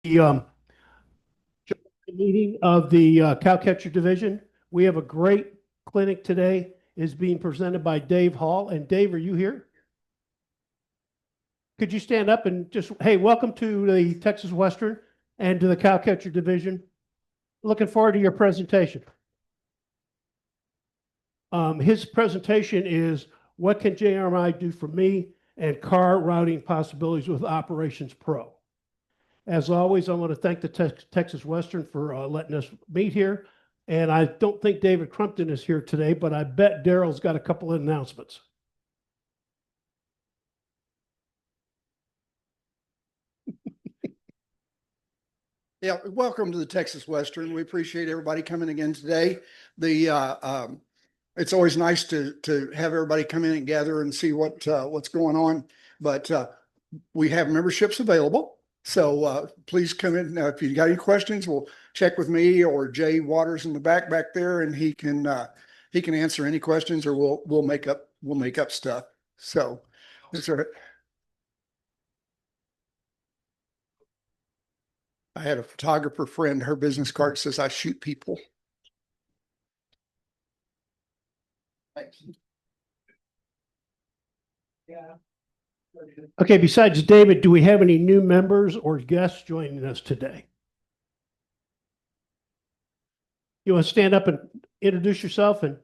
the meeting of the Cowcatcher division. We have a great clinic today. Is being presented by Dave Hall. And Dave, are you here? Could you stand up and just, hey, welcome to the Texas Western and to the Cowcatcher division. Looking forward to your presentation. His presentation is what can JMRI do for me and car routing possibilities with OperationsPro. As always, I want to thank the Texas Western for letting us meet here. And I don't think David Crumpton is here today, but I bet Daryl's got a couple of announcements. Yeah, welcome to the Texas Western. We appreciate everybody coming again today. It's always nice to have everybody come in and gather and see what's going on. But we have memberships available, so please come in. If you got any questions, we'll check with me or Jay Waters in the back there, and he can answer any questions, or we'll make up stuff. So that's all right. I had a photographer friend, her business card says I shoot people. Thanks. Yeah. Okay, besides David, do we have any new members or guests joining us today? You want to stand up and introduce yourself? And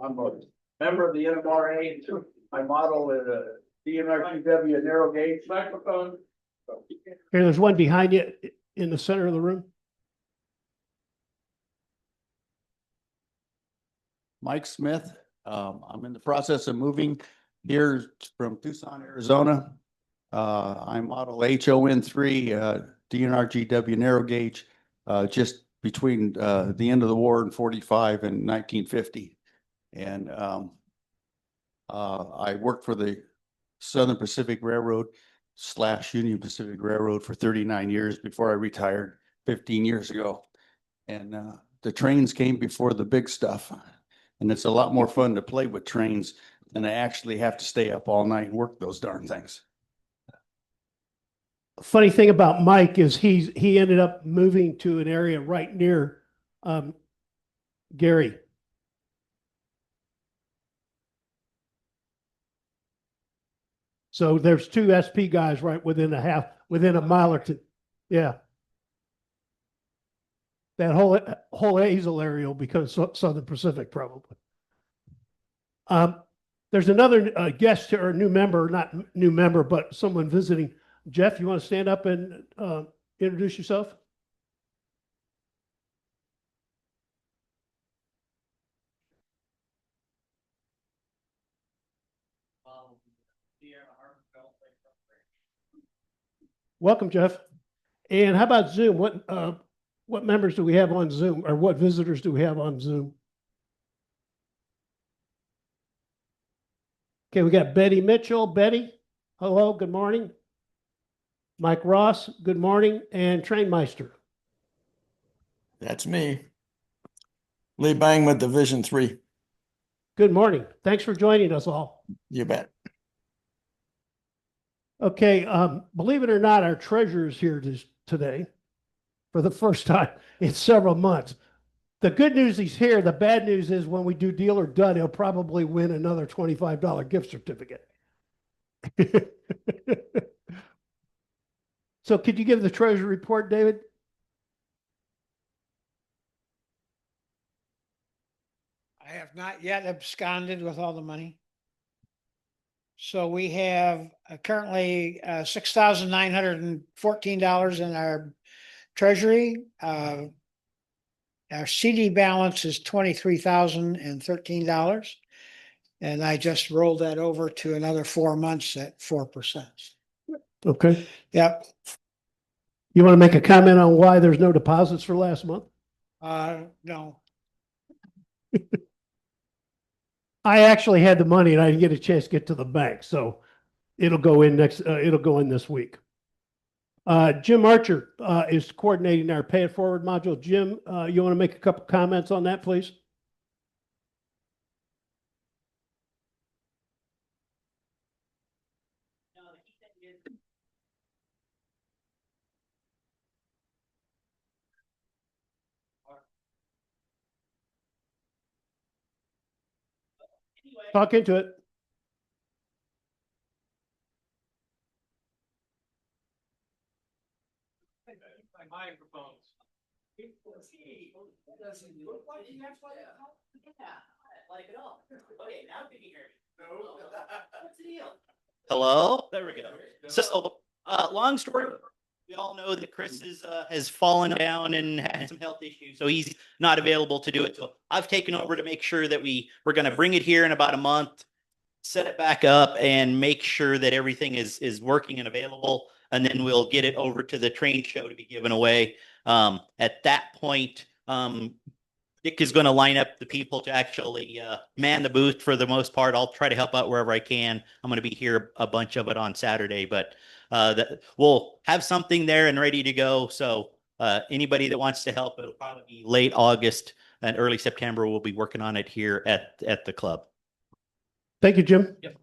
I'm a member of the NMRA. My model is a DMRTW narrow gauge microphone. here, there's one behind you in the center of the room. Mike Smith. I'm in the process of moving here from Tucson, Arizona. I'm model HON3 DNRGW narrow gauge, just between the end of the war in 45 and 1950. And I worked for the Southern Pacific Railroad / Union Pacific Railroad for 39 years before I retired 15 years ago. And the trains came before the big stuff. And it's a lot more fun to play with trains than to actually have to stay up all night and work those darn things. Funny thing about Mike is he ended up moving to an area right near Gary. So there's two SP guys right within a mile or two. Yeah. That whole Hazel area will become Southern Pacific probably. There's another guest or new member, not new member, but someone visiting. Jeff, you want to stand up and introduce yourself? Welcome, Jeff. And how about Zoom? What members do we have on Zoom, or what visitors do we have on Zoom? Okay, we got Betty Mitchell. Betty, hello, good morning. Mike Ross, good morning. And Trainmeister. That's me. Lee Bang with Division 3. Good morning. Thanks for joining us all. You bet. Okay, believe it or not, our treasurer is here today for the first time in several months. The good news he's here. The bad news is when we do deal or done, he'll probably win another $25 gift certificate. So could you give the treasury report, David? I have not yet absconded with all the money. So we have currently $6,914 in our treasury. Our CD balance is $23,013. And I just rolled that over to another 4 months at 4%. Okay. Yep. You want to make a comment on why there's no deposits for last month? No. I actually had the money and I didn't get a chance to get to the bank, so it'll go in this week. Jim Archer is coordinating our pay it forward module. Jim, you want to make a couple comments on that, please? Talk into it. Microphones. Like it all. Okay, now can you hear me? What's the deal? Hello? There we go. So, long story, we all know that Chris has fallen down and had some health issues, so he's not available to do it. So I've taken over to make sure that we're going to bring it here in about a month, set it back up, and make sure that everything is working and available. And then we'll get it over to the train show to be given away. At that point, Dick is going to line up the people to actually man the booth for the most part. I'll try to help out wherever I can. I'm going to be here a bunch of it on Saturday, but we'll have something there and ready to go. So anybody that wants to help, it'll probably be late August and early September. We'll be working on it here at the club. Thank you, Jim. Yep.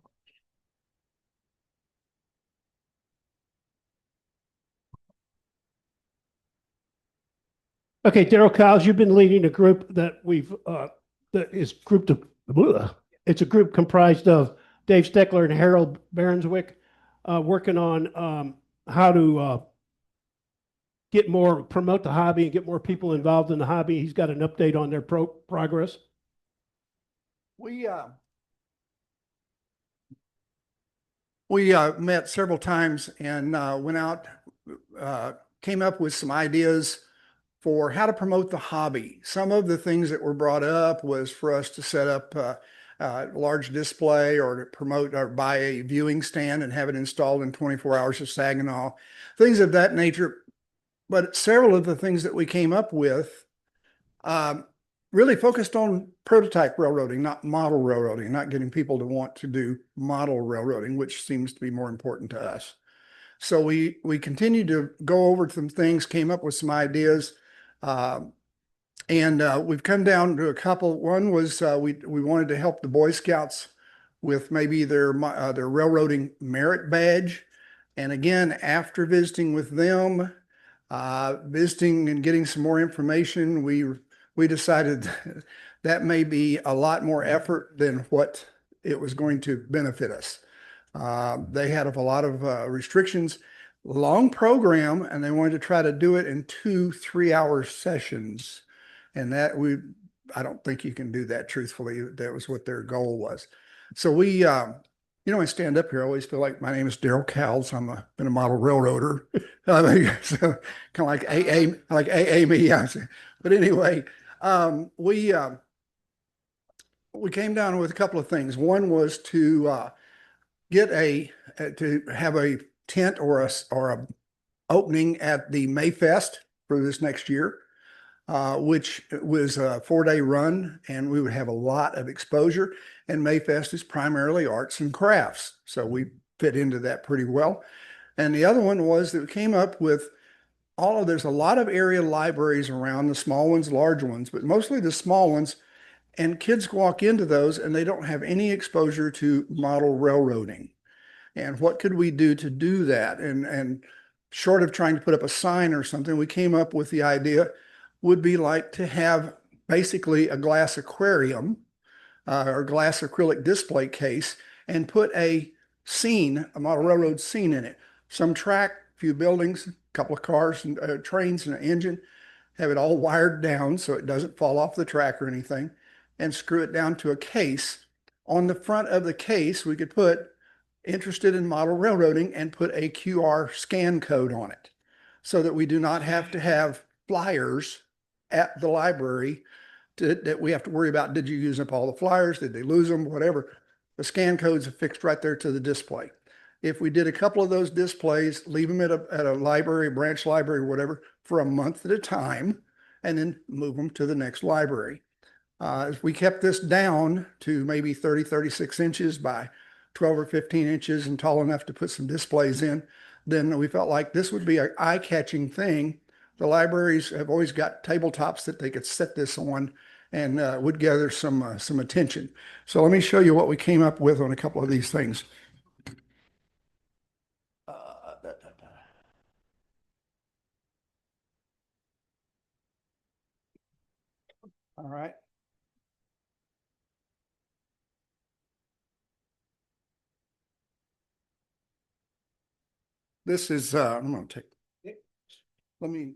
Okay, Daryl Cowles, you've been leading a group that that is grouped of, it's a group comprised of Dave Steckler and Harold Baronswick, working on how to promote the hobby and get more people involved in the hobby. He's got an update on their progress. We met several times and went out, came up with some ideas for how to promote the hobby. Some of the things that were brought up was for us to set up a large display or to promote or buy a viewing stand and have it installed in 24 hours of Saginaw, things of that nature. But several of the things that we came up with really focused on prototype railroading, not model railroading, not getting people to want to do model railroading, which seems to be more important to us. So we continued to go over some things, came up with some ideas, and we've come down to a couple. One was we wanted to help the Boy Scouts with maybe their railroading merit badge. And again, after visiting with them, visiting and getting some more information, we decided that may be a lot more effort than what it was going to benefit us. They had a lot of restrictions, long program, and they wanted to try to do it in 2-3 hour sessions. And I don't think you can do that truthfully. That was what their goal was. So we, I stand up here, I always feel like my name is Daryl Cowles. Been a model railroader. So kind of like AA me. Yeah. But anyway, we came down with a couple of things. One was to have a tent or a opening at the Mayfest for this next year, which was a 4-day run, and we would have a lot of exposure. And Mayfest is primarily arts and crafts, so we fit into that pretty well. And the other one was that we came up with there's a lot of area libraries around, the small ones, large ones, but mostly the small ones. And kids walk into those and they don't have any exposure to model railroading. And what could we do to do that? And short of trying to put up a sign or something, we came up with the idea would be like to have basically a glass aquarium or glass acrylic display case and put a model railroad scene in it. Some track, few buildings, a couple of cars and trains and an engine, have it all wired down so it doesn't fall off the track or anything, and screw it down to a case. On the front of the case, we could put interested in model railroading and put a QR scan code on it so that we do not have to have flyers at the library that we have to worry about. Did you use up all the flyers? Did they lose them? Whatever. The scan codes are fixed right there to the display. If we did a couple of those displays, leave them at a library, branch library, whatever, for a month at a time, and then move them to the next library. If we kept this down to maybe 30, 36 inches by 12 or 15 inches and tall enough to put some displays in, then we felt like this would be an eye-catching thing. The libraries have always got tabletops that they could set this on and would gather some attention. So let me show you what we came up with on a couple of these things. All right. This is, I'm gonna take, let me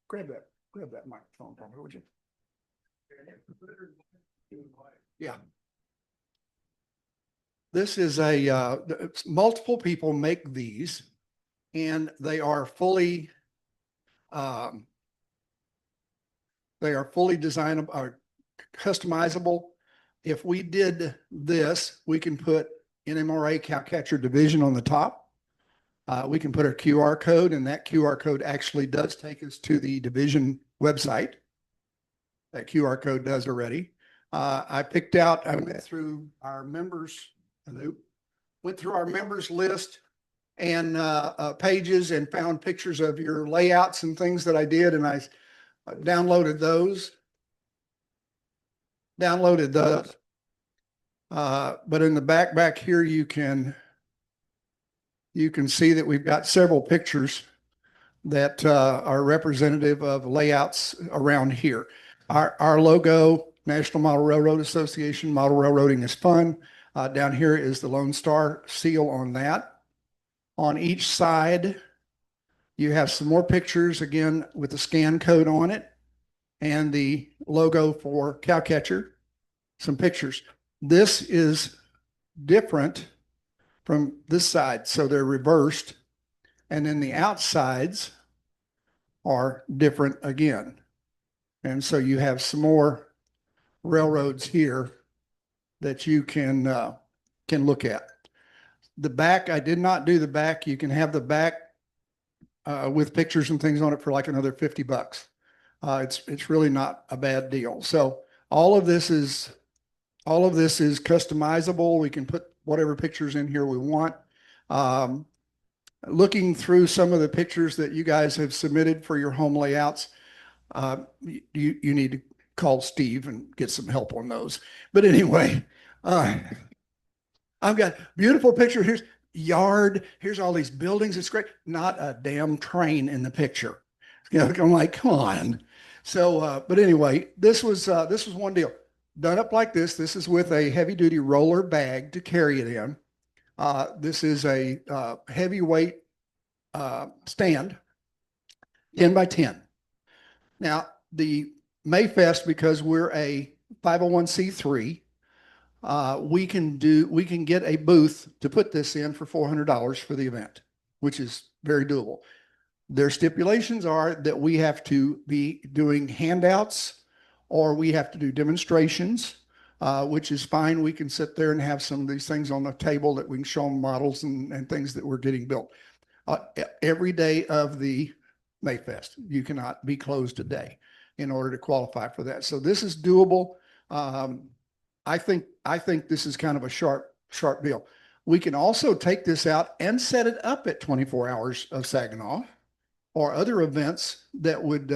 grab that microphone from me, would you? Yeah. This is multiple people make these and they are fully designable or customizable. If we did this, we can put NMRA Cowcatcher division on the top. We can put our QR code, and that QR code actually does take us to the division website. That QR code does already. I went through our members, list and pages and found pictures of your layouts and things that I did, and I downloaded those. But in the back here, you can see that we've got several pictures that are representative of layouts around here. Our logo, National Model Railroad Association, model railroading is fun. Down here is the Lone Star seal on that. On each side, you have some more pictures, again, with the scan code on it and the logo for Cowcatcher, some pictures. This is different from this side, so they're reversed. And then the outsides are different again. And so you have some more railroads here that you can look at. The back, I did not do the back. You can have the back with pictures and things on it for like another $50. It's really not a bad deal. So all of this is customizable. We can put whatever pictures in here we want. Looking through some of the pictures that you guys have submitted for your home layouts, you need to call Steve and get some help on those. But anyway, I've got beautiful picture. Here's yard. Here's all these buildings. It's great. Not a damn train in the picture. You know, I'm like, come on. So, but anyway, this was one deal done up like this. This is with a heavy duty roller bag to carry it in. This is a heavyweight stand, 10 by 10. Now, the Mayfest, because we're a 501c3, we can get a booth to put this in for $400 for the event, which is very doable. Their stipulations are that we have to be doing handouts or we have to do demonstrations, which is fine. We can sit there and have some of these things on the table that we can show them models and things that we're getting built. Every day of the Mayfest, you cannot be closed a day in order to qualify for that. So this is doable. I think this is kind of a sharp deal. We can also take this out and set it up at 24 hours of Saginaw or other events that would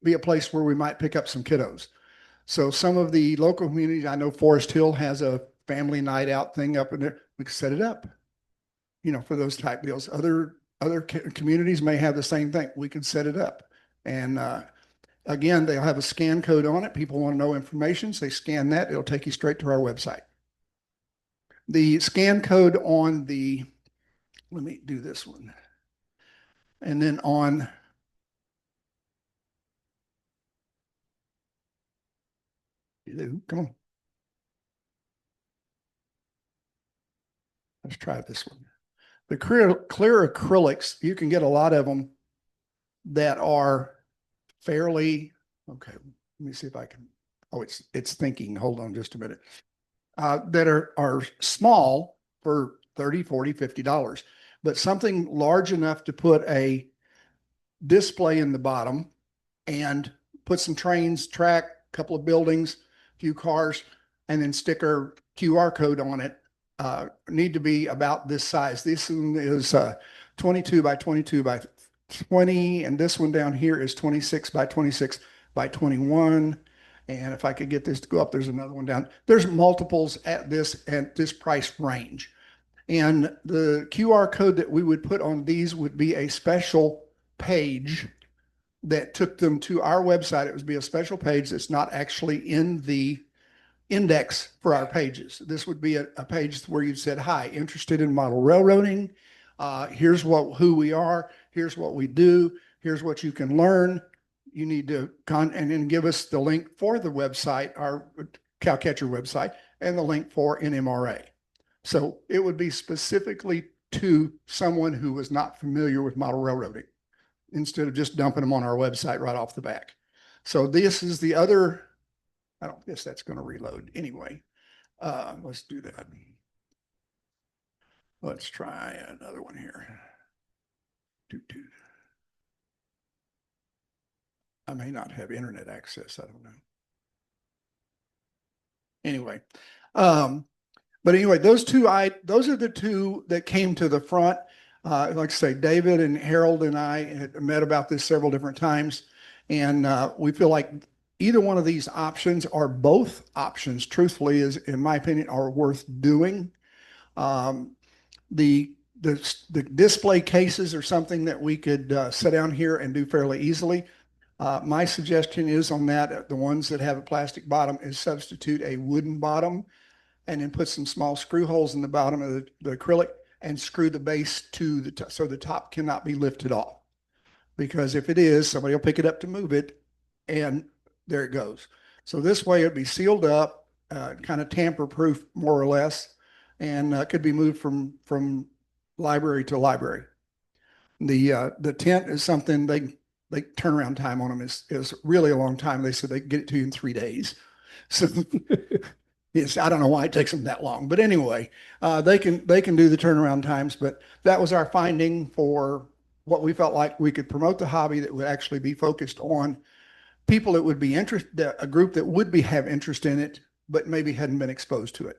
be a place where we might pick up some kiddos. So some of the local communities, I know Forest Hill has a family night out thing up in there. We can set it up, you know, for those type deals. Other communities may have the same thing. We can set it up. And again, they'll have a scan code on it. People want to know information. So they scan that. It'll take you straight to our website. The scan code on the, let me do this one. And then on, come on. Let's try this one. The clear acrylics, you can get a lot of them that are fairly, okay, let me see if I can, oh, it's thinking, hold on just a minute. That are small for $30, $40, $50, but something large enough to put a display in the bottom and put some trains, track, a couple of buildings, a few cars, and then stick our QR code on it. Need to be about this size. This one is 22 by 22 by 20, and this one down here is 26 by 26 by 21. And if I could get this to go up, there's another one down. There's multiples at this price range. And the QR code that we would put on these would be a special page that took them to our website. It would be a special page that's not actually in the index for our pages. This would be a page where you said, hi, interested in model railroading. Here's who we are. Here's what we do. Here's what you can learn. You need to and then give us the link for the website, our Cowcatcher website, and the link for NMRA. So it would be specifically to someone who was not familiar with model railroading, instead of just dumping them on our website right off the back. So this is the other, I don't guess that's going to reload anyway. Let's do that. Let's try another one here. I may not have internet access. I don't know. Anyway, but anyway, those are the two that came to the front. Like I say, David and Harold and I had met about this several different times, and we feel like either one of these options, or both options, truthfully, is, in my opinion, are worth doing. The display cases are something that we could sit down here and do fairly easily. My suggestion is on that, the ones that have a plastic bottom, is substitute a wooden bottom and then put some small screw holes in the bottom of the acrylic and screw the base to the top, so the top cannot be lifted off. Because if it is, somebody will pick it up to move it, and there it goes. So this way it'd be sealed up, kind of tamper-proof more or less, and could be moved from library to library. The tent is something they turnaround time on them is really a long time. They said they get it to you in 3 days. So I don't know why it takes them that long, but anyway, they can do the turnaround times. But that was our finding for what we felt like we could promote the hobby that would actually be focused on people that would be interested, a group that would have interest in it, but maybe hadn't been exposed to it.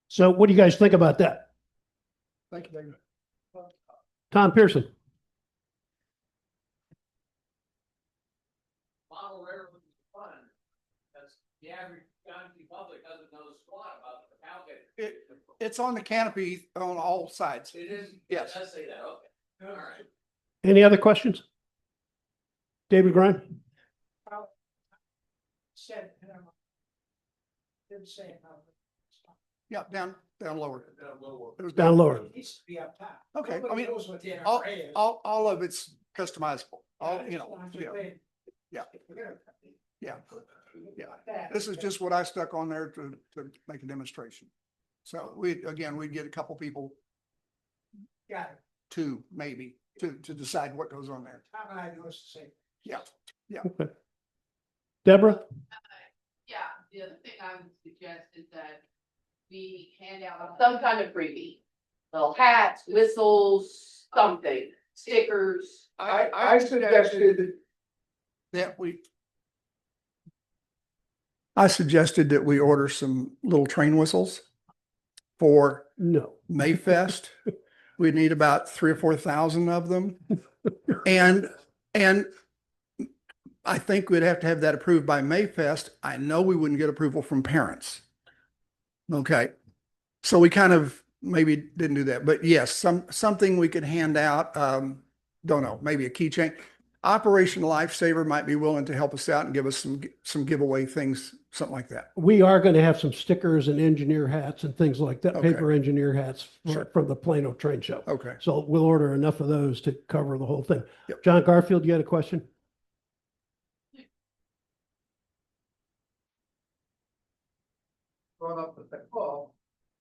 So what do you guys think about that? Thank you, David. Tom Pearson? Model railroad is fun. That's the average Yankee public doesn't know squat about the Cowcatcher. It's on the canopy on all sides. It is. Yes. Let's say that. Okay. All right. Any other questions? David Grime? Said, didn't say how. Yeah, down lower. It was Down lower. It needs to be up top. Okay, I Nobody mean, knows what the all, NRA is. all of it's customizable. All, you know, I'm just yeah, saying, yeah, yeah. Yeah. that- This is just what I stuck on there to make a demonstration. So we'd get a couple people, Got it. two maybe, to decide what goes on there. Tom and I know it's the same. Yeah. Okay. Deborah? Yeah, the other thing I would suggest is that we hand out some kind of freebie. Little hats, whistles, something, stickers. I suggested that we order some little train whistles for No. Mayfest. We need about 3,000 or 4,000 of them. And I think we'd have to have that approved by Mayfest. I know we wouldn't get approval from parents. Okay. So we kind of maybe didn't do that, but yes, something we could hand out. Don't know, maybe a keychain. Operation Lifesaver might be willing to help us out and give us some giveaway things, something like that. We are going to have some stickers and engineer hats and things like that, Okay. paper engineer hats Sure. from the Plano train show. Okay. So we'll order enough of those to cover the whole thing. Yep. John Garfield, you had a question? Brought up at the club,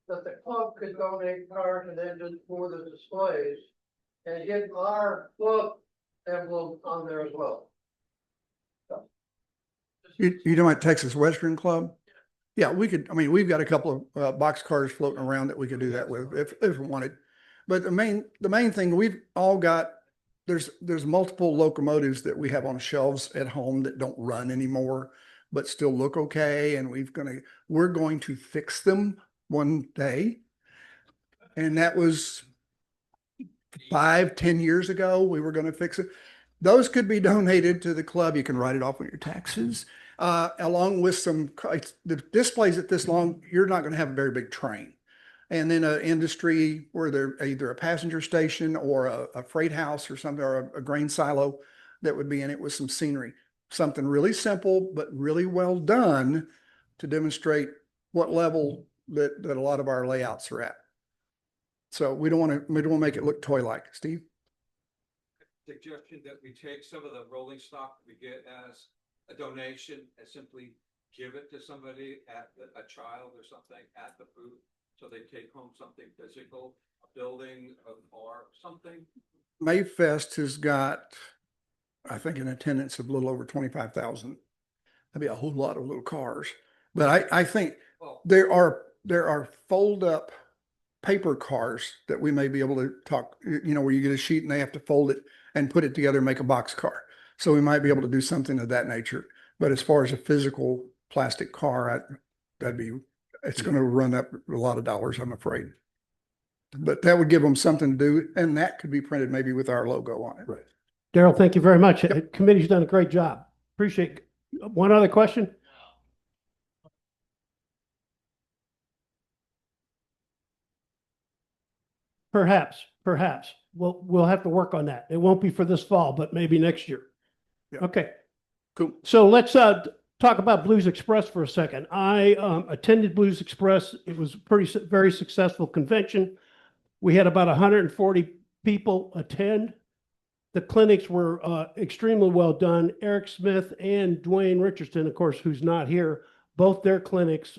that the club could donate cars and engines for the displays and get our club emblem on there as well. You know what, Texas Western Club? Yeah, we could, I mean, we've got a couple of box cars floating around that we could do that with if we wanted. But the main thing, we've all got, there's multiple locomotives that we have on shelves at home that don't run anymore, but still look okay. And we're going to fix them one day. And that was 5-10 years ago, we were going to fix it. Those could be donated to the club. You can write it off on your taxes, along with the displays at this long, you're not going to have a very big train. And then an industry where they're either a passenger station or a freight house or something, or a grain silo that would be in it with some scenery. Something really simple, but really well done to demonstrate what level that a lot of our layouts are at. So we don't want to make it look toy-like. Steve? Suggestion that we take some of the rolling stock we get as a donation and simply give it to somebody a child or something at the booth. So they take home something physical, a building, a car, something. Mayfest has got, I think, an attendance of a little over 25,000. That'd be a whole lot of little cars. But I think Well, there are fold up paper cars that we may be able to talk, where you get a sheet and they have to fold it and put it together and make a box car. So we might be able to do something of that nature. But as far as a physical plastic car, it's going to run up a lot of dollars, I'm afraid. But that would give them something to do, and that could be printed maybe with our logo on it. Right. Daryl, thank you very much. Committee's done a great job. Appreciate it. One other question? Perhaps. We'll have to work on that. It won't be for this fall, but maybe next year. Yeah. Okay. Cool. So let's talk about Blues Express for a second. I attended Blues Express. It was a very successful convention. We had about 140 people attend. The clinics were extremely well done. Eric Smith and Dwayne Richardson, of course, who's not here, both their clinics.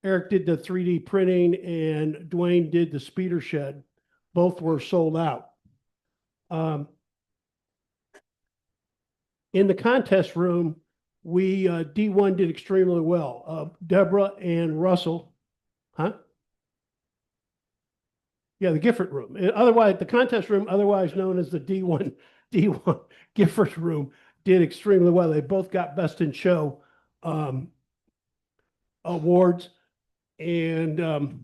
Eric did the 3D printing and Dwayne did the speeder shed. Both were sold out. In the contest room, we D1 did extremely well. Deborah and Russell, huh? Yeah, the Gifford room. Otherwise, the contest room, otherwise known as the D1 Gifford room, did extremely well. They both got Best in Show awards, and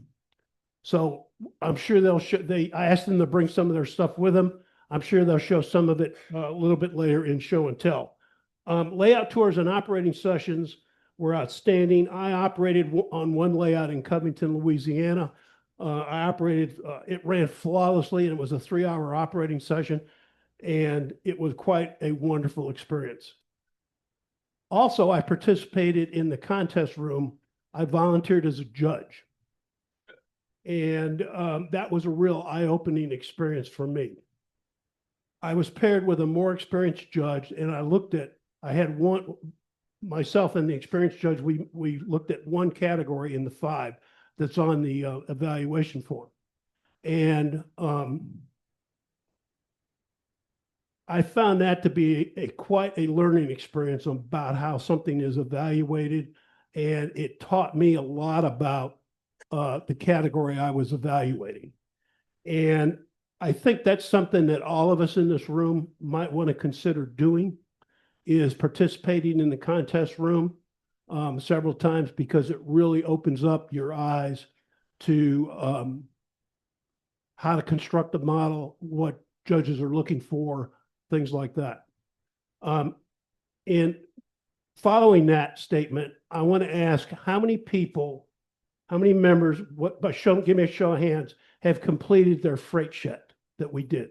so I'm sure they'll show. I asked them to bring some of their stuff with them. I'm sure they'll show some of it a little bit later in show and tell. Layout tours and operating sessions were outstanding. I operated on one layout in Covington, Louisiana. It ran flawlessly, and it was a 3-hour operating session, and it was quite a wonderful experience. Also, I participated in the contest room. I volunteered as a judge, and that was a real eye-opening experience for me. I was paired with a more experienced judge, and I had myself and the experienced judge, we looked at one category in the 5 that's on the evaluation form. And I found that to be quite a learning experience about how something is evaluated. And it taught me a lot about the category I was evaluating. And I think that's something that all of us in this room might want to consider doing, is participating in the contest room several times, because it really opens up your eyes to how to construct a model, what judges are looking for, things like that. And following that statement, I want to ask how many members, give me a show of hands, have completed their freight shed that we did?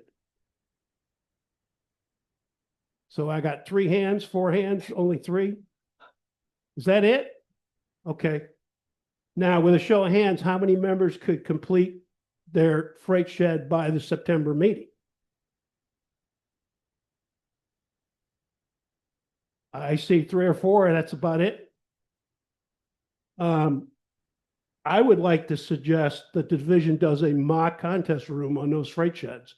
So I got 3 hands, 4 hands, only 3. Is that it? Okay. Now, with a show of hands, how many members could complete their freight shed by the September meeting? I see 3 or 4, and that's about it. I would like to suggest that the division does a mock contest room on those freight sheds.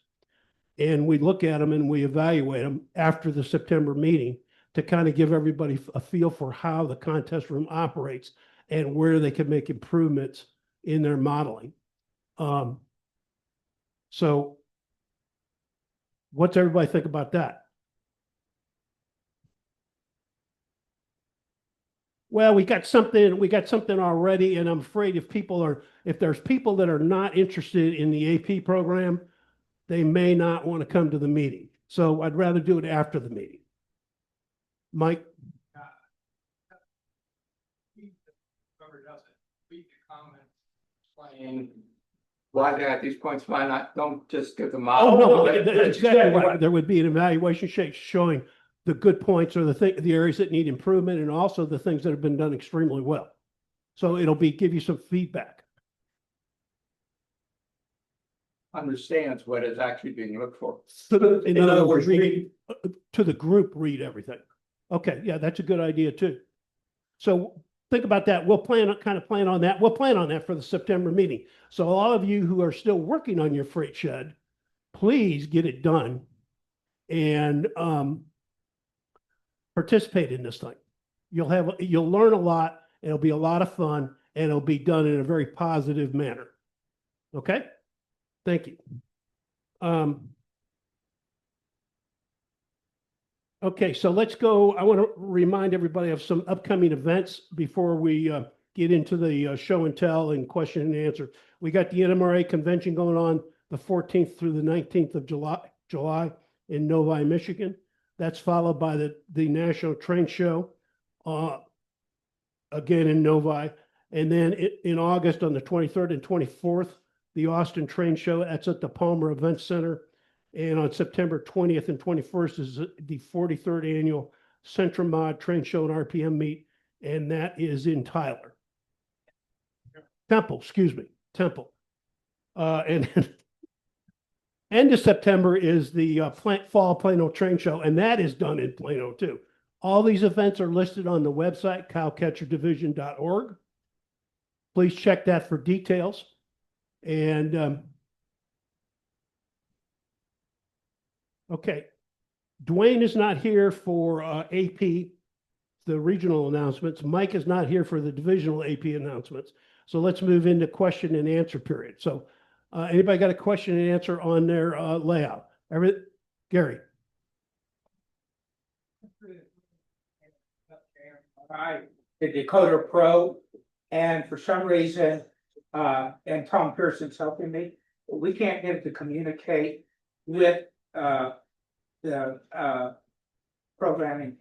And we look at them and we evaluate them after the September meeting to kind of give everybody a feel for how the contest room operates and where they can make improvements in their modeling. So what's everybody think about that? Well, we got something already, and I'm afraid if there's people that are not interested in the AP program, they may not want to come to the meeting. So I'd rather do it after the meeting. Mike? Whoever does it, we can comment explain why they're at these points, why not, don't just give them out. Oh, no, that's exactly right. There would be an evaluation sheet showing the good points or the areas that need improvement and also the things that have been done extremely well. So it'll give you some feedback. Understands what is actually being looked for. In other words, read to the group, read everything. Okay, yeah, that's a good idea too. So think about that. We'll plan on that. We'll plan on that for the September meeting. So all of you who are still working on your freight shed, please get it done and participate in this thing. You'll learn a lot. It'll be a lot of fun and it'll be done in a very positive manner. Okay? Thank you. Okay, so let's go. I want to remind everybody of some upcoming events before we get into the show and tell and question and answer. We got the NMRA convention going on the 14th through the 19th of July in Novi, Michigan. That's followed by the National Train Show again in Novi. And then in August on the 23rd and 24th, the Austin Train Show. That's at the Palmer Event Center. And on September 20th and 21st is the 43rd annual Centromod Train Show and RPM meet. And that is in Temple. And end of September is the Fall Plano Train Show. And that is done in Plano too. All these events are listed on the website, cowcatcherdivision.org. Please check that for details. And okay, Dwayne is not here for AP, the regional announcements. Mike is not here for the divisional AP announcements. So let's move into question and answer period. So anybody got a question and answer on their layout? Gary. The Decoder Pro, and for some reason, and Tom Pearson's helping me, we can't get it to communicate with the programming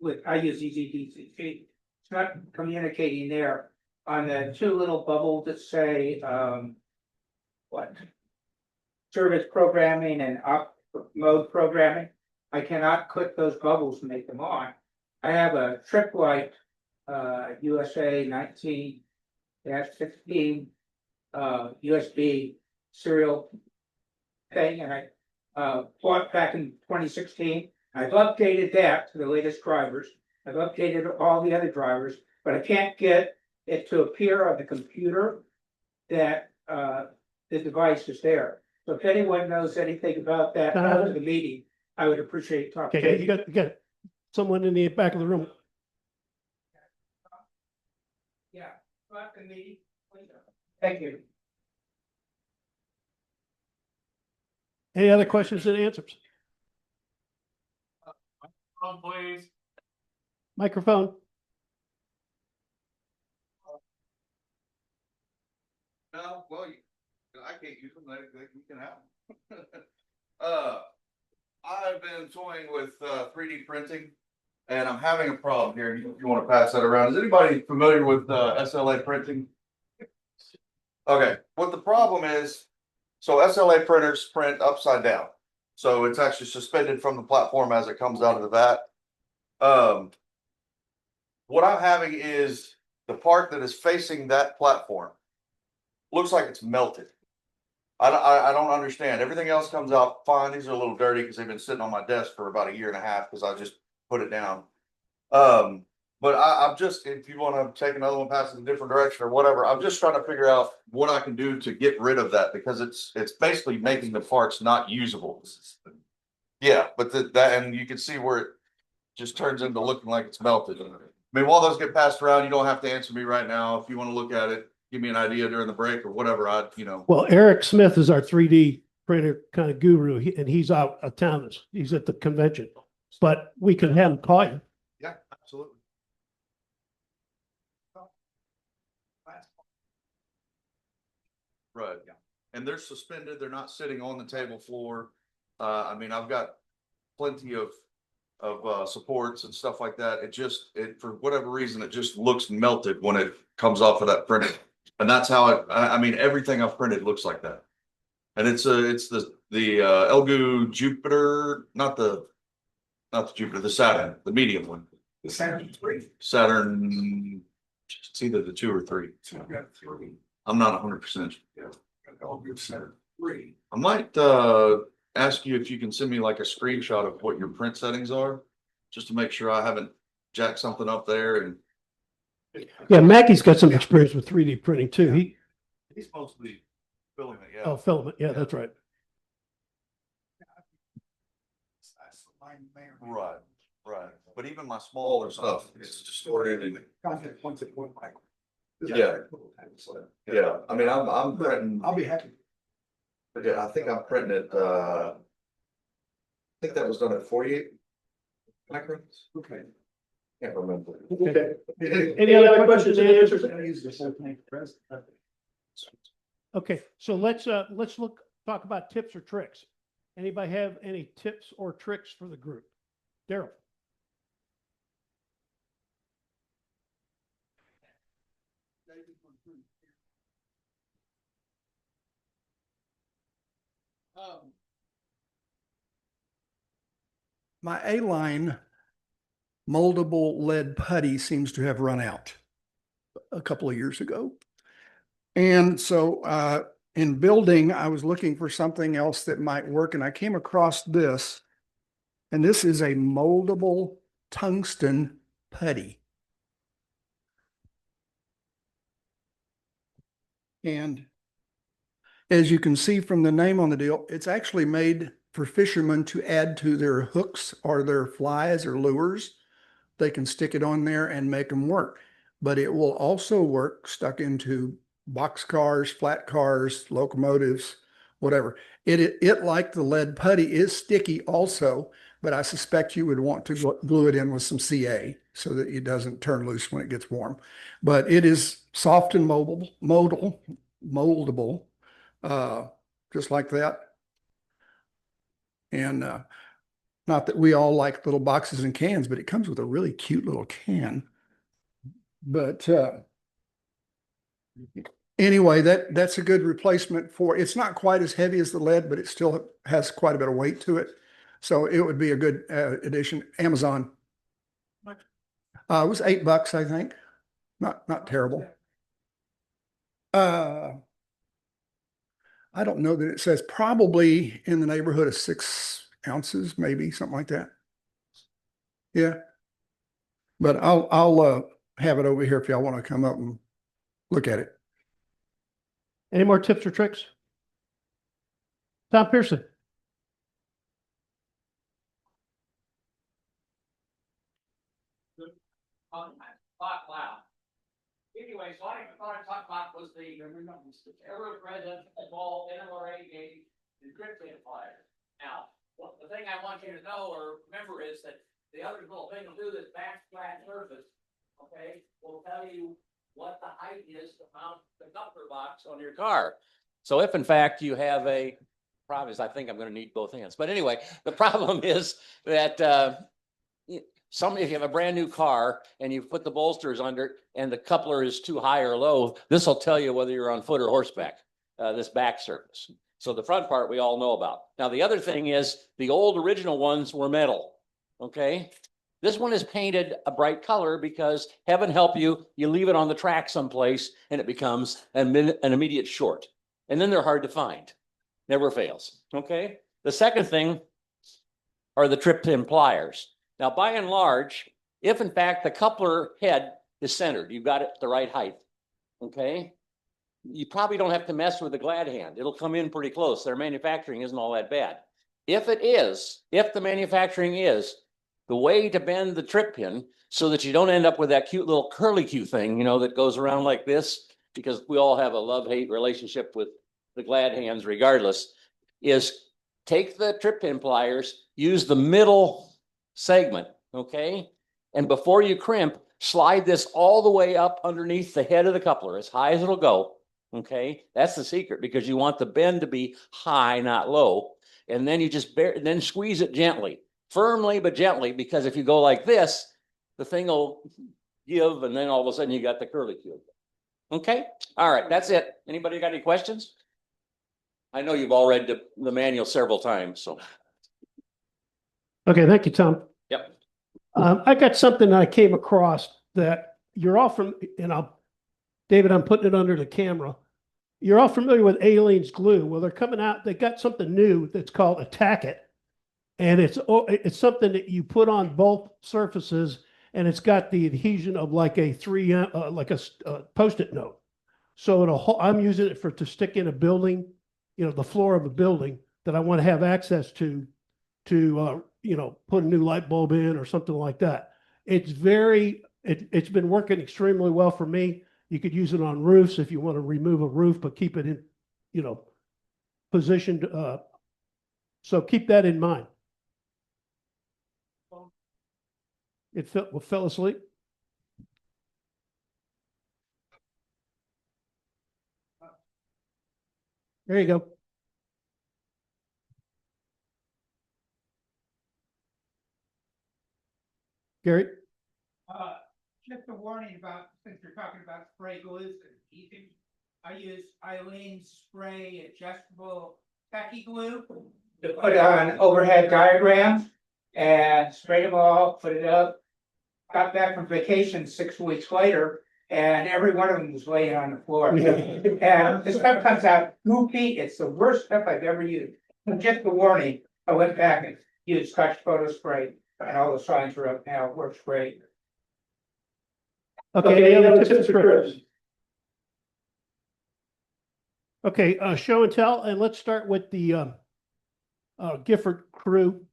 with, I use EZDCC. It's not communicating there on the two little bubbles that say service programming and op mode programming. I cannot click those bubbles and make them on. I have a tripwire USA 19-16 USB serial thing, and I bought back in 2016. I've updated that to the latest drivers. I've updated all the other drivers, but I can't get it to appear on the computer that the device is there. So if anyone knows anything about that after the meeting, I would appreciate talking. Okay, you got someone in the back of the room. Yeah, after the meeting. Thank you. Any other questions and answers? Please. Microphone. No, well, I can't use them. You can have them. I've been toying with 3D printing, and I'm having a problem here. If you want to pass that around, is anybody familiar with SLA printing? Okay, what the problem is, so SLA printers print upside down, so it's actually suspended from the platform as it comes out of the vat. What I'm having is the part that is facing that platform looks like it's melted. I don't understand. Everything else comes out fine. These are a little dirty because they've been sitting on my desk for about 1.5 years because I just put it down. But I'm just, if you want to take another one, pass it in a different direction or whatever, I'm just trying to figure out what I can do to get rid of that, because it's basically making the parts not usable. Yeah, but and you can see where it just turns into looking like it's melted. I mean, while those get passed around, you don't have to answer me right now. If you want to look at it, give me an idea during the break or whatever. Well, Eric Smith is our 3D printer kind of guru, and he's out of town. He's at the convention, but we can have him call you. Yeah, absolutely. Right. Yeah. And they're suspended. They're not sitting on the table floor. I mean, I've got plenty of supports and stuff like that. It for whatever reason, it just looks melted when it comes off of that printer. And that's how I mean, everything I've printed looks like that. And it's the Elgu Jupiter, not the Jupiter, the Saturn, the medium one. The Saturn 3. Saturn, it's either the 2 or 3. So I've got 3. I'm not 100%. Yeah. I'll give Saturn 3. I might ask you if you can send me like a screenshot of what your print settings are, just to make sure I haven't jacked something up there. And Yeah, Mackey's got some experience with 3D printing too. he's mostly filling it, yeah. Oh, filament. Yeah, that's right. Right, right. But even my smaller stuff is distorted and Contact points at one micro. yeah. Yeah, I mean, I'm printing, I'll be happy. yeah, I think I'm printing it, I think that was done at 48 microns. Okay. Can't remember. Okay. Any other questions and answers? I use this whole thing for president. Okay, so let's talk about tips or tricks. Anybody have any tips or tricks for the group? Daryl. My A-line moldable lead putty seems to have run out a couple of years ago. And so in building, I was looking for something else that might work, and I came across this. And this is a moldable tungsten putty. And as you can see from the name on the deal, it's actually made for fishermen to add to their hooks or their flies or lures. They can stick it on there and make them work. But it will also work stuck into box cars, flat cars, locomotives, whatever. It like the lead putty is sticky also, but I suspect you would want to glue it in with some CA so that it doesn't turn loose when it gets warm. But it is soft and moldable, just like that. And not that we all like little boxes and cans, but it comes with a really cute little can. But anyway, that's a good replacement for, it's not quite as heavy as the lead, but it still has quite a bit of weight to it. So it would be a good addition. Amazon. It was $8, I think. Not terrible. I don't know that it says, probably in the neighborhood of 6 ounces, maybe something like that. Yeah. But I'll have it over here if y'all want to come up and look at it. Any more tips or tricks? Tom Pearson. Wow. Anyway, so I thought I'd talk about was the ever present small NLRA gauge encryption flyer. Now, the thing I want you to know or remember is that the other little thing will do this back flat surface, okay, will tell you what the height is to mount the coupler box on your car. So if in fact you have a problem, I think I'm going to need both hands. But anyway, the problem is that if you have a brand new car and you put the bolsters under and the coupler is too high or low, this will tell you whether you're on foot or horseback, this back surface. So the front part we all know about. Now, the other thing is the old original ones were metal. Okay. This one is painted a bright color because heaven help you, you leave it on the track someplace and it becomes an immediate short. And then they're hard to find. Never fails. Okay. The second thing are the trip pin pliers. Now, by and large, if in fact the coupler head is centered, you've got it the right height, okay? You probably don't have to mess with the glad hand. It'll come in pretty close. Their manufacturing isn't all that bad. If the manufacturing is, the way to bend the trip pin so that you don't end up with that cute little curly Q thing, you know, that goes around like this, because we all have a love-hate relationship with the glad hands regardless, is take the trip pin pliers, use the middle segment, okay? And before you crimp, slide this all the way up underneath the head of the coupler, as high as it'll go, okay? That's the secret, because you want the bend to be high, not low. And then you just then squeeze it gently, firmly but gently, because if you go like this, the thing will give, and then all of a sudden you got the curly Q. Okay, all right, that's it. Anybody got any questions? I know you've all read the manual several times, so, Okay, thank you, Tom. yep. I got something I came across that you're all from, and David, I'm putting it under the camera. You're all familiar with Aleene's glue. Well, they're coming out, they got something new that's called Attack It. And it's something that you put on both surfaces, and it's got the adhesion of like a Post-it note. So I'm using it to stick in a building, the floor of a building that I want to have access to put a new light bulb in or something like that. It's been working extremely well for me. You could use it on roofs if you want to remove a roof, but keep it in, positioned. So keep that in mind. It fell asleep. There you go. Gary? Just a warning about, since you're talking about spray glues and adhesives, I use Eileen's spray adjustable tacky glue to put on overhead diagrams and sprayed them all, put it up. Got back from vacation 6 weeks later, and every one of them was laying on the floor. And this stuff comes out goopy. It's the worst stuff I've ever used. Just a warning, I went back and used Scotch Photo Spray, and all the signs are up now. It works great. Okay, any other tips for Chris? Okay, show and tell, and let's start with the Gifford crew.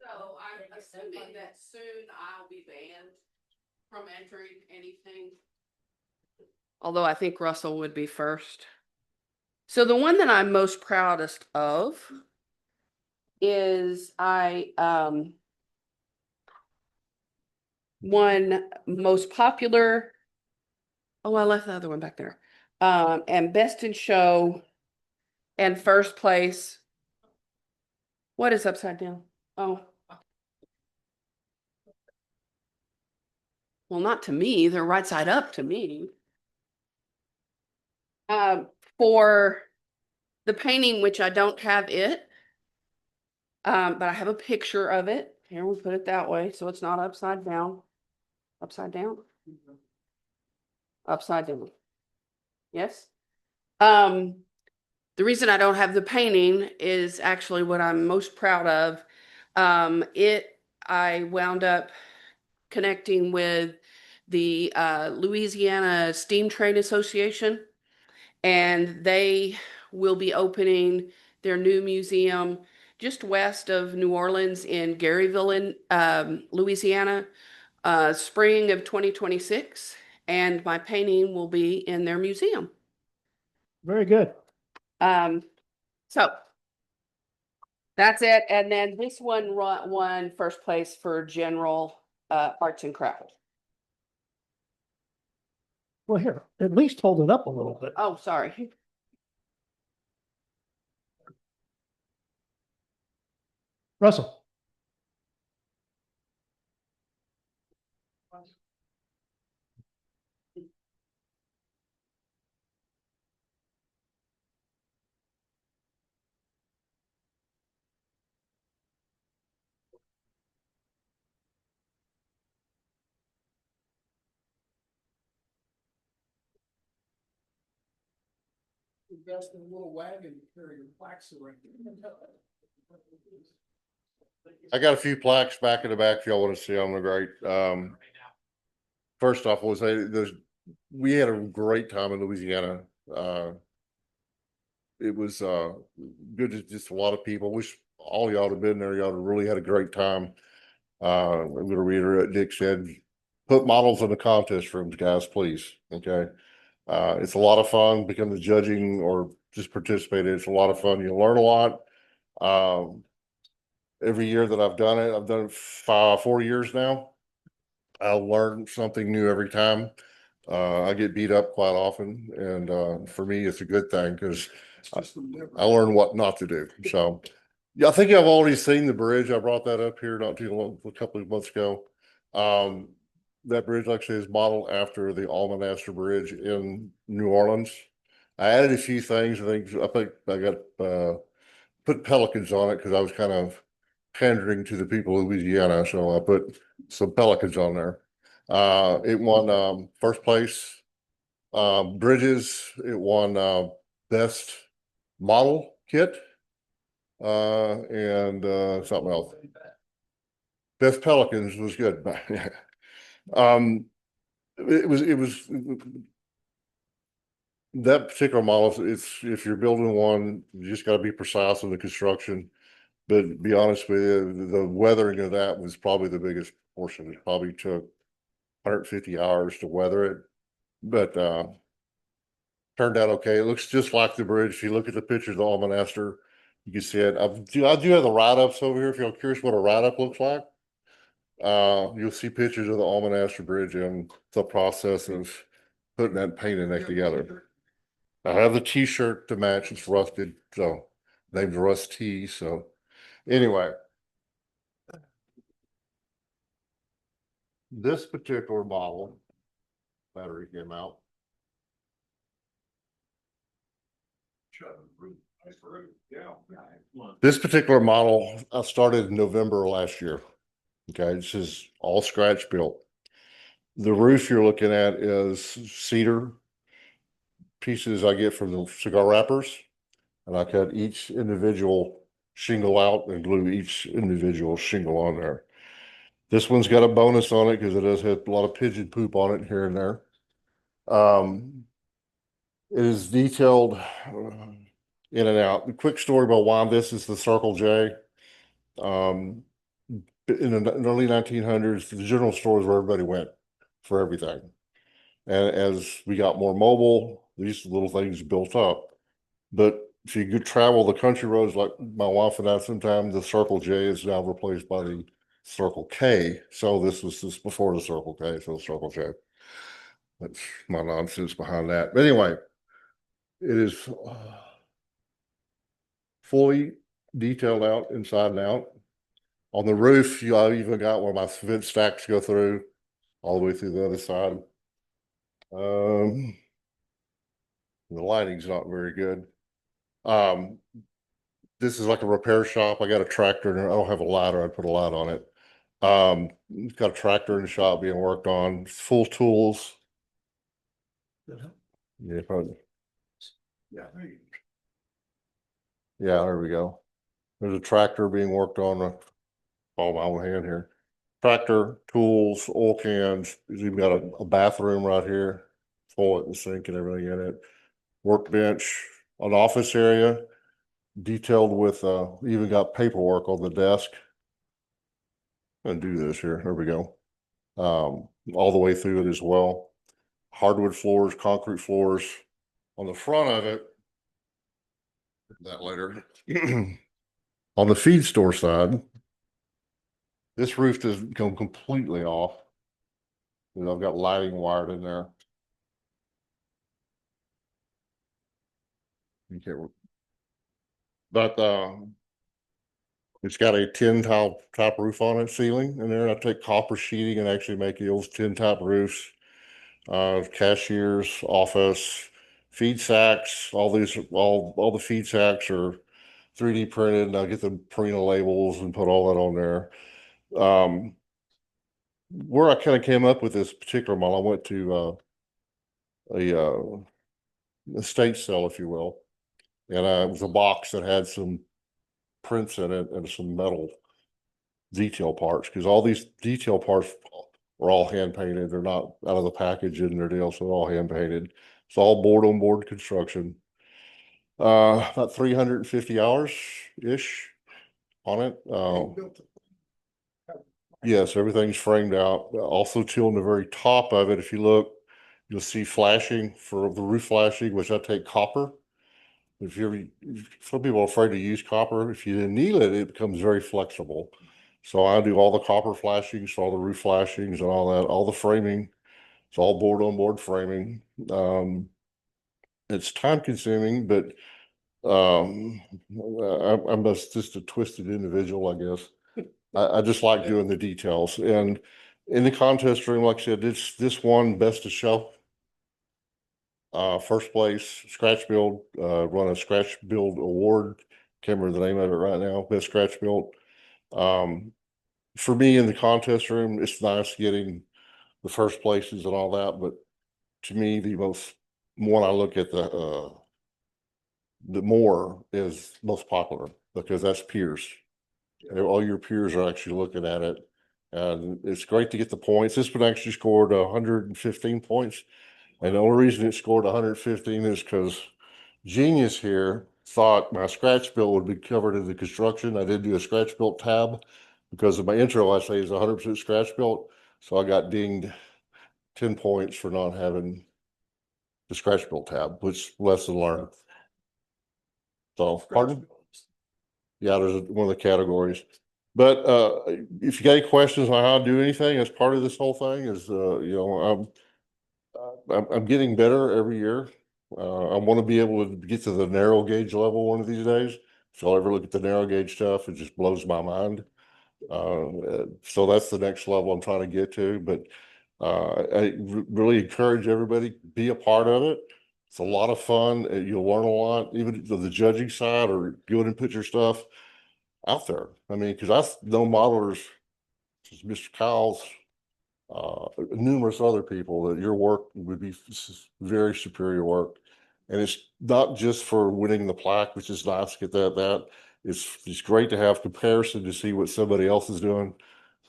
So I'm assuming that soon I'll be banned from entering anything. Although I think Russell would be first. So the one that I'm most proudest of is I won most popular. Oh, I left the other one back there. And best in show and first place. What is upside down? Oh. Well, not to me. They're right side up to me. For the painting, which I don't have it. But I have a picture of it. Here, we put it that way, so it's not upside down. Upside down? Upside down. Yes? The reason I don't have the painting is actually what I'm most proud of. I wound up connecting with the Louisiana Steam Train Association, and they will be opening their new museum just west of New Orleans in Garyville, in Louisiana, spring of 2026, and my painting will be in their museum. Very good. So that's it. And then this one won first place for general arts and crafts. Well, here, at least hold it up a little bit. Oh, sorry. Russell? Invest in a little wagon to carry your plaques around. I got a few plaques back in the back if y'all want to see them. They're great. First off, we'll say we had a great time in Louisiana. It was good to just a lot of people. Wish all y'all had been there. Y'all really had a great time. I'm gonna reiterate what Dick said, put models in the contest rooms, guys, please, okay? It's a lot of fun, become the judging or just participate. It's a lot of fun. You learn a lot. Every year that I've done it, I've done it 4 years now. I learn something new every time. I get beat up quite often, and for me, it's a good thing because I learn what not to do. So, yeah, I think I've already seen the bridge. I brought that up here not too long, a couple of months ago. That bridge actually is modeled after the Almanaster Bridge in New Orleans. I added a few things. I think I got put pelicans on it because I was kind of pandering to the people of Louisiana, so I put some pelicans on there. It won first place. Bridges, it won best model kit and something else. Best pelicans was good. It was that particular model. It's if you're building one, you just got to be precise in the construction. But to be honest with you, the weathering of that was probably the biggest portion. It probably took 150 hours to weather it, but turned out okay. It looks just like the bridge. If you look at the pictures of the Almanaster, you can see it. I do have the write-ups over here. If you're curious what a write-up looks like, you'll see pictures of the Almanaster Bridge and the process of putting that painting that together. I have the T-shirt to match. It's rusted, so name's Rust T. So anyway, this particular model battery came out. This particular model I started in November last year. Okay, this is all scratch built. The roof you're looking at is cedar pieces I get from the cigar wrappers, and I cut each individual shingle out and glue each individual shingle on there. This one's got a bonus on it because it does have a lot of pigeon poop on it here and there. It is detailed in and out. A quick story about why this is the Circle J. In the early 1900s, the general store is where everybody went for everything. And as we got more mobile, these little things built up. But if you could travel the country roads like my wife and I, sometimes the Circle J is now replaced by the Circle K. So this was just before the Circle K, so Circle J. That's my nonsense behind that. But anyway, it is fully detailed out inside and out. On the roof, I even got where my vent stacks go through all the way through the other side. The lighting's not very good. This is like a repair shop. I got a tractor and I don't have a ladder. I put a light on it. It's got a tractor in the shop being worked on, full tools. Yeah, probably. Yeah, there we go. There's a tractor being worked on. All my own hand here. Tractor, tools, oil cans. He's even got a bathroom right here, toilet and sink and everything in it. Workbench, an office area, detailed with even got paperwork on the desk. I'm gonna do this here. There we go. All the way through it as well. Hardwood floors, concrete floors. On the front of it, that later. On the feed store side, this roof doesn't come completely off. And I've got lighting wired in there. You can't, but it's got a tin tile top roof on it, ceiling in there. I take copper sheeting and actually make those tin top roofs. Cashiers, office, feed sacks, all the feed sacks are 3D printed, and I get the Purina labels and put all that on there. Where I kind of came up with this particular model, I went to a estate sale, if you will, and it was a box that had some prints in it and some metal detail parts, because all these detail parts were all hand painted. They're not out of the package in their deal, so they're all hand painted. It's all board on board construction. About 350 hours ish on it. Yes, everything's framed out. Also too, on the very top of it, if you look, you'll see flashing for the roof flashing, which I take copper. If you're, some people are afraid to use copper. If you anneal it, it becomes very flexible. So I do all the copper flashings, all the roof flashings and all that, all the framing. It's all board on board framing. It's time consuming, but I'm just a twisted individual, I guess. I just like doing the details. And in the contest room, like I said, this one best of show. First place, scratch build, run a scratch build award. Can't remember the name of it right now, best scratch build. For me in the contest room, it's nice getting the first places and all that, but to me, the most, one I look at the more is most popular because that's peers. All your peers are actually looking at it. And it's great to get the points. This one actually scored 115 points. And the only reason it scored 115 is because Genius here thought my scratch build would be covered in the construction. I did do a scratch built tab because of my intro, I say is 100% scratch built. So I got dinged 10 points for not having the scratch built tab, which lesson learned. So, pardon? Yeah, there's one of the categories. But if you got any questions on how to do anything as part of this whole thing is, you know, I'm getting better every year. I want to be able to get to the narrow gauge level one of these days. If y'all ever look at the narrow gauge stuff, it just blows my mind. So that's the next level I'm trying to get to. But really encourage everybody, be a part of it. It's a lot of fun. You'll learn a lot, even the judging side, or go ahead and put your stuff out there. I mean, because I know modelers, Mr. Kyle's, numerous other people that your work would be very superior work. And it's not just for winning the plaque, which is nice to get that. It's great to have comparison to see what somebody else is doing.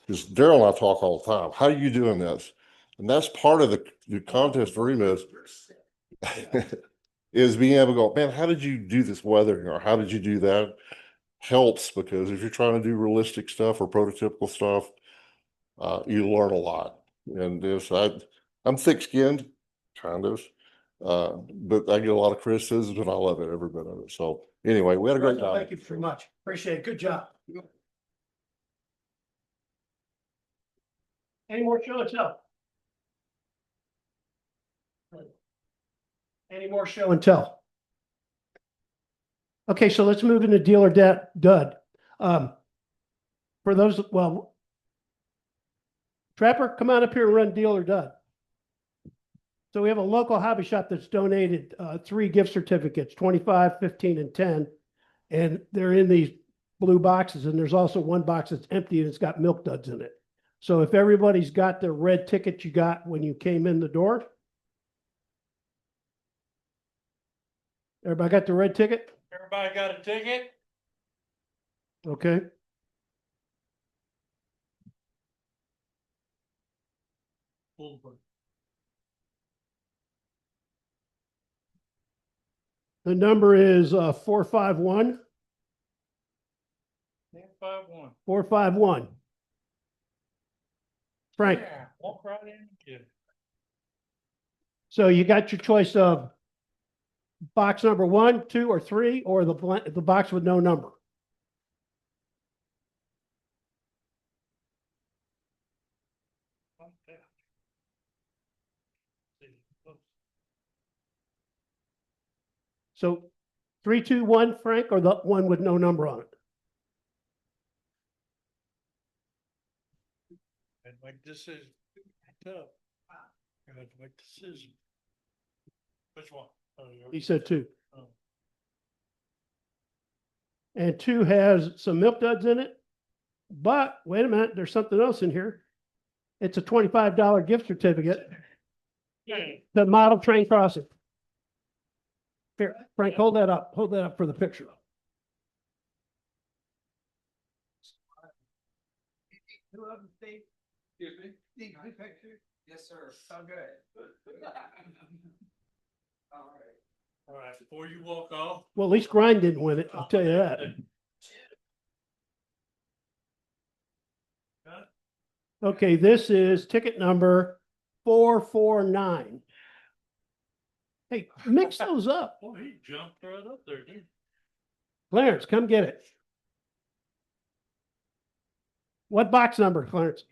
Because Daryl and I talk all the time. How are you doing this? And that's part of the contest arena is being able to go, man, how did you do this weathering, or how did you do that? Helps, because if you're trying to do realistic stuff or prototypical stuff, you learn a lot. And this, I'm thick-skinned, kind of, but I get a lot of criticism, and I love it, every bit of it. So anyway, we had a great time. Thank you very much. Appreciate it. Good job. Any more show and tell? Any more show and tell? Okay, so let's move into deal or dud. For those, well, Trapper, come on up here and run deal or dud. So we have a local hobby shop that's donated 3 gift certificates, 25, 15, and 10. And they're in these blue boxes. And there's also one box that's empty and it's got milk duds in it. So if everybody's got the red ticket you got when you came in the door. Everybody got the red ticket? Everybody got a ticket? Okay. The number is 451. 451. 451. Frank. Yeah, walk right in and get it. So you got your choice of box number 1, 2, or 3, or the box with no number. So 3, 2, 1, Frank, or the one with no number on it? I'd make decision. Tough. I'd make decision. Which one? Oh, He said 2. Oh. And 2 has some milk duds in it. But wait a minute, there's something else in here. It's a $25 gift certificate. The model train crossing. Here, Frank, hold that up. Hold that up for the picture. Excuse me? My picture? Yes, sir. Oh, good. All right. All right, before you walk off. Well, at least Grind didn't win it, I'll tell you that. Okay, this is ticket number 449. Hey, mix those up. Oh, he jumped right up there, didn't he? Clarence, come get it. What box number, Clarence?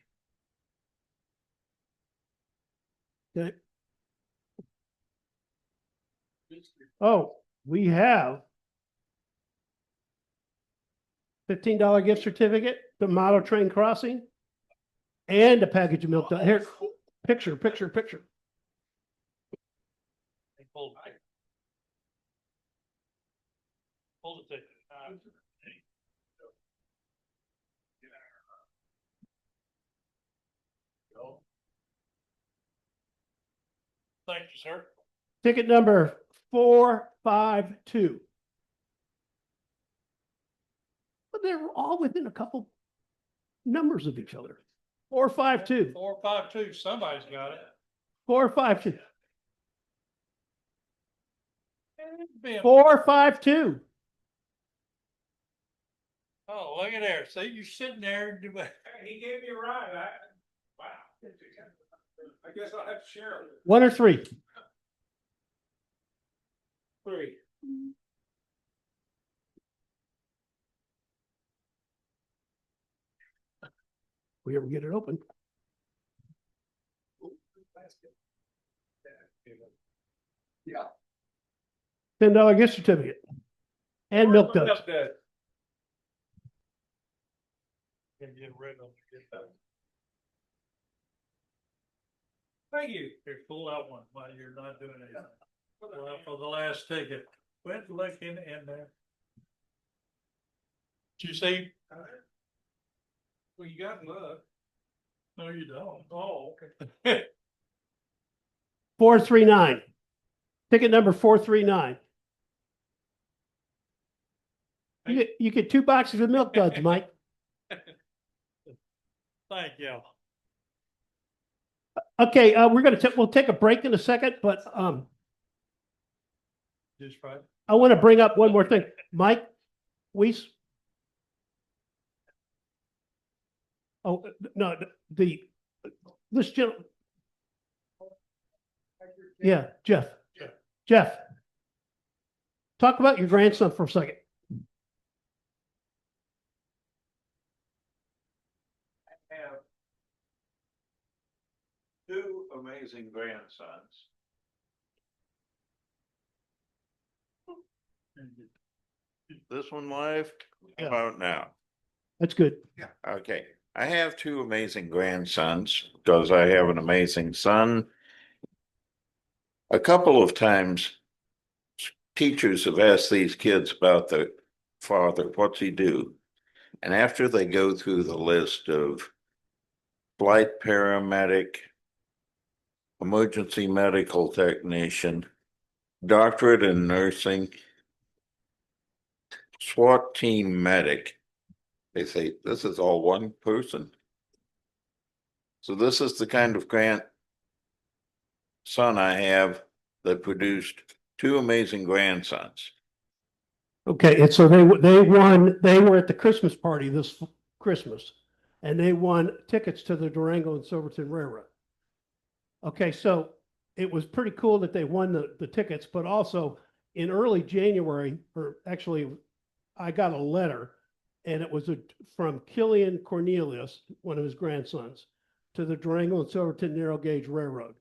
Okay. Oh, we have $15 gift certificate to Model Train Crossing and a package of milk. Here, picture. They pulled back. Hold it there. Go. Thank you, sir. Ticket number 452. But they're all within a couple numbers of each other. 452. 452, somebody's got it. 452. Being- 452. Oh, look at there. See, you're sitting there. He gave me a ride. Wow. I guess I'll have to share it. 1 or 3. 3. We ever get it open? Yeah. $10 gift certificate and milk duds. Can get rid of it. Thank you. Here, pull out one while you're not doing anything. Pull out for the last ticket. Quit looking in there. Did you see? Well, you got luck. No, you don't. Oh, okay. 439. Ticket number 439. You get 2 boxes of milk duds, Mike. Thank you. Okay, we'll take a break in a second, but Just right. I want to bring up one more thing. Mike Weiss. Oh, no, this gentleman. Yeah, Jeff. Jeff. Talk about your grandson for a second. I have 2 amazing grandsons. This one live? How about now? That's good. Okay, I have 2 amazing grandsons because I have an amazing son. A couple of times, teachers have asked these kids about the father, what's he do? And after they go through the list of flight paramedic, emergency medical technician, doctorate in nursing, SWAT team medic, they say, this is all one person. So this is the kind of grandson I have that produced 2 amazing grandsons. Okay, and so they were at the Christmas party this Christmas, and they won tickets to the Durango and Silverton Railroad. Okay, so it was pretty cool that they won the tickets, but also in early January, or actually, I got a letter, and it was from Killian Cornelius, one of his grandsons, to the Durango and Silverton Narrow Gauge Railroad.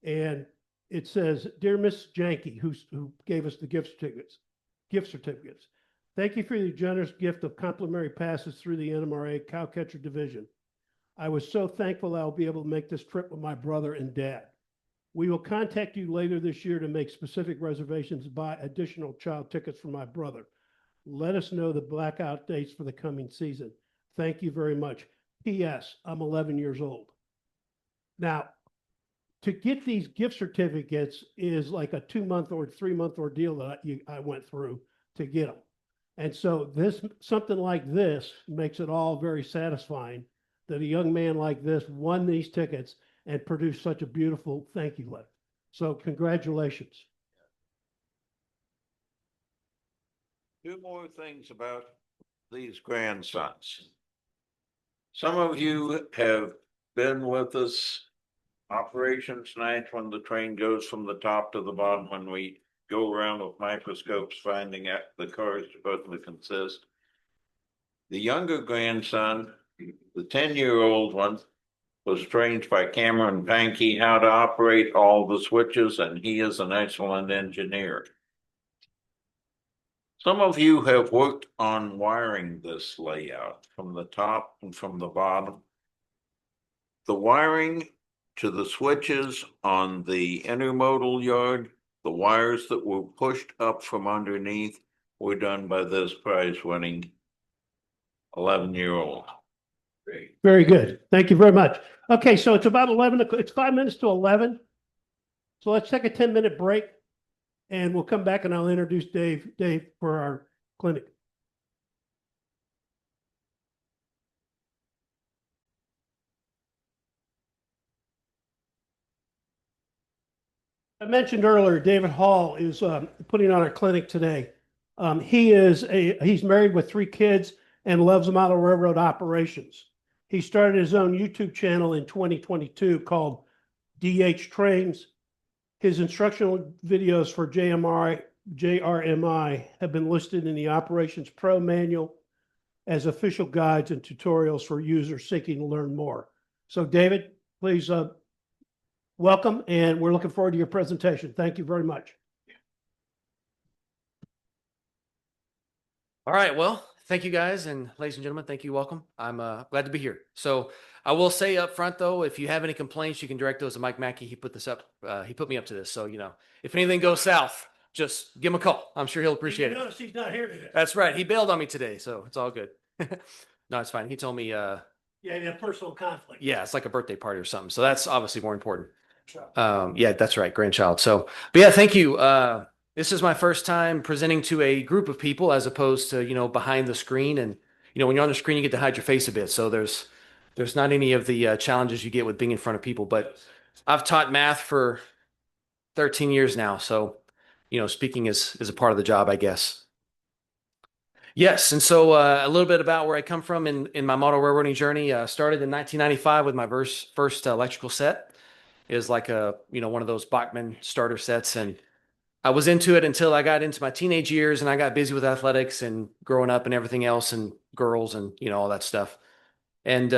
And it says, "Dear Miss Janke," who gave us the gift certificates. Thank you for your generous gift of complimentary passes through the NMRA Cowcatcher Division. I was so thankful I'll be able to make this trip with my brother and dad. We will contact you later this year to make specific reservations to buy additional child tickets for my brother. Let us know the blackout dates for the coming season. Thank you very much. P.S. I'm 11 years old. Now, to get these gift certificates is like a 2-month or 3-month ordeal that I went through to get them. And so something like this makes it all very satisfying that a young man like this won these tickets and produced such a beautiful thank you letter. So congratulations. 2 more things about these grandsons. Some of you have been with us operations night when the train goes from the top to the bottom, when we go around with microscopes finding out the cars supposedly consist. The younger grandson, the 10-year-old one, was trained by Cameron Pankey how to operate all the switches, and he is an excellent engineer. Some of you have worked on wiring this layout from the top and from the bottom. The wiring to the switches on the intermodal yard, the wires that were pushed up from underneath, were done by this prize-winning 11-year-old. Very good. Thank you very much. Okay, so it's about 11, it's 5 minutes to 11. So let's take a 10-minute break and we'll come back and I'll introduce Dave for our clinic. I mentioned earlier, David Hall is putting on our clinic today. He's married with 3 kids and loves model railroad operations. He started his own YouTube channel in 2022 called DH Trains. His instructional videos for JMRI have been listed in the OperationsPro manual as official guides and tutorials for users seeking to learn more. So David, please welcome, and we're looking forward to your presentation. Thank you very much. All right, well, thank you guys, and ladies and gentlemen, thank you, welcome. I'm glad to be here. So I will say up front though, if you have any complaints, you can direct those to Mike Mackey. He put me up to this. So, if anything goes south, just give him a call. I'm sure he'll appreciate it. Notice he's not here today. That's right. He bailed on me today, so it's all good. No, it's fine. He told me, yeah, personal conflict. yeah, it's like a birthday party or something. So that's obviously more important. Yeah, that's right. Grandchild. So, but yeah, thank you. This is my first time presenting to a group of people as opposed to, behind the screen. And, when you're on the screen, you get to hide your face a bit. So there's not any of the challenges you get with being in front of people. But I've taught math for 13 years now. So, speaking is a part of the job, I guess. Yes. And so a little bit about where I come from in my model railroading journey. Started in 1995 with my first electrical set. It was like one of those Bachmann starter sets. And I was into it until I got into my teenage years and I got busy with athletics and growing up and everything else and girls and, all that stuff. And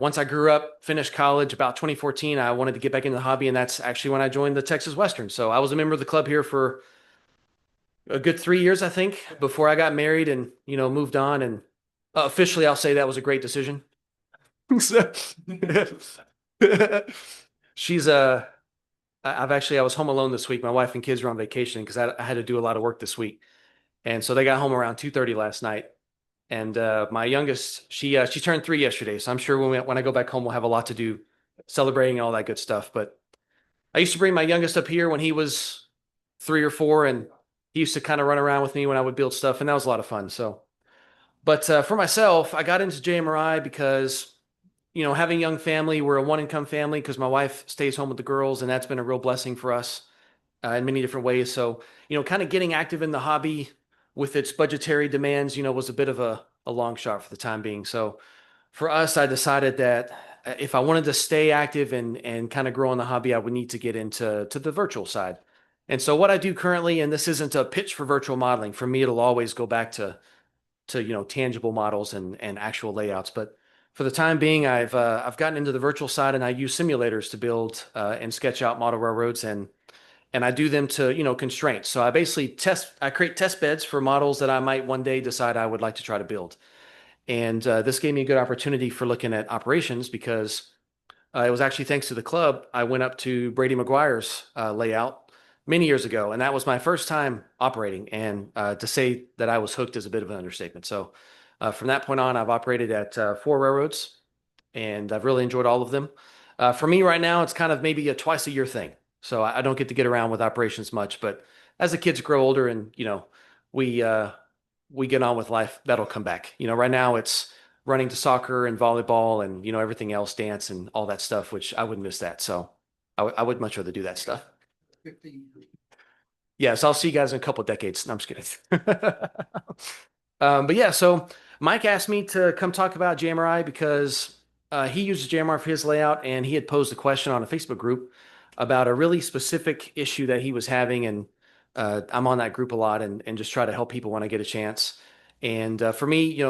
once I grew up, finished college about 2014, I wanted to get back into the hobby. And that's actually when I joined the Texas Western. So I was a member of the club here for a good 3 years, I think, before I got married and, moved on. And officially, I'll say that was a great decision. She's I was home alone this week. My wife and kids were on vacation because I had to do a lot of work this week. And so they got home around 2:30 last night. And my youngest, she turned 3 yesterday. So I'm sure when I go back home, we'll have a lot to do celebrating and all that good stuff. But I used to bring my youngest up here when he was 3 or 4, and he used to kind of run around with me when I would build stuff. And that was a lot of fun. So, but for myself, I got into JMRI because having a young family, we're a one-income family because my wife stays home with the girls, and that's been a real blessing for us in many different ways. So, kind of getting active in the hobby with its budgetary demands, was a bit of a long shot for the time being. So for us, I decided that if I wanted to stay active and kind of grow in the hobby, I would need to get into the virtual side. And so what I do currently, and this isn't a pitch for virtual modeling, for me, it'll always go back to tangible models and actual layouts. But for the time being, I've gotten into the virtual side, and I use simulators to build and sketch out model railroads, and I do them to constraints. So I basically create test beds for models that I might one day decide I would like to try to build. And this gave me a good opportunity for looking at operations because it was actually thanks to the club I went up to Brady McGuire's layout many years ago, and that was my first time operating. And to say that I was hooked is a bit of an understatement. So from that point on, I've operated at 4 railroads, and I've really enjoyed all of them. For me right now, it's kind of maybe a twice-a-year thing. So I don't get to get around with operations much. But as the kids grow older and, we get on with life, that'll come back. Right now it's running to soccer and volleyball and, everything else, dance and all that stuff, which I wouldn't miss that. So I would much rather do that stuff. 15. Yeah, so I'll see you guys in a couple of decades. No, I'm just kidding. But yeah, so Mike asked me to come talk about JMRI because he uses JMR for his layout, and he had posed a question on a Facebook group about a really specific issue that he was having. And I'm on that group a lot and just try to help people when I get a chance. And for me,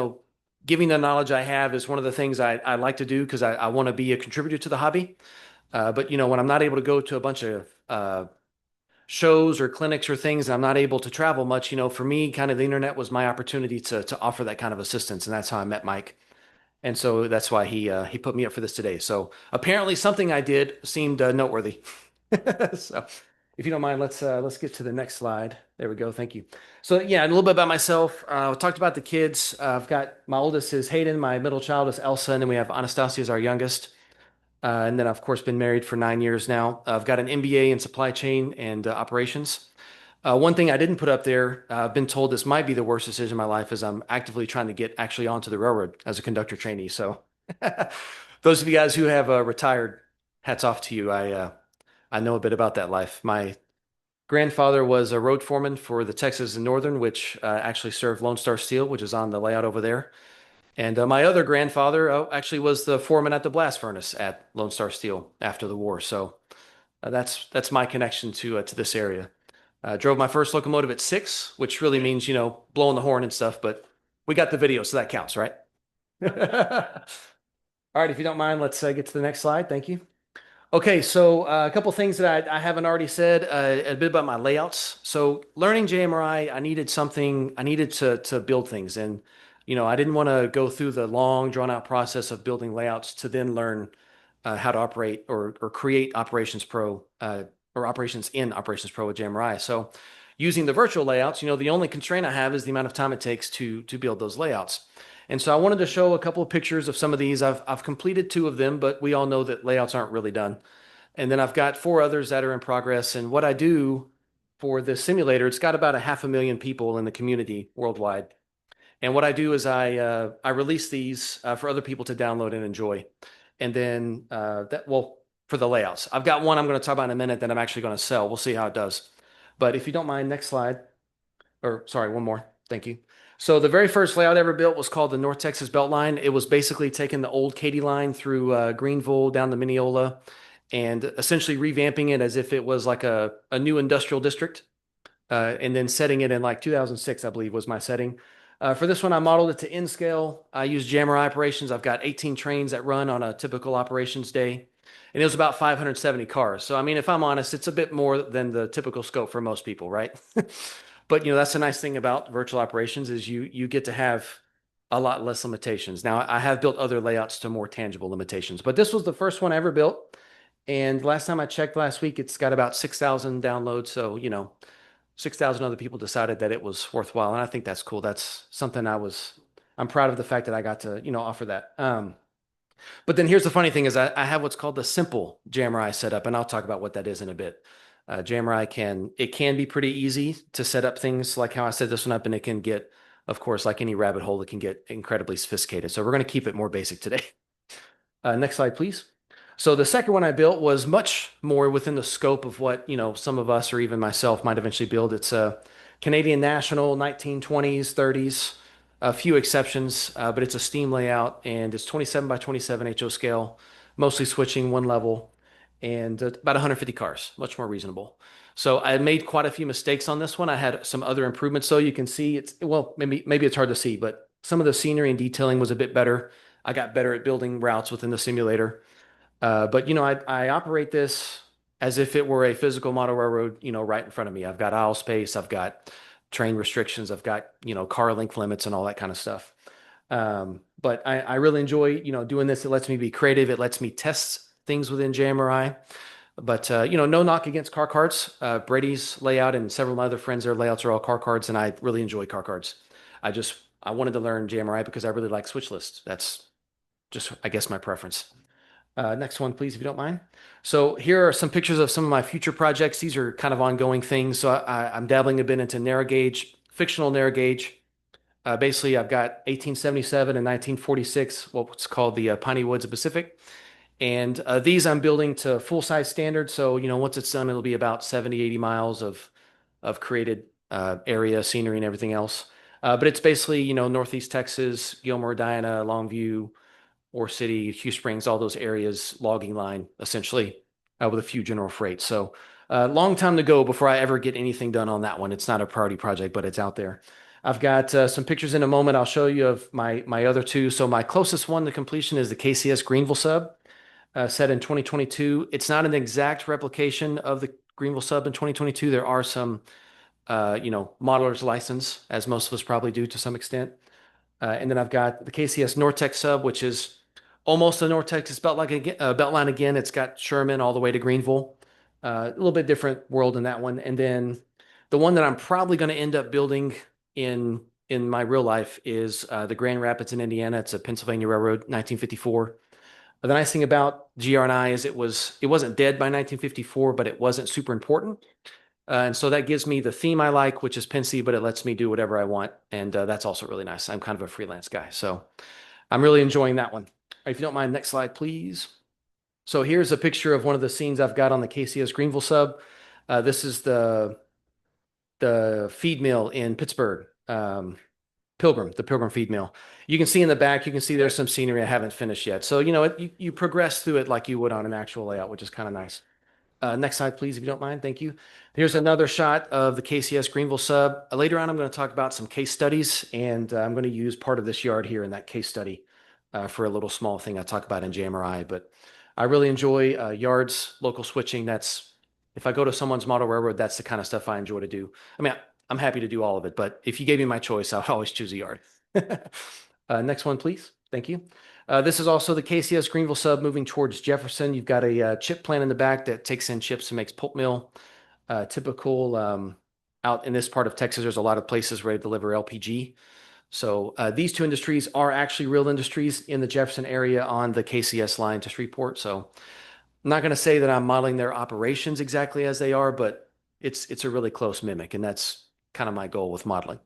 giving the knowledge I have is one of the things I like to do because I want to be a contributor to the hobby. But when I'm not able to go to a bunch of shows or clinics or things, and I'm not able to travel much, for me, kind of the internet was my opportunity to offer that kind of assistance. And that's how I met Mike. And so that's why he put me up for this today. So apparently something I did seemed noteworthy. So if you don't mind, let's get to the next slide. There we go. Thank you. So yeah, a little bit about myself. I talked about the kids. I've got my oldest is Hayden, my middle child is Elsa, and then we have Anastasia as our youngest. And then I've, of course, been married for 9 years now. I've got an MBA in supply chain and operations. One thing I didn't put up there, I've been told this might be the worst decision in my life, is I'm actively trying to get actually onto the railroad as a conductor trainee. So those of you guys who have retired, hats off to you. I know a bit about that life. My grandfather was a road foreman for the Texas and Northern, which actually served Lone Star Steel, which is on the layout over there. And my other grandfather actually was the foreman at the blast furnace at Lone Star Steel after the war. So that's my connection to this area. Drove my first locomotive at 6, which really means, blowing the horn and stuff, but we got the video, so that counts, right? All right, if you don't mind, let's get to the next slide. Thank you. Okay, so a couple things that I haven't already said, a bit about my layouts. So learning JMRI, I needed to build things. And, I didn't want to go through the long, drawn out process of building layouts to then learn how to operate or create Operations Pro or operations in Operations Pro with JMRI. So using the virtual layouts, the only constraint I have is the amount of time it takes to build those layouts. And so I wanted to show a couple of pictures of some of these. I've completed 2 of them, but we all know that layouts aren't really done. And then I've got 4 others that are in progress. And what I do for this simulator, it's got about 500,000 people in the community worldwide. And what I do is I release these for other people to download and enjoy. And then for the layouts, I've got one I'm going to talk about in a minute that I'm actually going to sell. We'll see how it does. But if you don't mind, next slide. Or sorry, one more. Thank you. So the very first layout I ever built was called the North Texas Beltline. It was basically taking the old Katy line through Greenville down to Mineola and essentially revamping it as if it was like a new industrial district. And then setting it in like 2006, I believe was my setting. For this one, I modeled it to N scale. I used JMRI operations. I've got 18 trains that run on a typical operations day. And it was about 570 cars. So, I mean, if I'm honest, it's a bit more than the typical scope for most people, right? But, that's the nice thing about virtual operations is you get to have a lot less limitations. Now, I have built other layouts to more tangible limitations, but this was the first one I ever built. And last time I checked last week, it's got about 6,000 downloads. So, 6,000 other people decided that it was worthwhile. And I think that's cool. That's something I'm proud of the fact that I got to, offer that. But then here's the funny thing is I have what's called the simple JMRI setup, and I'll talk about what that is in a bit. JMRI can be pretty easy to set up things like how I set this one up, and it can get, of course, like any rabbit hole, it can get incredibly sophisticated. So we're going to keep it more basic today. Next slide, please. So the second one I built was much more within the scope of what, some of us or even myself might eventually build. It's a Canadian National 1920s, 30s, a few exceptions, but it's a steam layout and it's 27 by 27 HO scale, mostly switching one level and about 150 cars, much more reasonable. So I made quite a few mistakes on this one. I had some other improvements. So you can see maybe it's hard to see, but some of the scenery and detailing was a bit better. I got better at building routes within the simulator. But I operate this as if it were a physical model railroad, right in front of me. I've got aisle space, I've got train restrictions, I've got, car length limits and all that kind of stuff. But I really enjoy, doing this. It lets me be creative. It lets me test things within JMRI. But, no knock against car cards. Brady's layout and several of my other friends, their layouts are all car cards, and I really enjoy car cards. I wanted to learn JMRI because I really like switch lists. That's just, I guess, my preference. Next one, please, if you don't mind. So here are some pictures of some of my future projects. These are kind of ongoing things. So I'm dabbling a bit into narrow gauge, fictional narrow gauge. Basically, I've got 1877 and 1946, what's called the Piney Woods of Pacific. And these I'm building to full-size standard. So, once it's done, it'll be about 70, 80 miles of created area, scenery, and everything else. But it's basically, Northeast Texas, Gilmore, Diana, Longview, Ore City, Hugh Springs, all those areas, logging line, essentially, with a few general freight. So long time to go before I ever get anything done on that one. It's not a priority project, but it's out there. I've got some pictures in a moment I'll show you of my other two. So my closest one to completion is the KCS Greenville sub, set in 2022. It's not an exact replication of the Greenville sub in 2022. There are some, modeler's license, as most of us probably do to some extent. And then I've got the KCS Nortec sub, which is almost a Nortec. It's Beltline again. It's got Sherman all the way to Greenville. A little bit different world in that one. And then the one that I'm probably going to end up building in my real life is the Grand Rapids in Indiana. It's a Pennsylvania Railroad, 1954. The nice thing about GR&I is it wasn't dead by 1954, but it wasn't super important. And so that gives me the theme I like, which is Pensy, but it lets me do whatever I want. And that's also really nice. I'm kind of a freelance guy. So I'm really enjoying that one. If you don't mind, next slide, please. So here's a picture of one of the scenes I've got on the KCS Greenville sub. This is the feed mill in Pittsburgh, the Pilgrim feed mill. You can see in the back, you can see there's some scenery I haven't finished yet. So, you progress through it like you would on an actual layout, which is kind of nice. Next slide, please, if you don't mind. Thank you. Here's another shot of the KCS Greenville sub. Later on, I'm going to talk about some case studies, and I'm going to use part of this yard here in that case study for a little small thing I talk about in JMRI. But I really enjoy yards, local switching. If I go to someone's model railroad, that's the kind of stuff I enjoy to do. I mean, I'm happy to do all of it, but if you gave me my choice, I would always choose a yard. Next one, please. Thank you. This is also the KCS Greenville sub moving towards Jefferson. You've got a chip plant in the back that takes in chips and makes pulp mill. Typical out in this part of Texas, there's a lot of places where they deliver LPG. So these two industries are actually real industries in the Jefferson area on the KCS line to Shreveport. So I'm not going to say that I'm modeling their operations exactly as they are, but it's a really close mimic, and that's kind of my goal with modeling.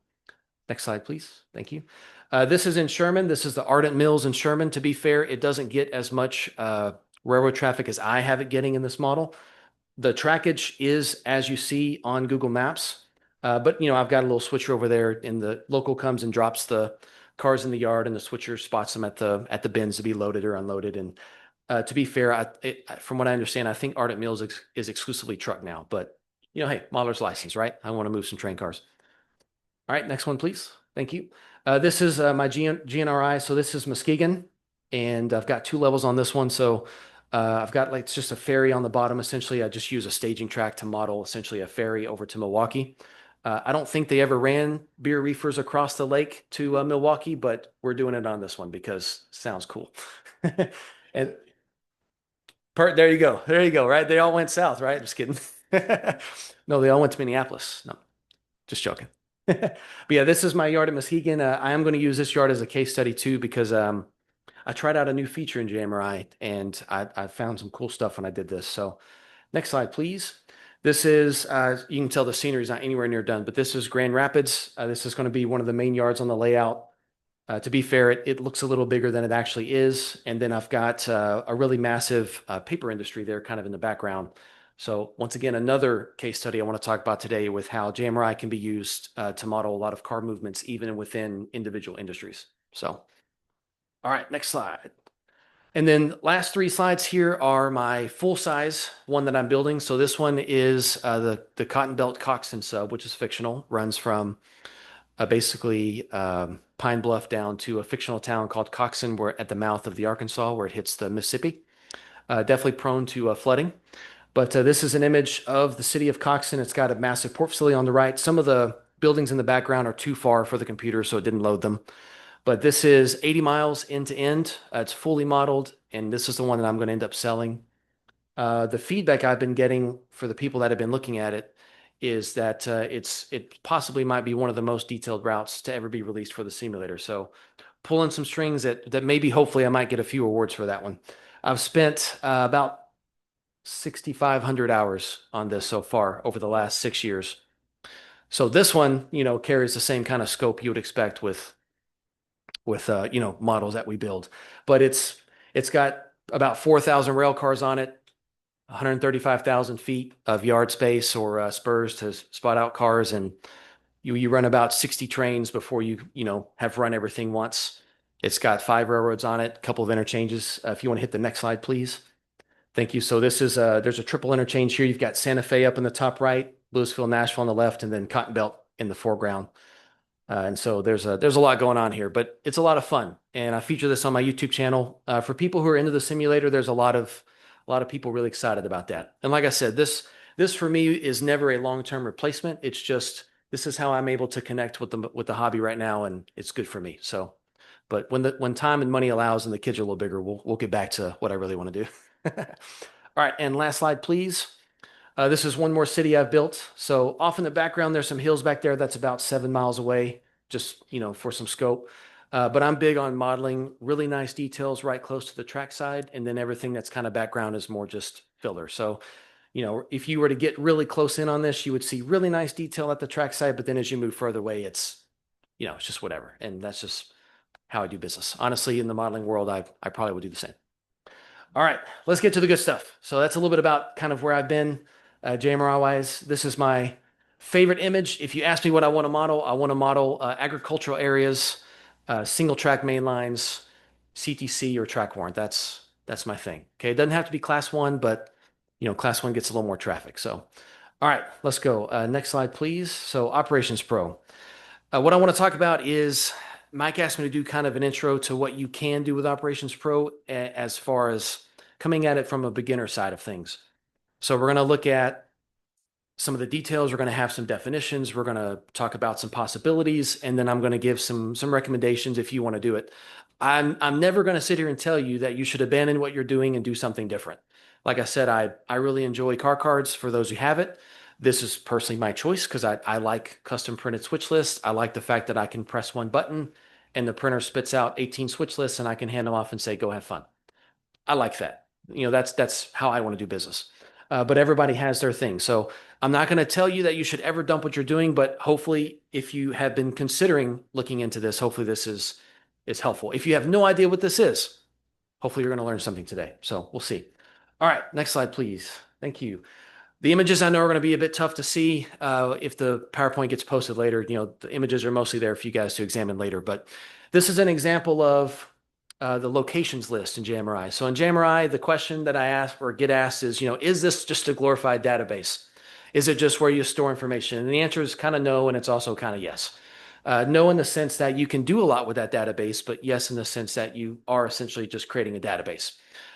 Next slide, please. Thank you. This is in Sherman. This is the Ardent Mills in Sherman. To be fair, it doesn't get as much railroad traffic as I have it getting in this model. The trackage is as you see on Google Maps, but I've got a little switcher over there, and the local comes and drops the cars in the yard, and the switcher spots them at the bins to be loaded or unloaded. And to be fair, from what I understand, I think Ardent Mills is exclusively truck now. But hey, modeler's license, right? I want to move some train cars. All right, next one, please. Thank you. This is my GNRI. So this is Muskegon, and I've got two levels on this one. So I've got it's just a ferry on the bottom. Essentially, I just use a staging track to model essentially a ferry over to Milwaukee. I don't think they ever ran beer reefers across the lake to Milwaukee, but we're doing it on this one because it sounds cool. And there you go. There you go. Right. They all went south, right? Just kidding. No, they all went to Minneapolis. No, just joking. But yeah, this is my yard at Muskegon. I am going to use this yard as a case study too, because I tried out a new feature in JMRI, and I found some cool stuff when I did this. So next slide, please. This is, you can tell the scenery is not anywhere near done, but this is Grand Rapids. This is going to be one of the main yards on the layout. To be fair, it looks a little bigger than it actually is. And then I've got a really massive paper industry there kind of in the background. So once again, another case study I want to talk about today with how JMRI can be used to model a lot of car movements, even within individual industries. So, all right, next slide. And then last three slides here are my full size one that I'm building. So this one is the Cotton Belt Coxton sub, which is fictional, runs from basically Pine Bluff down to a fictional town called Coxton, where at the mouth of the Arkansas, where it hits the Mississippi. Definitely prone to flooding. But this is an image of the city of Coxton. It's got a massive port facility on the right. Some of the buildings in the background are too far for the computer, so it didn't load them. But this is 80 miles end to end. It's fully modeled, and this is the one that I'm going to end up selling. The feedback I've been getting for the people that have been looking at it is that it possibly might be one of the most detailed routes to ever be released for the simulator. So pulling some strings that maybe hopefully I might get a few awards for that one. I've spent about 6,500 hours on this so far over the last 6 years. So this one, carries the same kind of scope you would expect with models that we build, but it's got about 4,000 rail cars on it, 135,000 feet of yard space or spurs to spot out cars. And you run about 60 trains before you have run everything once. It's got 5 railroads on it, a couple of interchanges. If you want to hit the next slide, please. Thank you. So this is there's a triple interchange here. You've got Santa Fe up in the top right, Louisville, Nashville on the left, and then Cotton Belt in the foreground. And so there's a lot going on here, but it's a lot of fun. And I feature this on my YouTube channel. For people who are into the simulator, there's a lot of people really excited about that. And like I said, this for me is never a long-term replacement. It's just this is how I'm able to connect with the hobby right now, and it's good for me. So, but when time and money allows and the kids are a little bigger, we'll get back to what I really want to do. All right, and last slide, please. This is one more city I've built. So off in the background, there's some hills back there. That's about 7 miles away, just, for some scope. But I'm big on modeling really nice details right close to the track side. And then everything that's kind of background is more just filler. So, if you were to get really close in on this, you would see really nice detail at the track side. But then as you move further away, it's just whatever. And that's just how I do business. Honestly, in the modeling world, I probably would do the same. All right, let's get to the good stuff. So that's a little bit about kind of where I've been JMRI wise. This is my favorite image. If you ask me what I want to model agricultural areas, single track main lines, CTC or track warrant. That's my thing. Okay, it doesn't have to be class 1, but class 1 gets a little more traffic. So, all right, let's go. Next slide, please. So Operations Pro. What I want to talk about is Mike asked me to do kind of an intro to what you can do with Operations Pro as far as coming at it from a beginner side of things. So we're going to look at some of the details. We're going to have some definitions. We're going to talk about some possibilities, and then I'm going to give some recommendations if you want to do it. I'm never going to sit here and tell you that you should abandon what you're doing and do something different. Like I said, I really enjoy car cards for those who have it. This is personally my choice because I like custom printed switch lists. I like the fact that I can press one button and the printer spits out 18 switch lists and I can hand them off and say, go have fun. I like that. That's how I want to do business. But everybody has their thing. So I'm not going to tell you that you should ever dump what you're doing, but hopefully if you have been considering looking into this, hopefully this is helpful. If you have no idea what this is, hopefully you're going to learn something today. So we'll see. All right, next slide, please. Thank you. The images I know are going to be a bit tough to see if the PowerPoint gets posted later. The images are mostly there for you guys to examine later. But this is an example of the locations list in JMRI. So in JMRI, the question that I ask or get asked is this just a glorified database? Is it just where you store information? And the answer is kind of no, and it's also kind of yes. No in the sense that you can do a lot with that database, but yes in the sense that you are essentially just creating a database.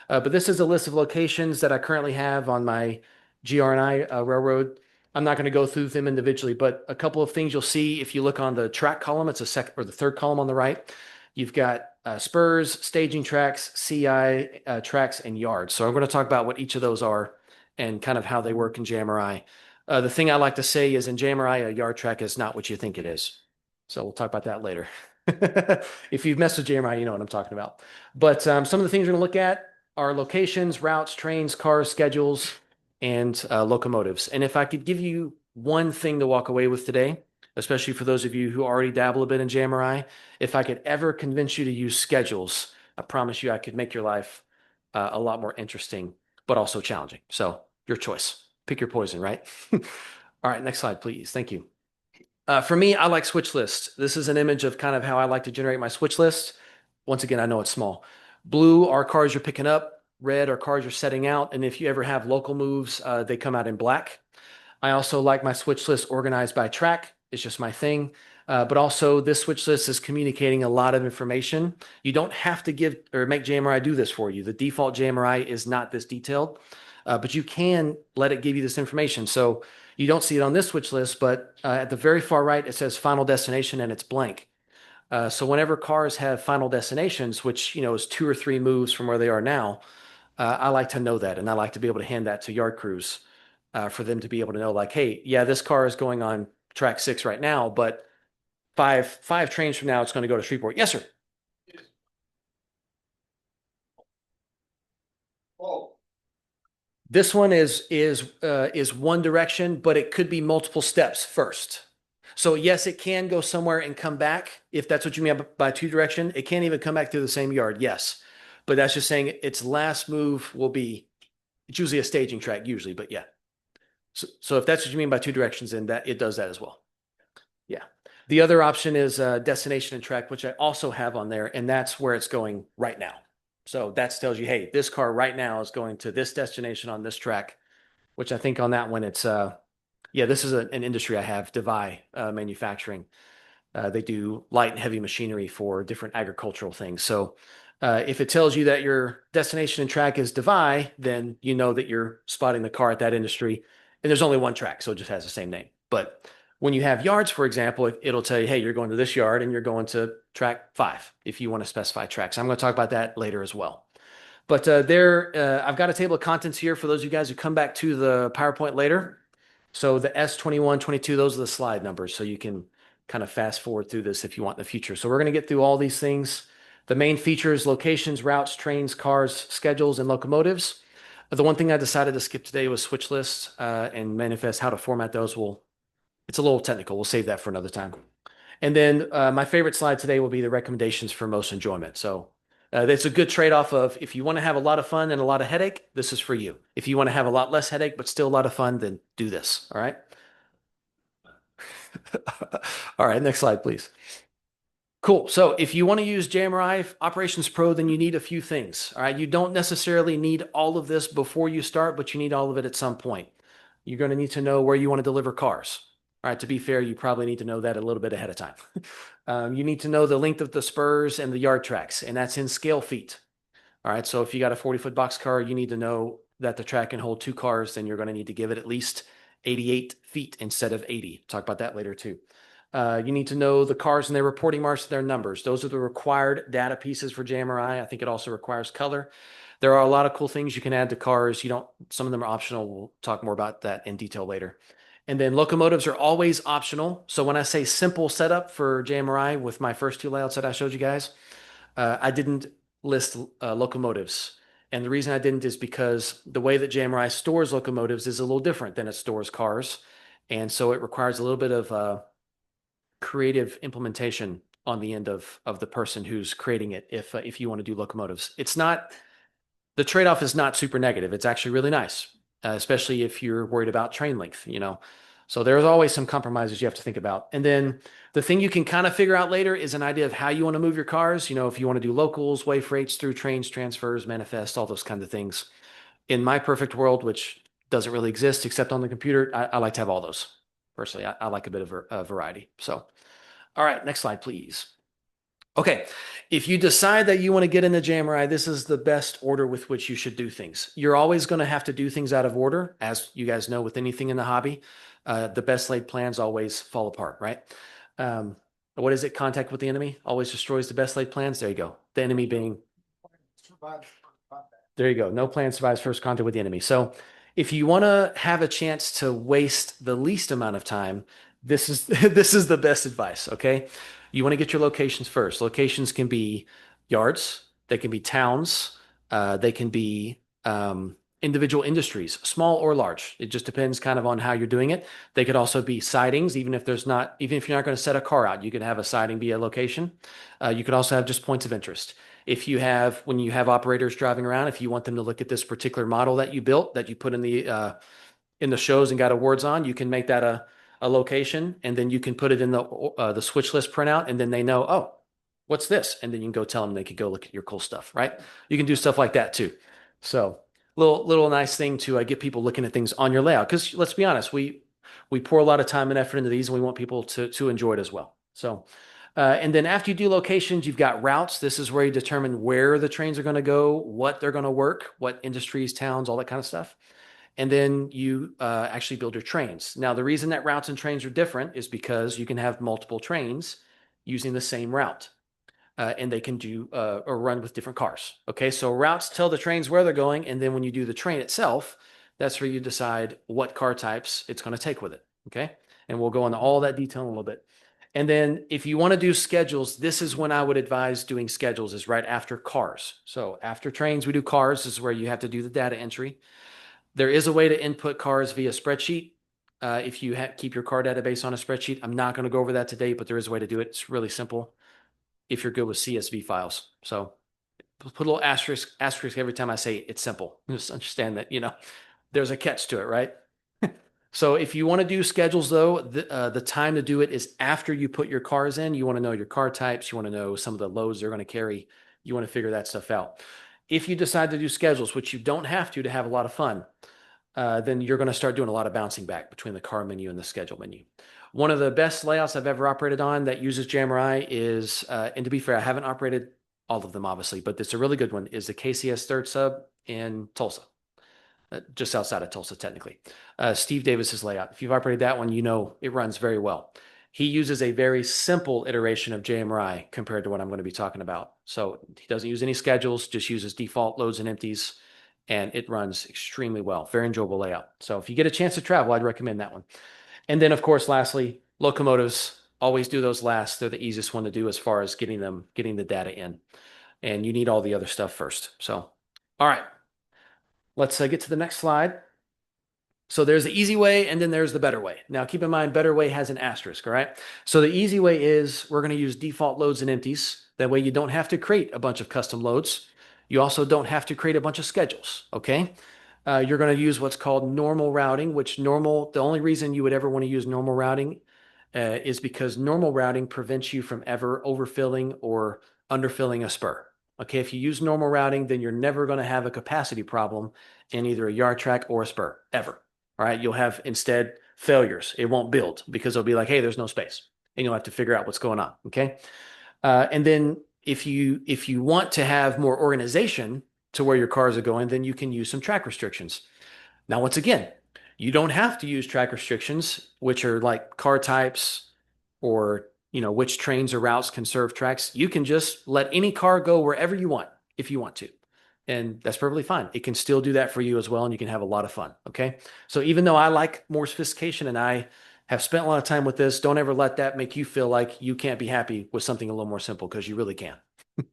But this is a list of locations that I currently have on my JMRI railroad. I'm not going to go through them individually, but a couple of things you'll see if you look on the track column. It's the third column on the right. You've got spurs, staging tracks, CI tracks, and yards. So I'm going to talk about what each of those are and kind of how they work in JMRI. The thing I like to say is in JMRI, a yard track is not what you think it is. So we'll talk about that later. If you've messed with JMRI, you know what I'm talking about. But some of the things we're going to look at are locations, routes, trains, cars, schedules, and locomotives. And if I could give you one thing to walk away with today, especially for those of you who already dabble a bit in JMRI, if I could ever convince you to use schedules, I promise you I could make your life a lot more interesting, but also challenging. So your choice. Pick your poison, right? All right, next slide, please. Thank you. For me, I like switch lists. This is an image of kind of how I like to generate my switch list. Once again, I know it's small. Blue are cars you're picking up. Red are cars you're setting out. And if you ever have local moves, they come out in black. I also like my switch list organized by track. It's just my thing. But also this switch list is communicating a lot of information. You don't have to give or make JMRI do this for you. The default JMRI is not this detailed, but you can let it give you this information. So you don't see it on this switch list, but at the very far right, it says final destination and it's blank. So whenever cars have final destinations, which, is 2 or 3 moves from where they are now, I like to know that. And I like to be able to hand that to yard crews for them to be able to know like, hey, yeah, this car is going on track 6 right now, but five trains from now, it's going to go to Shreveport. Yes, sir. Oh, This one is one direction, but it could be multiple steps first. So yes, it can go somewhere and come back if that's what you mean by 2 direction. It can't even come back through the same yard. Yes, but that's just saying its last move will be. It's usually a staging track, usually, but yeah. So if that's what you mean by 2 directions, then that it does that as well. Yeah. The other option is destination and track, which I also have on there, and that's where it's going right now. So that tells you, hey, this car right now is going to this destination on this track, which I think on that one, it's, this is an industry I have, Devi Manufacturing. They do light and heavy machinery for different agricultural things. So if it tells you that your destination and track is Devi, then you know that you're spotting the car at that industry. And there's only one track, so it just has the same name. But when you have yards, for example, it'll tell you, hey, you're going to this yard and you're going to track 5 if you want to specify tracks. I'm going to talk about that later as well. But I've got a table of contents here for those of you guys who come back to the PowerPoint later. So the S21, 22, those are the slide numbers. So you can kind of fast forward through this if you want in the future. So we're going to get through all these things. The main features, locations, routes, trains, cars, schedules, and locomotives. The one thing I decided to skip today was switch lists and manifest how to format those. It's a little technical. We'll save that for another time. And then my favorite slide today will be the recommendations for most enjoyment. So it's a good trade-off of if you want to have a lot of fun and a lot of headache, this is for you. If you want to have a lot less headache, but still a lot of fun, then do this. All right. All right. Next slide, please. Cool. So if you want to use JMRI Operations Pro, then you need a few things. All right. You don't necessarily need all of this before you start, but you need all of it at some point. You're going to need to know where you want to deliver cars. All right. To be fair, you probably need to know that a little bit ahead of time. You need to know the length of the spurs and the yard tracks, and that's in scale feet. All right. So if you got a 40-foot box car, you need to know that the track can hold 2 cars, then you're going to need to give it at least 88 feet instead of 80. Talk about that later too. You need to know the cars and their reporting marks, their numbers. Those are the required data pieces for JMRI. I think it also requires color. There are a lot of cool things you can add to cars. Some of them are optional. We'll talk more about that in detail later. And then locomotives are always optional. So when I say simple setup for JMRI with my first 2 layouts that I showed you guys, I didn't list locomotives. And the reason I didn't is because the way that JMRI stores locomotives is a little different than it stores cars. And so it requires a little bit of creative implementation on the end of the person who's creating it if you want to do locomotives. The trade-off is not super negative. It's actually really nice, especially if you're worried about train length, So there's always some compromises you have to think about. And then the thing you can kind of figure out later is an idea of how you want to move your cars. If you want to do locals, way freights, through trains, transfers, manifest, all those kinds of things. In my perfect world, which doesn't really exist except on the computer, I like to have all those. Personally, I like a bit of variety. So, all right, next slide, please. Okay, if you decide that you want to get into JMRI, this is the best order with which you should do things. You're always going to have to do things out of order, as you guys know with anything in the hobby. The best laid plans always fall apart, right? What is it? Contact with the enemy always destroys the best laid plans. There you go. The enemy being... There you go. No plan survives first contact with the enemy. So if you want to have a chance to waste the least amount of time, this is the best advice, okay? You want to get your locations first. Locations can be yards, they can be towns, they can be individual industries, small or large. It just depends kind of on how you're doing it. They could also be sidings, even if you're not going to set a car out, you could have a siding be a location. You could also have just points of interest. When you have operators driving around, if you want them to look at this particular model that you built, that you put in the shows and got awards on, you can make that a location, and then you can put it in the switch list printout, and then they know, oh, what's this? And then you can go tell them they could go look at your cool stuff, right? You can do stuff like that too. So little nice thing to get people looking at things on your layout. Because let's be honest, we pour a lot of time and effort into these, and we want people to enjoy it as well. So, and then after you do locations, you've got routes. This is where you determine where the trains are going to go, what they're going to work, what industries, towns, all that kind of stuff. And then you actually build your trains. Now, the reason that routes and trains are different is because you can have multiple trains using the same route. And they can do or run with different cars. Okay, so routes tell the trains where they're going. And then when you do the train itself, that's where you decide what car types it's going to take with it. Okay, and we'll go into all that detail in a little bit. And then if you want to do schedules, this is when I would advise doing schedules, is right after cars. So after trains, we do cars. This is where you have to do the data entry. There is a way to input cars via spreadsheet. If you keep your car database on a spreadsheet, I'm not going to go over that today, but there is a way to do it. It's really simple if you're good with CSV files. So put a little asterisk every time I say it's simple. Just understand that, there's a catch to it, right? So if you want to do schedules though, the time to do it is after you put your cars in. You want to know your car types. You want to know some of the loads they're going to carry. You want to figure that stuff out. If you decide to do schedules, which you don't have to have a lot of fun, then you're going to start doing a lot of bouncing back between the car menu and the schedule menu. One of the best layouts I've ever operated on that uses JMRI is, and to be fair, I haven't operated all of them obviously, but it's a really good one, is the KCS third sub in Tulsa. Just outside of Tulsa, technically. Steve Davis's layout. If you've operated that one, you know it runs very well. He uses a very simple iteration of JMRI compared to what I'm going to be talking about. So he doesn't use any schedules, just uses default loads and empties, and it runs extremely well. Very enjoyable layout. So if you get a chance to travel, I'd recommend that one. And then, of course, lastly, locomotives. Always do those last. They're the easiest one to do as far as getting the data in. And you need all the other stuff first. So, all right. Let's get to the next slide. So there's the easy way and then there's the better way. Now keep in mind, better way has an asterisk, all right? So the easy way is we're going to use default loads and empties. That way you don't have to create a bunch of custom loads. You also don't have to create a bunch of schedules, okay? You're going to use what's called normal routing, which the only reason you would ever want to use normal routing is because normal routing prevents you from ever overfilling or underfilling a spur. Okay, if you use normal routing, then you're never going to have a capacity problem in either a yard track or a spur, ever. All right, you'll have instead failures. It won't build because it'll be like, hey, there's no space. And you'll have to figure out what's going on, okay? And then if you want to have more organization to where your cars are going, then you can use some track restrictions. Now, once again, you don't have to use track restrictions, which are like car types or which trains or routes can serve tracks. You can just let any car go wherever you want if you want to. And that's perfectly fine. It can still do that for you as well, and you can have a lot of fun, okay? So even though I like more sophistication and I have spent a lot of time with this, don't ever let that make you feel like you can't be happy with something a little more simple, because you really can.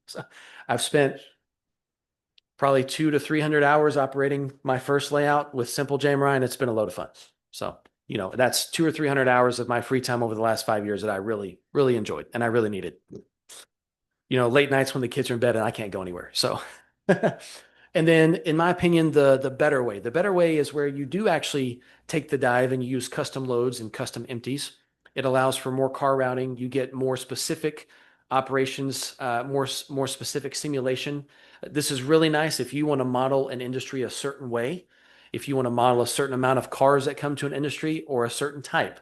So I've spent probably 200 to 300 hours operating my first layout with simple JMRI, and it's been a load of fun. So that's 200 or 300 hours of my free time over the last 5 years that I really, really enjoyed and I really needed. Late nights when the kids are in bed and I can't go anywhere. So, and then in my opinion, the better way is where you do actually take the dive and you use custom loads and custom empties. It allows for more car routing. You get more specific operations, more specific simulation. This is really nice if you want to model an industry a certain way. If you want to model a certain amount of cars that come to an industry or a certain type,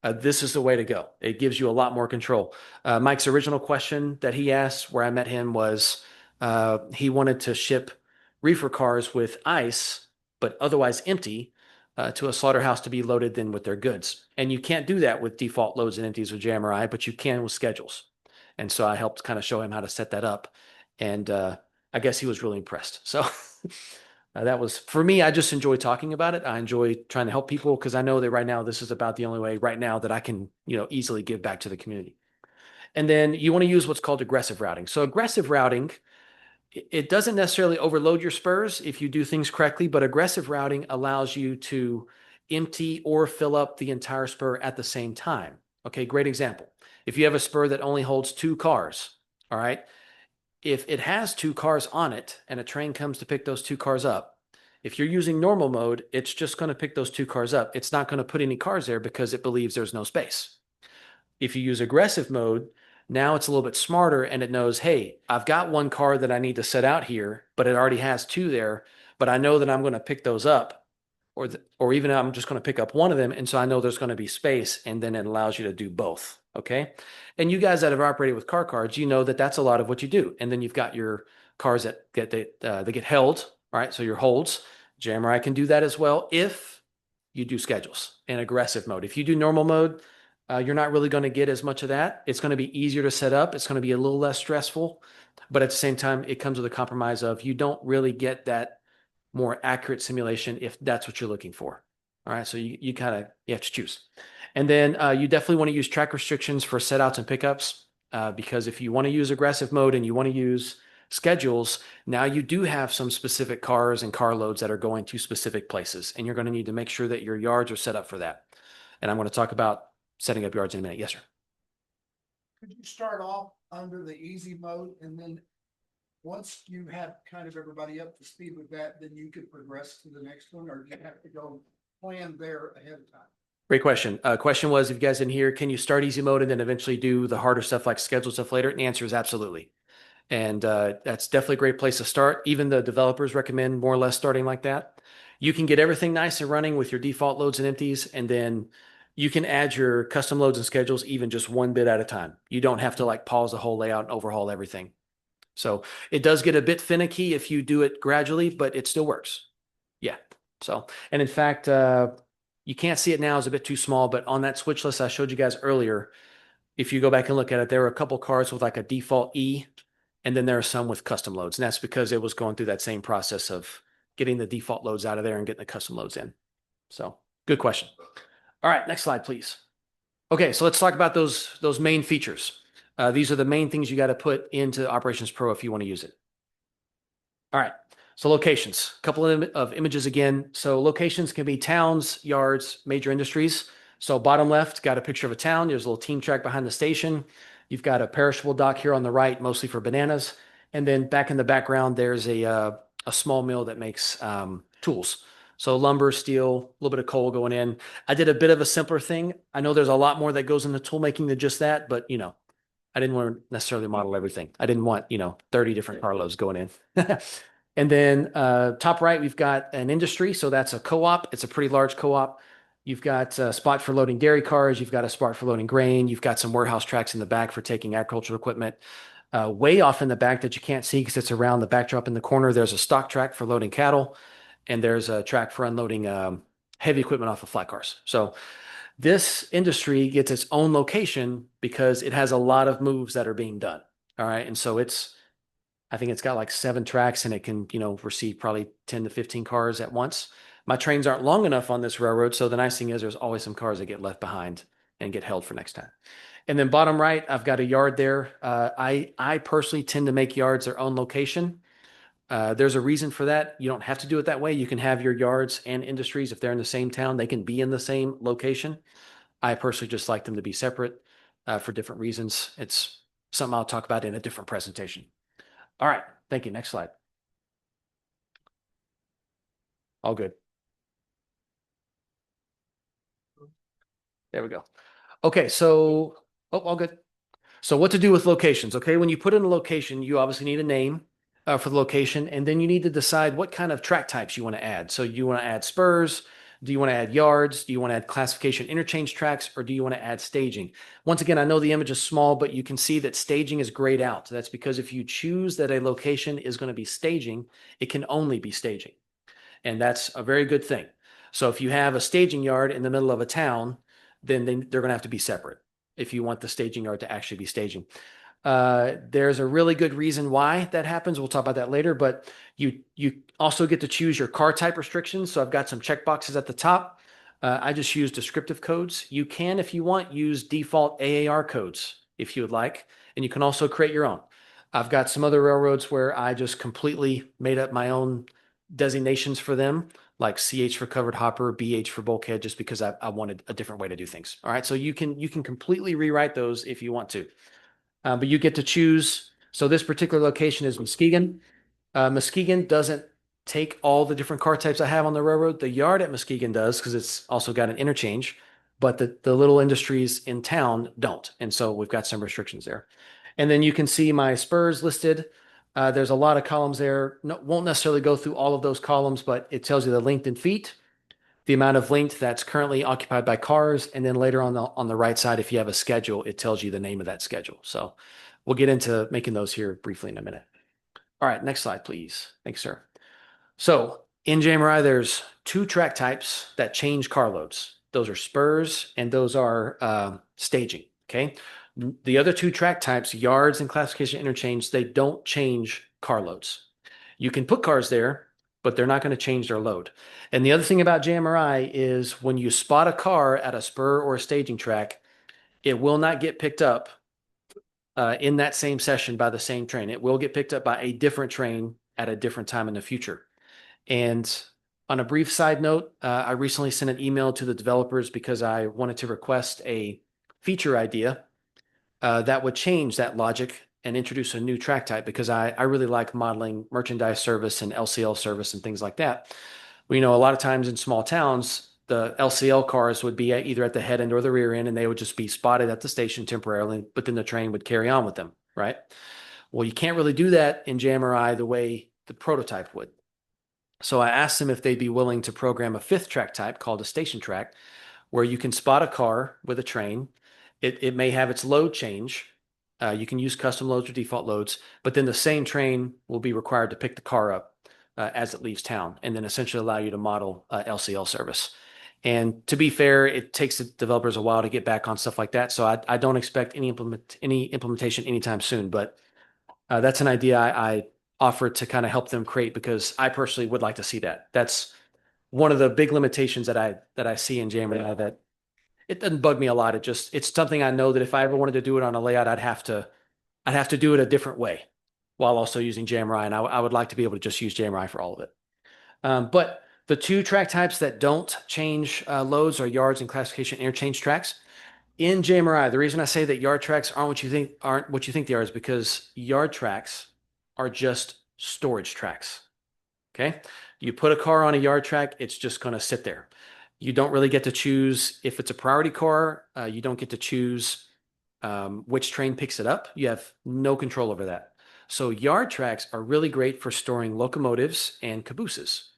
this is the way to go. It gives you a lot more control. Mike's original question that he asked where I met him was he wanted to ship reefer cars with ice, but otherwise empty, to a slaughterhouse to be loaded then with their goods. And you can't do that with default loads and empties with JMRI, but you can with schedules. And so I helped kind of show him how to set that up. And I guess he was really impressed. So that was, for me, I just enjoy talking about it. I enjoy trying to help people because I know that right now this is about the only way right now that I can, easily give back to the community. And then you want to use what's called aggressive routing. So aggressive routing, it doesn't necessarily overload your spurs if you do things correctly, but aggressive routing allows you to empty or fill up the entire spur at the same time. Okay, great example. If you have a spur that only holds 2 cars, all right, if it has 2 cars on it and a train comes to pick those 2 cars up, if you're using normal mode, it's just going to pick those 2 cars up. It's not going to put any cars there because it believes there's no space. If you use aggressive mode, now it's a little bit smarter and it knows, hey, I've got 1 car that I need to set out here, but it already has 2 there, but I know that I'm going to pick those up, or even I'm just going to pick up 1 of them. And so I know there's going to be space, and then it allows you to do both. Okay. And you guys that have operated with car cards, you know that that's a lot of what you do. And then you've got your cars that get held. All right. So your holds, JMRI can do that as well if you do schedules in aggressive mode. If you do normal mode, you're not really going to get as much of that. It's going to be easier to set up. It's going to be a little less stressful, but at the same time, it comes with a compromise of you don't really get that more accurate simulation if that's what you're looking for. All right. So you have to choose. And then you definitely want to use track restrictions for setouts and pickups because if you want to use aggressive mode and you want to use schedules, now you do have some specific cars and car loads that are going to specific places, and you're going to need to make sure that your yards are set up for that. And I'm going to talk about setting up yards in a minute. Yes, sir. Could you start off under the easy mode and then once you have kind of everybody up to speed with that, then you could progress to the next one, or do you have to go plan there ahead of time? Great question. Question was, if you guys didn't hear, can you start easy mode and then eventually do the harder stuff like schedule stuff later? And the answer is absolutely. And that's definitely a great place to start. Even the developers recommend more or less starting like that. You can get everything nice and running with your default loads and empties, and then you can add your custom loads and schedules even just one bit at a time. You don't have to like pause the whole layout and overhaul everything. So it does get a bit finicky if you do it gradually, but it still works. Yeah. So, and in fact, you can't see it now, it's a bit too small, but on that switch list I showed you guys earlier, if you go back and look at it, there were a couple cars with like a default E, and then there are some with custom loads. And that's because it was going through that same process of getting the default loads out of there and getting the custom loads in. So good question. All right, next slide, please. Okay, so let's talk about those main features. These are the main things you got to put into Operations Pro if you want to use it. All right, so locations, a couple of images again. So locations can be towns, yards, major industries. So bottom left, got a picture of a town. There's a little team track behind the station. You've got a perishable dock here on the right, mostly for bananas. And then back in the background, there's a small mill that makes tools. So lumber, steel, a little bit of coal going in. I did a bit of a simpler thing. I know there's a lot more that goes into tool making than just that, but you know, I didn't want to necessarily model everything. I didn't want, 30 different carloads going in. And then top right, we've got an industry. So that's a co-op. It's a pretty large co-op. You've got a spot for loading dairy cars. You've got a spot for loading grain. You've got some warehouse tracks in the back for taking agricultural equipment. Way off in the back that you can't see because it's around the backdrop in the corner, there's a stock track for loading cattle. And there's a track for unloading heavy equipment off of flat cars. So this industry gets its own location because it has a lot of moves that are being done. All right. And so I think it's got like 7 tracks and it can, receive probably 10 to 15 cars at once. My trains aren't long enough on this railroad. So the nice thing is there's always some cars that get left behind and get held for next time. And then bottom right, I've got a yard there. I personally tend to make yards their own location. There's a reason for that. You don't have to do it that way. You can have your yards and industries, if they're in the same town, they can be in the same location. I personally just like them to be separate for different reasons. It's something I'll talk about in a different presentation. All right. Thank you. Next slide. All good. There we go. Okay. So, all good. So what to do with locations? Okay. When you put in a location, you obviously need a name for the location, and then you need to decide what kind of track types you want to add. So you want to add spurs? Do you want to add yards? Do you want to add classification interchange tracks, or do you want to add staging? Once again, I know the image is small, but you can see that staging is grayed out. That's because if you choose that a location is going to be staging, it can only be staging. And that's a very good thing. So if you have a staging yard in the middle of a town, then they're going to have to be separate if you want the staging yard to actually be staging. There's a really good reason why that happens. We'll talk about that later, but you also get to choose your car type restrictions. So I've got some checkboxes at the top. I just use descriptive codes. You can, if you want, use default AAR codes if you would like, and you can also create your own. I've got some other railroads where I just completely made up my own designations for them, like CH for covered hopper, BH for bulkhead, just because I wanted a different way to do things. All right, so you can completely rewrite those if you want to. But you get to choose. So this particular location is Muskegon. Muskegon doesn't take all the different car types I have on the railroad. The yard at Muskegon does because it's also got an interchange, but the little industries in town don't. And so we've got some restrictions there. And then you can see my spurs listed. There's a lot of columns there. Won't necessarily go through all of those columns, but it tells you the length in feet, the amount of length that's currently occupied by cars. And then later on the right side, if you have a schedule, it tells you the name of that schedule. So we'll get into making those here briefly in a minute. All right, next slide, please. Thanks, sir. So in JMRI, there's 2 track types that change car loads. Those are spurs and those are staging, okay? The other 2 track types, yards and classification interchange, they don't change car loads. You can put cars there, but they're not going to change their load. And the other thing about JMRI is when you spot a car at a spur or a staging track, it will not get picked up in that same session by the same train. It will get picked up by a different train at a different time in the future. And on a brief side note, I recently sent an email to the developers because I wanted to request a feature idea that would change that logic and introduce a new track type because I really like modeling merchandise service and LCL service and things like that. Well, a lot of times in small towns, the LCL cars would be either at the head end or the rear end, and they would just be spotted at the station temporarily, but then the train would carry on with them, right? Well, you can't really do that in JMRI the way the prototype would. So I asked them if they'd be willing to program a fifth track type called a station track, where you can spot a car with a train. It may have its load change. You can use custom loads or default loads, but then the same train will be required to pick the car up as it leaves town, and then essentially allow you to model LCL service. And to be fair, it takes the developers a while to get back on stuff like that. So I don't expect any implementation anytime soon, but that's an idea I offered to kind of help them create, because I personally would like to see that. That's one of the big limitations that I see in JMRI, that it doesn't bug me a lot. It's something I know that if I ever wanted to do it on a layout, I'd have to do it a different way while also using JMRI. And I would like to be able to just use JMRI for all of it. But the two track types that don't change loads are yards and classification interchange tracks. In JMRI, the reason I say that yard tracks aren't what you think they are is because yard tracks are just storage tracks. Okay. You put a car on a yard track, it's just going to sit there. You don't really get to choose if it's a priority car. You don't get to choose which train picks it up. You have no control over that. So yard tracks are really great for storing locomotives and cabooses.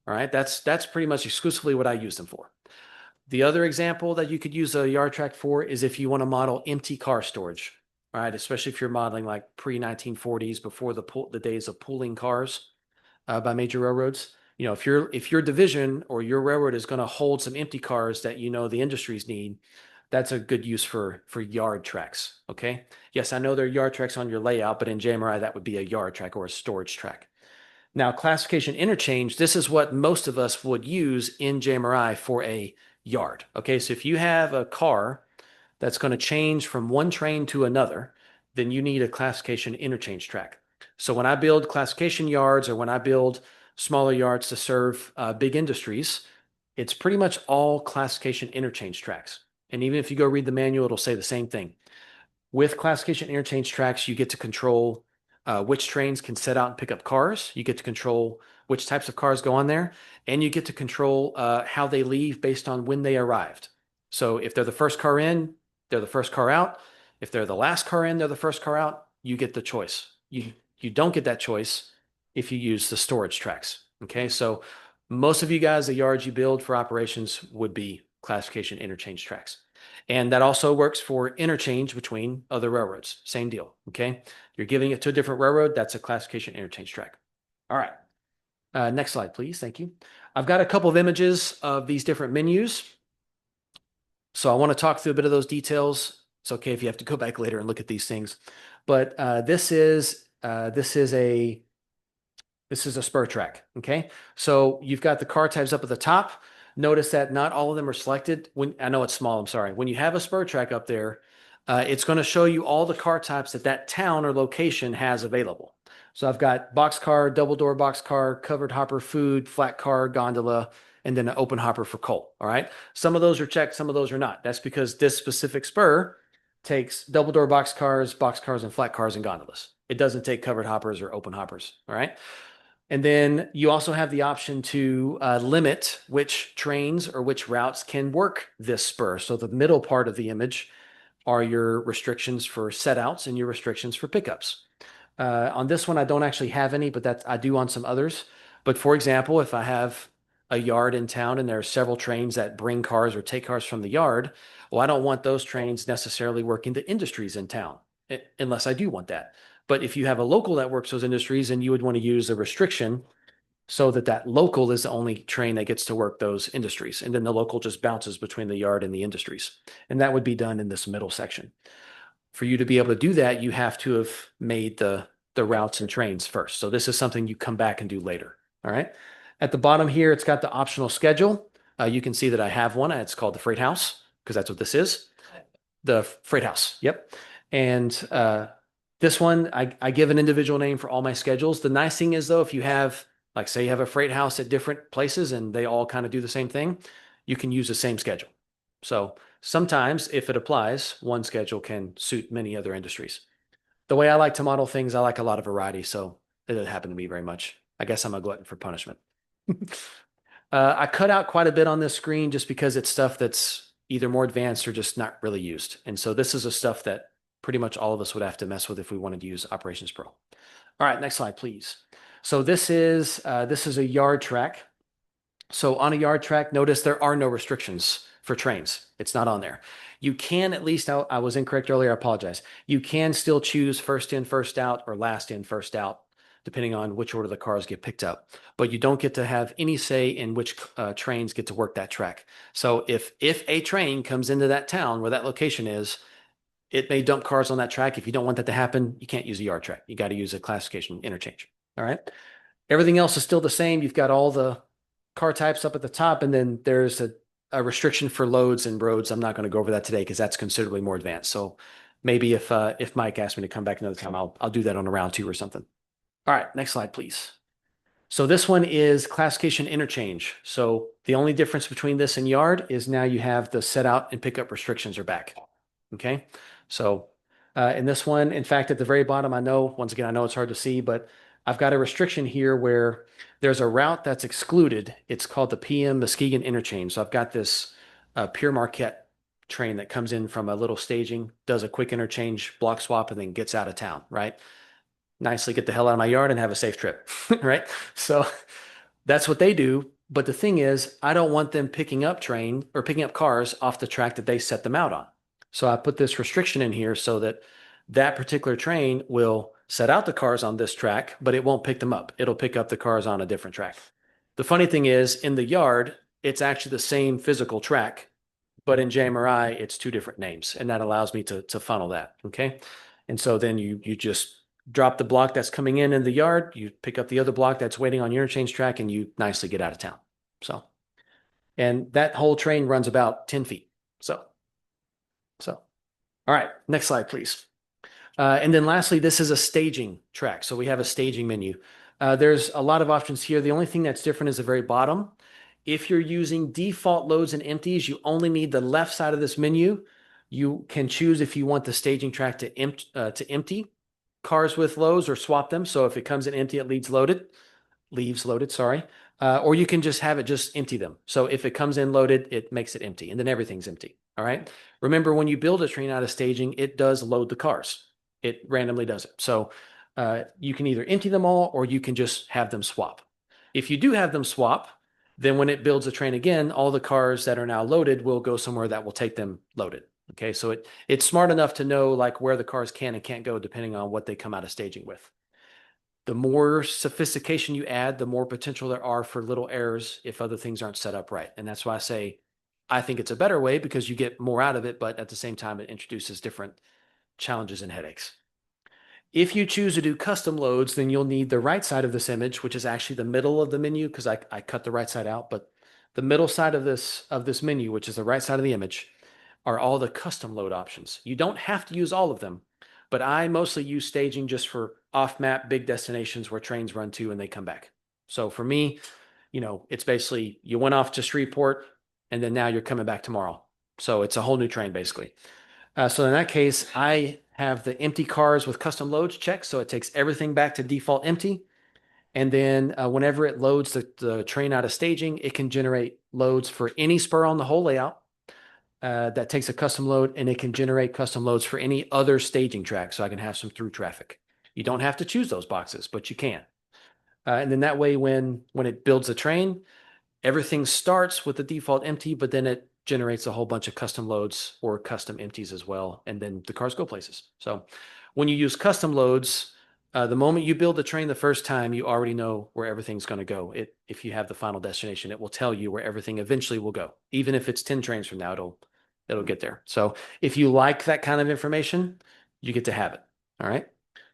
All right. That's pretty much exclusively what I use them for. The other example that you could use a yard track for is if you want to model empty car storage. All right. Especially if you're modeling like pre-1940s, before the days of pooling cars by major railroads. You know, if your division or your railroad is going to hold some empty cars that you know the industries need, that's a good use for yard tracks. Okay. Yes, I know there are yard tracks on your layout, but in JMRI that would be a yard track or a storage track. Now, classification interchange, this is what most of us would use in JMRI for a yard. Okay, so if you have a car that's going to change from one train to another, then you need a classification interchange track. So when I build classification yards, or when I build smaller yards to serve big industries, it's pretty much all classification interchange tracks. And even if you go read the manual, it'll say the same thing. With classification interchange tracks, you get to control which trains can set out and pick up cars. You get to control which types of cars go on there, and you get to control how they leave based on when they arrived. So if they're the first car in, they're the first car out. If they're the last car in, they're the first car out. You get the choice. You don't get that choice if you use the storage tracks. Okay, so most of you guys, the yards you build for operations would be classification interchange tracks. And that also works for interchange between other railroads. Same deal. Okay. You're giving it to a different railroad. That's a classification interchange track. All right. Next slide, please. Thank you. I've got a couple of images of these different menus. So I want to talk through a bit of those details. It's okay if you have to go back later and look at these things. But this is a spur track. Okay. So you've got the car types up at the top. Notice that not all of them are selected. I know it's small, I'm sorry. When you have a spur track up there, it's going to show you all the car types that town or location has available. So I've got boxcar, double door boxcar, covered hopper food, flat car, gondola, and then an open hopper for coal. All right. Some of those are checked, some of those are not. That's because this specific spur takes double door boxcars, and flat cars and gondolas. It doesn't take covered hoppers or open hoppers. All right. And then you also have the option to limit which trains or which routes can work this spur. So the middle part of the image are your restrictions for setouts and your restrictions for pickups. On this one, I don't actually have any, but I do on some others. But for example, if I have a yard in town and there are several trains that bring cars or take cars from the yard, well, I don't want those trains necessarily working the industries in town, unless I do want that. But if you have a local that works those industries, then you would want to use a restriction so that local is the only train that gets to work those industries. And then the local just bounces between the yard and the industries. And that would be done in this middle section. For you to be able to do that, you have to have made the routes and trains first. So this is something you come back and do later. All right. At the bottom here, it's got the optional schedule. You can see that I have one. It's called the Freight House, because that's what this is. The Freight House. Yep. And this one, I give an individual name for all my schedules. The nice thing is, though, if you have, like, say you have a freight house at different places and they all kind of do the same thing, you can use the same schedule. So sometimes, if it applies, one schedule can suit many other industries. The way I like to model things, I like a lot of variety, so it doesn't happen to me very much. I guess I'm a glutton for punishment. I cut out quite a bit on this screen just because it's stuff that's either more advanced or just not really used. And so this is a stuff that pretty much all of us would have to mess with if we wanted to use Operations Pro. All right, next slide, please. So this is a yard track. So on a yard track, notice there are no restrictions for trains. It's not on there. You can, at least, I was incorrect earlier, I apologize. You can still choose first in, first out, or last in, first out, depending on which order the cars get picked up. But you don't get to have any say in which trains get to work that track. So if a train comes into that town where that location is, it may dump cars on that track. If you don't want that to happen, you can't use a yard track. You got to use a classification interchange. All right. Everything else is still the same. You've got all the car types up at the top, and then there's a restriction for loads and roads. I'm not going to go over that today because that's considerably more advanced. So maybe if Mike asks me to come back another time, I'll do that on a round 2 or something. All right, next slide, please. So this one is classification interchange. So the only difference between this and yard is now you have the set out and pickup restrictions are back. Okay. So in this one, in fact, at the very bottom, once again, I know it's hard to see, but I've got a restriction here where there's a route that's excluded. It's called the PM Muskegon Interchange. So I've got this Pure Marquette train that comes in from a little staging, does a quick interchange, block swap, and then gets out of town, right? Nicely get the hell out of my yard and have a safe trip, right? So that's what they do. But the thing is, I don't want them picking up cars off the track that they set them out on. So I put this restriction in here so that that particular train will set out the cars on this track, but it won't pick them up. It'll pick up the cars on a different track. The funny thing is, in the yard, it's actually the same physical track, but in JMRI, it's 2 different names, and that allows me to funnel that, okay? And so then you just drop the block that's coming in the yard, you pick up the other block that's waiting on your interchange track, and you nicely get out of town. So, and that whole train runs about 10 feet. So, all right, next slide, please. And then lastly, this is a staging track. So we have a staging menu. There's a lot of options here. The only thing that's different is the very bottom. If you're using default loads and empties, you only need the left side of this menu. You can choose if you want the staging track to empty cars with loads or swap them. So if it comes in empty, it leaves loaded, sorry. Or you can just have it just empty them. So if it comes in loaded, it makes it empty, and then everything's empty. All right. Remember, when you build a train out of staging, it does load the cars. It randomly does it. So you can either empty them all or you can just have them swap. If you do have them swap, then when it builds a train again, all the cars that are now loaded will go somewhere that will take them loaded. Okay, so it's smart enough to know like where the cars can and can't go depending on what they come out of staging with. The more sophistication you add, the more potential there are for little errors if other things aren't set up right. And that's why I say I think it's a better way because you get more out of it, but at the same time, it introduces different challenges and headaches. If you choose to do custom loads, then you'll need the right side of this image, which is actually the middle of the menu because I cut the right side out, but the middle side of this menu, which is the right side of the image, are all the custom load options. You don't have to use all of them, but I mostly use staging just for off-map big destinations where trains run to and they come back. So for me, it's basically you went off to Shreveport and then now you're coming back tomorrow. So it's a whole new train basically. So in that case, I have the empty cars with custom loads checked. So it takes everything back to default empty. And then whenever it loads the train out of staging, it can generate loads for any spur on the whole layout that takes a custom load, and it can generate custom loads for any other staging track. So I can have some through traffic. You don't have to choose those boxes, but you can. And then that way, when it builds a train, everything starts with the default empty, but then it generates a whole bunch of custom loads or custom empties as well. And then the cars go places. So when you use custom loads, the moment you build the train the first time, you already know where everything's going to go. If you have the final destination, it will tell you where everything eventually will go. Even if it's 10 trains from now, it'll get there. So if you like that kind of information, you get to have it. All right.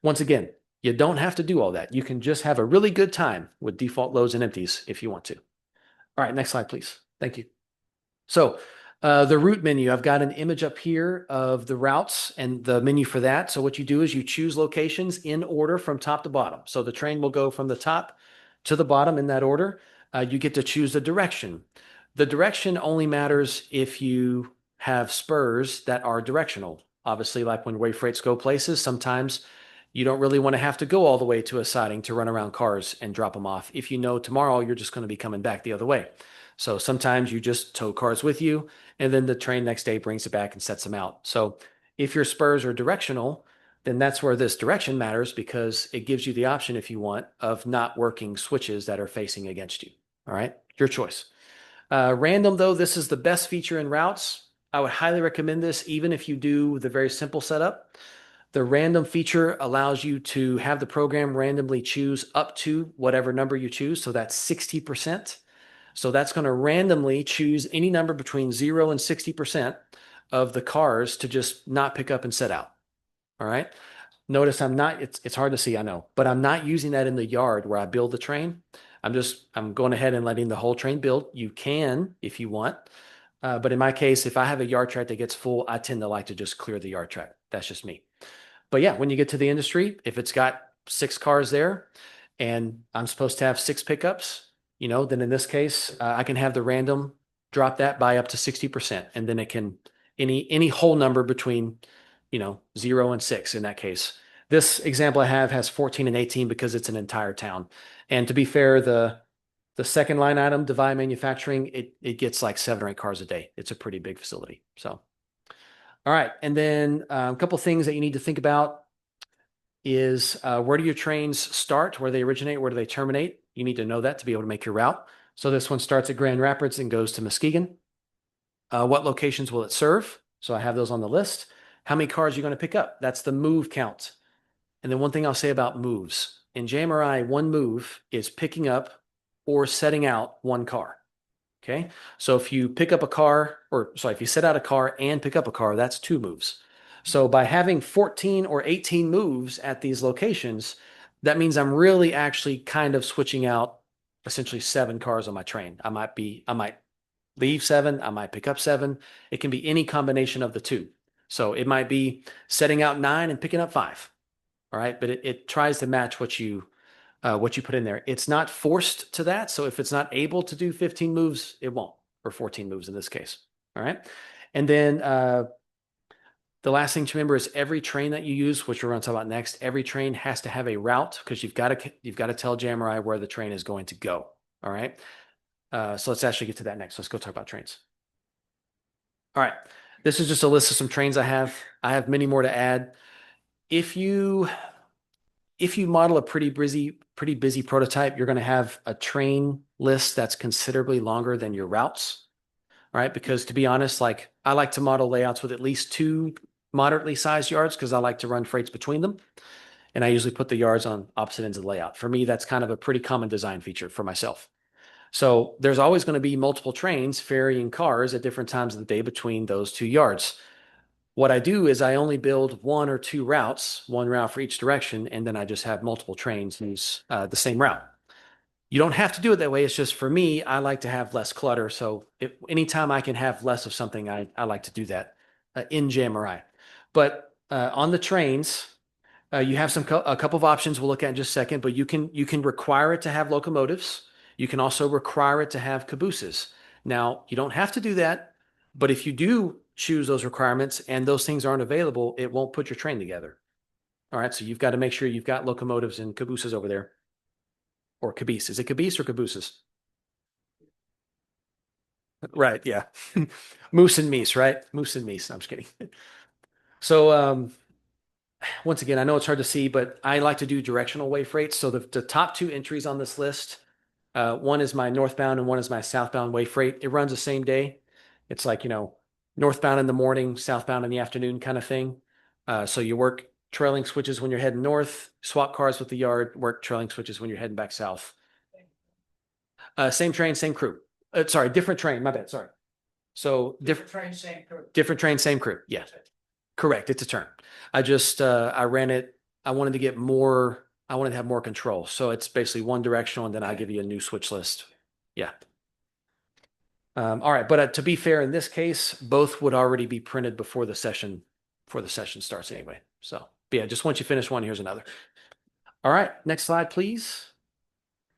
Once again, you don't have to do all that. You can just have a really good time with default loads and empties if you want to. All right, next slide, please. Thank you. So the route menu, I've got an image up here of the routes and the menu for that. So what you do is you choose locations in order from top to bottom. So the train will go from the top to the bottom in that order. You get to choose the direction. The direction only matters if you have spurs that are directional. Obviously, like when wave freights go places, sometimes You don't really want to have to go all the way to a siding to run around cars and drop them off if you know tomorrow you're just going to be coming back the other way. So sometimes you just tow cars with you, and then the train next day brings it back and sets them out. So if your spurs are directional, then that's where this direction matters, because it gives you the option, if you want, of not working switches that are facing against you. All right, your choice. Random, though, this is the best feature in routes. I would highly recommend this, even if you do the very simple setup. The random feature allows you to have the program randomly choose up to whatever number you choose. So that's 60%. So that's going to randomly choose any number between 0 and 60% of the cars to just not pick up and set out. All right. Notice I'm not, it's hard to see, I know, but I'm not using that in the yard where I build the train. I'm going ahead and letting the whole train build. You can, if you want. But in my case, if I have a yard track that gets full, I tend to like to just clear the yard track. That's just me. But yeah, when you get to the industry, if it's got 6 cars there and I'm supposed to have 6 pickups, then in this case, I can have the random drop that by up to 60%. And then it can, any whole number between, 0 and 6 in that case. This example I have has 14 and 18 because it's an entire town. And to be fair, the second line item, Divide Manufacturing, it gets like 7 or 8 cars a day. It's a pretty big facility. So, all right. And then a couple things that you need to think about is where do your trains start? Where they originate? Where do they terminate? You need to know that to be able to make your route. So this one starts at Grand Rapids and goes to Muskegon. What locations will it serve? So I have those on the list. How many cars are you going to pick up? That's the move count. And then one thing I'll say about moves. In JMRI, one move is picking up or setting out 1 car. Okay. So if you pick up a car, if you set out a car and pick up a car, that's 2 moves. So by having 14 or 18 moves at these locations, that means I'm really actually kind of switching out essentially 7 cars on my train. I might leave 7, I might pick up 7. It can be any combination of the 2. So it might be setting out 9 and picking up 5. All right. But it tries to match what you put in there. It's not forced to that. So if it's not able to do 15 moves, it won't, or 14 moves in this case. All right. And then the last thing to remember is every train that you use, which we're going to talk about next, every train has to have a route, because you've got to tell JMRI where the train is going to go. All right. So let's actually get to that next. Let's go talk about trains. All right. This is just a list of some trains I have. I have many more to add. If you model a pretty busy prototype, you're going to have a train list that's considerably longer than your routes, right? Because to be honest, I like to model layouts with at least 2 moderately sized yards because I like to run freights between them. And I usually put the yards on opposite ends of the layout. For me, that's kind of a pretty common design feature for myself. So there's always going to be multiple trains ferrying cars at different times of the day between those 2 yards. What I do is I only build 1 or 2 routes, 1 route for each direction, and then I just have multiple trains use the same route. You don't have to do it that way. It's just, for me, I like to have less clutter. So anytime I can have less of something, I like to do that in JMRI. But on the trains, you have a couple of options we'll look at in just a second, but you can require it to have locomotives. You can also require it to have cabooses. Now, you don't have to do that, but if you do choose those requirements and those things aren't available, it won't put your train together. All right. So you've got to make sure you've got locomotives and cabooses over there. Or caboose. Is it caboose or cabooses? Right. Yeah. Moose and meese, right? Moose and meese. I'm just kidding. So once again, I know it's hard to see, but I like to do directional way freights. So the top 2 entries on this list, one is my northbound and one is my southbound way freight. It runs the same day. It's like, northbound in the morning, southbound in the afternoon kind of thing. So you work trailing switches when you're heading north, swap cars with the yard, work trailing switches when you're heading back south. Same train, same crew. Sorry, different train. My bad. Sorry. So different train, same crew. Different train, same crew. Yeah, correct. It's a turn. I just I ran it. I wanted to have more control. So it's basically one directional, and then I give you a new switch list. Yeah. All right, but to be fair, in this case, both would already be printed before the session starts anyway. So, but yeah, just once you finish one, here's another. All right, next slide, please.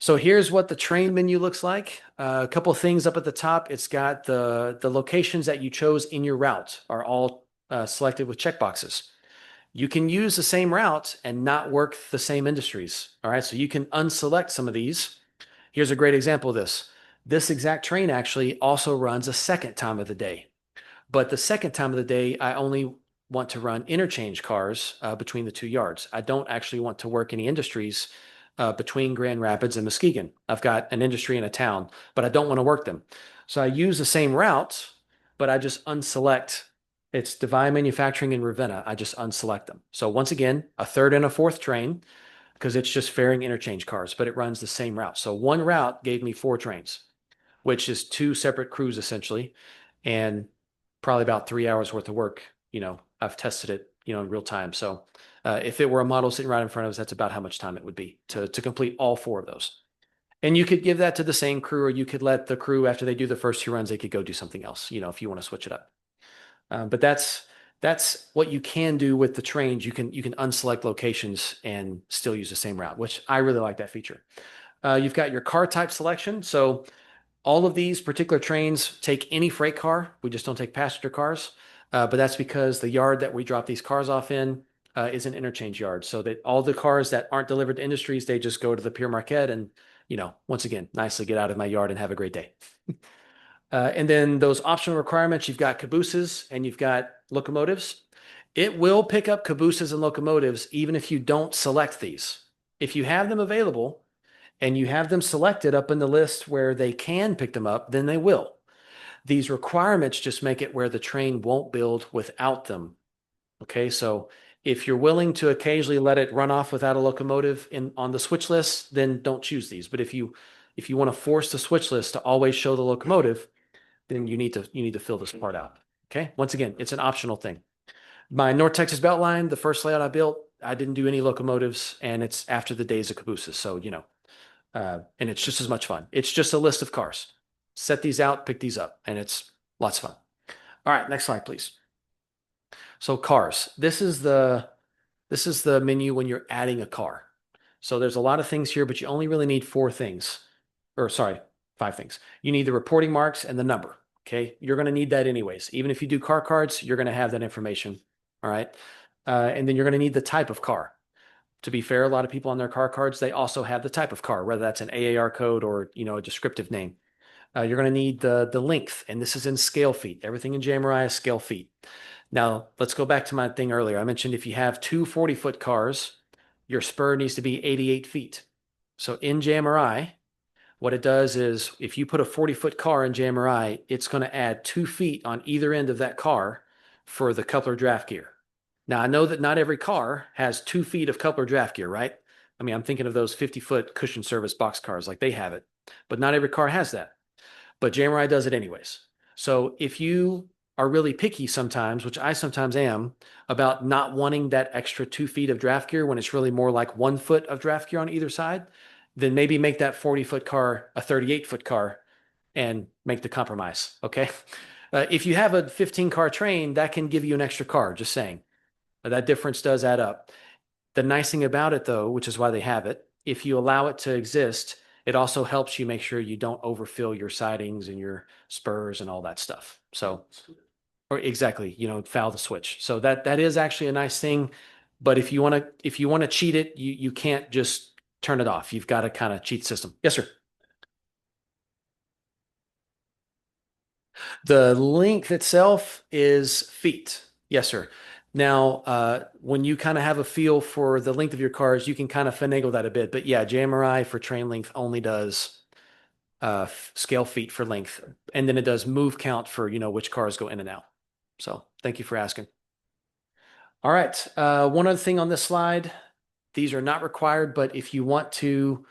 So here's what the train menu looks like. A couple of things up at the top. It's got the locations that you chose in your route are all selected with checkboxes. You can use the same route and not work the same industries. All right. So you can unselect some of these. Here's a great example of this. This exact train actually also runs a second time of the day. But the second time of the day, I only want to run interchange cars between the 2 yards. I don't actually want to work any industries between Grand Rapids and Muskegon. I've got an industry in a town, but I don't want to work them. So I use the same route, but I just unselect. It's Divine Manufacturing and Ravenna. I just unselect them. So once again, a third and a fourth train because it's just fairing interchange cars, but it runs the same route. So one route gave me 4 trains, which is 2 separate crews essentially, and probably about 3 hours worth of work. I've tested it, in real time. So if it were a model sitting right in front of us, that's about how much time it would be to complete all 4 of those. And you could give that to the same crew, or you could let the crew, after they do the first 2 runs, they could go do something else, if you want to switch it up. But that's what you can do with the trains. You can unselect locations and still use the same route, which I really like that feature. You've got your car type selection. So all of these particular trains take any freight car. We just don't take passenger cars. But that's because the yard that we drop these cars off in is an interchange yard. So that all the cars that aren't delivered to industries, they just go to the Pier Marquette and, once again, nicely get out of my yard and have a great day. And then those optional requirements, you've got cabooses and you've got locomotives. It will pick up cabooses and locomotives even if you don't select these. If you have them available and you have them selected up in the list where they can pick them up, then they will. These requirements just make it where the train won't build without them. Okay, so if you're willing to occasionally let it run off without a locomotive on the switch list, then don't choose these. But if you want to force the switch list to always show the locomotive, then you need to fill this part out. Okay. Once again, it's an optional thing. My North Texas Beltline, the first layout I built, I didn't do any locomotives, and it's after the days of cabooses. So, and it's just as much fun. It's just a list of cars. Set these out, pick these up, and it's lots of fun. All right, next slide, please. So cars. This is the menu when you're adding a car. So there's a lot of things here, but you only really need 4 things. Or sorry, 5 things. You need the reporting marks and the number. Okay. You're going to need that anyways. Even if you do car cards, you're going to have that information. All right. And then you're going to need the type of car. To be fair, a lot of people on their car cards, they also have the type of car, whether that's an AAR code or, a descriptive name. You're going to need the length, and this is in scale feet. Everything in JMRI is scale feet. Now, let's go back to my thing earlier. I mentioned if you have 2 40-foot cars, your spur needs to be 88 feet. So in JMRI, what it does is if you put a 40-foot car in JMRI, it's going to add 2 feet on either end of that car for the coupler draft gear. Now, I know that not every car has 2 feet of coupler draft gear, right? I mean, I'm thinking of those 50-foot cushion service box cars, like they have it, but not every car has that. But JMRI does it anyways. So if you are really picky sometimes, which I sometimes am, about not wanting that extra 2 feet of draft gear when it's really more like 1 foot of draft gear on either side, then maybe make that 40-foot car a 38-foot car and make the compromise. Okay. If you have a 15-car train, that can give you an extra car, just saying. That difference does add up. The nice thing about it, though, which is why they have it, if you allow it to exist, it also helps you make sure you don't overfill your sidings and your spurs and all that stuff. So, or exactly, foul the switch. So that is actually a nice thing. But if you want to cheat it, you can't just turn it off. You've got to kind of cheat the system. Yes, sir. The length itself is feet. Yes, sir. Now, when you kind of have a feel for the length of your cars, you can kind of finagle that a bit. But yeah, JMRI for train length only does scale feet for length. And then it does move count for, which cars go in and out. So thank you for asking. All right. One other thing on this slide. These are not required, but if you want to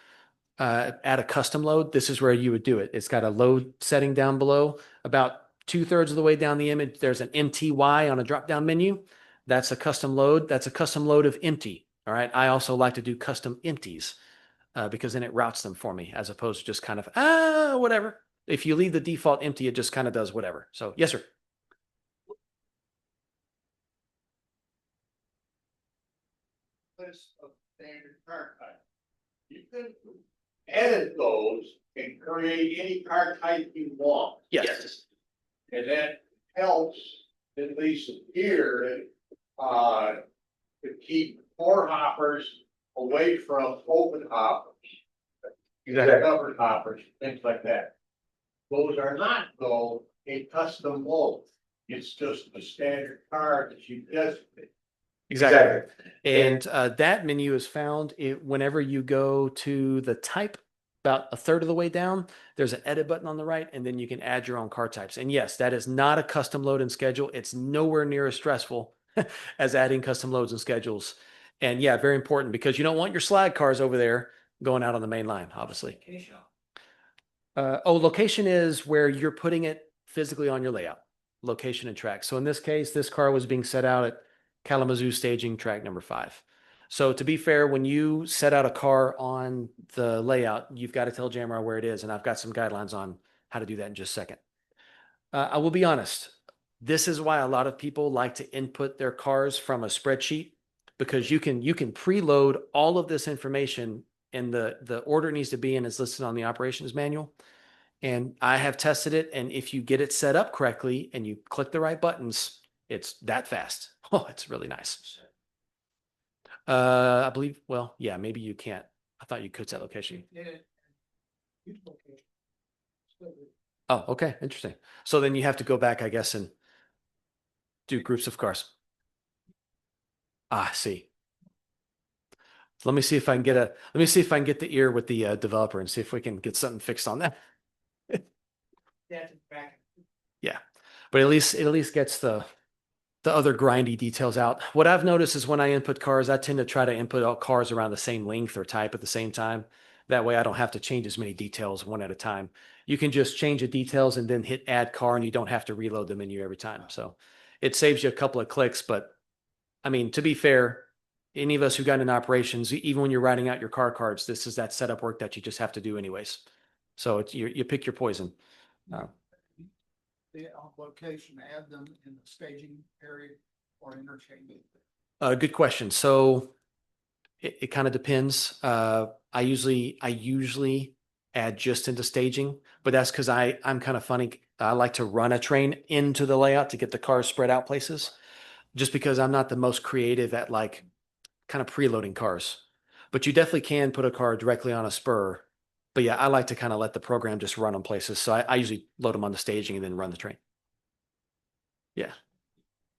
add a custom load, this is where you would do it. It's got a load setting down below. About 2/3 of the way down the image, there's an MTY on a drop-down menu. That's a custom load. That's a custom load of empty. All right. I also like to do custom empties because then it routes them for me as opposed to just kind of, whatever. If you leave the default empty, it just kind of does whatever. So yes, sir. List of standard car type. You can edit those and create any car type you want. Yes. And that helps, at least here, to keep core hoppers away from open hoppers. Covered hoppers, things like that. Those are not though a custom mold. It's just a standard card that you designate. Exactly. And that menu is found whenever you go to the type, about a third of the way down, there's an edit button on the right, and then you can add your own car types. And yes, that is not a custom load and schedule. It's nowhere near as stressful as adding custom loads and schedules. And yeah, very important because you don't want your slide cars over there going out on the main line, obviously. Location is where you're putting it physically on your layout, location and track. So in this case, this car was being set out at Kalamazoo staging track number 5. So to be fair, when you set out a car on the layout, you've got to tell JMRI where it is. And I've got some guidelines on how to do that in just a second. I will be honest. This is why a lot of people like to input their cars from a spreadsheet, because you can preload all of this information, and the order it needs to be in is listed on the operations manual. And I have tested it. And if you get it set up correctly and you click the right buttons, it's that fast. Oh, it's really nice. I believe, well, yeah, maybe you can't. I thought you could set location. Oh, okay. Interesting. So then you have to go back, I guess, and do groups of cars. Ah, see. Let me see if I can get the ear with the developer and see if we can get something fixed on that. Yeah, but at least gets the other grindy details out. What I've noticed is when I input cars, I tend to try to input all cars around the same length or type at the same time. That way I don't have to change as many details one at a time. You can just change the details and then hit add car, and you don't have to reload the menu every time. So it saves you a couple of clicks. But I mean, to be fair, any of us who got in operations, even when you're writing out your car cards, this is that setup work that you just have to do anyways. So it's, you pick your poison. The location, add them in the staging area or interchange? Good question. So it kind of depends. I usually add just into staging, but that's because I'm kind of funny. I like to run a train into the layout to get the cars spread out places, just because I'm not the most creative at like kind of preloading cars. But you definitely can put a car directly on a spur. But yeah, I like to kind of let the program just run on places. So I usually load them on the staging and then run the train. Yeah.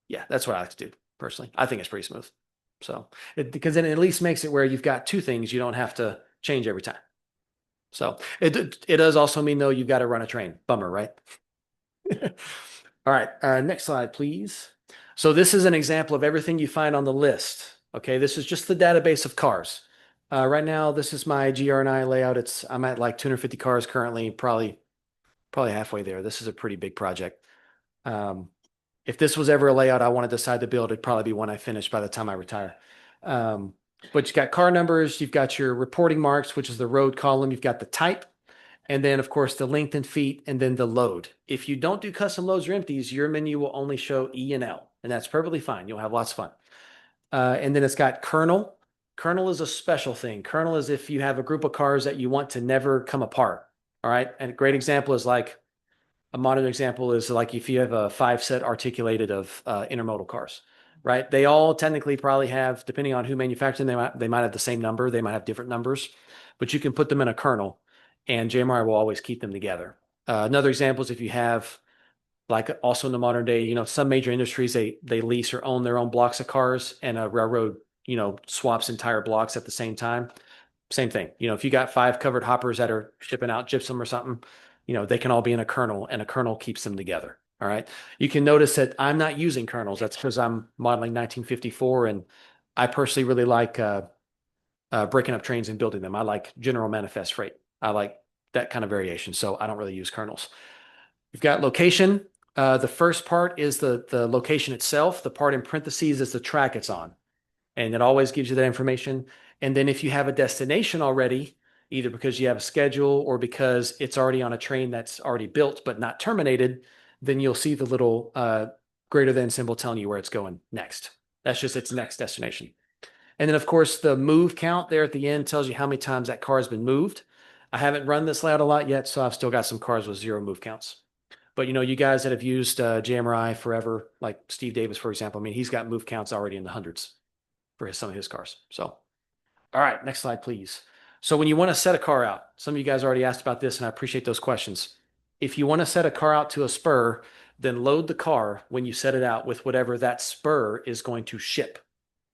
Yeah, that's what I like to do personally. I think it's pretty smooth. So because then it at least makes it where you've got two things you don't have to change every time. So it does also mean though you've got to run a train. Bummer, right? All right, next slide, please. So this is an example of everything you find on the list. Okay, this is just the database of cars. Right now, this is my JMRI layout. I'm at like 250 cars currently, probably halfway there. This is a pretty big project. If this was ever a layout I want to decide to build, it'd probably be one I finish by the time I retire. But you've got car numbers, you've got your reporting marks, which is the road column, you've got the type, and then of course the length in feet, and then the load. If you don't do custom loads or empties, your menu will only show E and L, and that's perfectly fine. You'll have lots of fun. And then it's got kernel. Kernel is a special thing. Kernel is if you have a group of cars that you want to never come apart. All right. And a great example is like a modern example is like if you have a 5-set articulated of intermodal cars, right? They all technically probably have, depending on who manufactured them, they might have the same number. They might have different numbers, but you can put them in a kernel and JMRI will always keep them together. Another example is if you have, like also in the modern day, some major industries, they lease or own their own blocks of cars, and a railroad, swaps entire blocks at the same time. Same thing. If you got 5 covered hoppers that are shipping out gypsum or something, they can all be in a kernel, and a kernel keeps them together. All right. You can notice that I'm not using kernels. That's because I'm modeling 1954, and I personally really like breaking up trains and building them. I like general manifest freight. I like that kind of variation. So I don't really use kernels. You've got location. The first part is the location itself. The part in parentheses is the track it's on. And it always gives you that information. And then if you have a destination already, either because you have a schedule or because it's already on a train that's already built but not terminated, then you'll see the little greater than symbol telling you where it's going next. That's just its next destination. And then, of course, the move count there at the end tells you how many times that car has been moved. I haven't run this layout a lot yet, so I've still got some cars with 0 move counts. But, you guys that have used JMRI forever, like Steve Davis, for example, I mean, he's got move counts already in the hundreds for some of his cars. So, all right, next slide, please. So when you want to set a car out, some of you guys already asked about this, and I appreciate those questions. If you want to set a car out to a spur, then load the car when you set it out with whatever that spur is going to ship.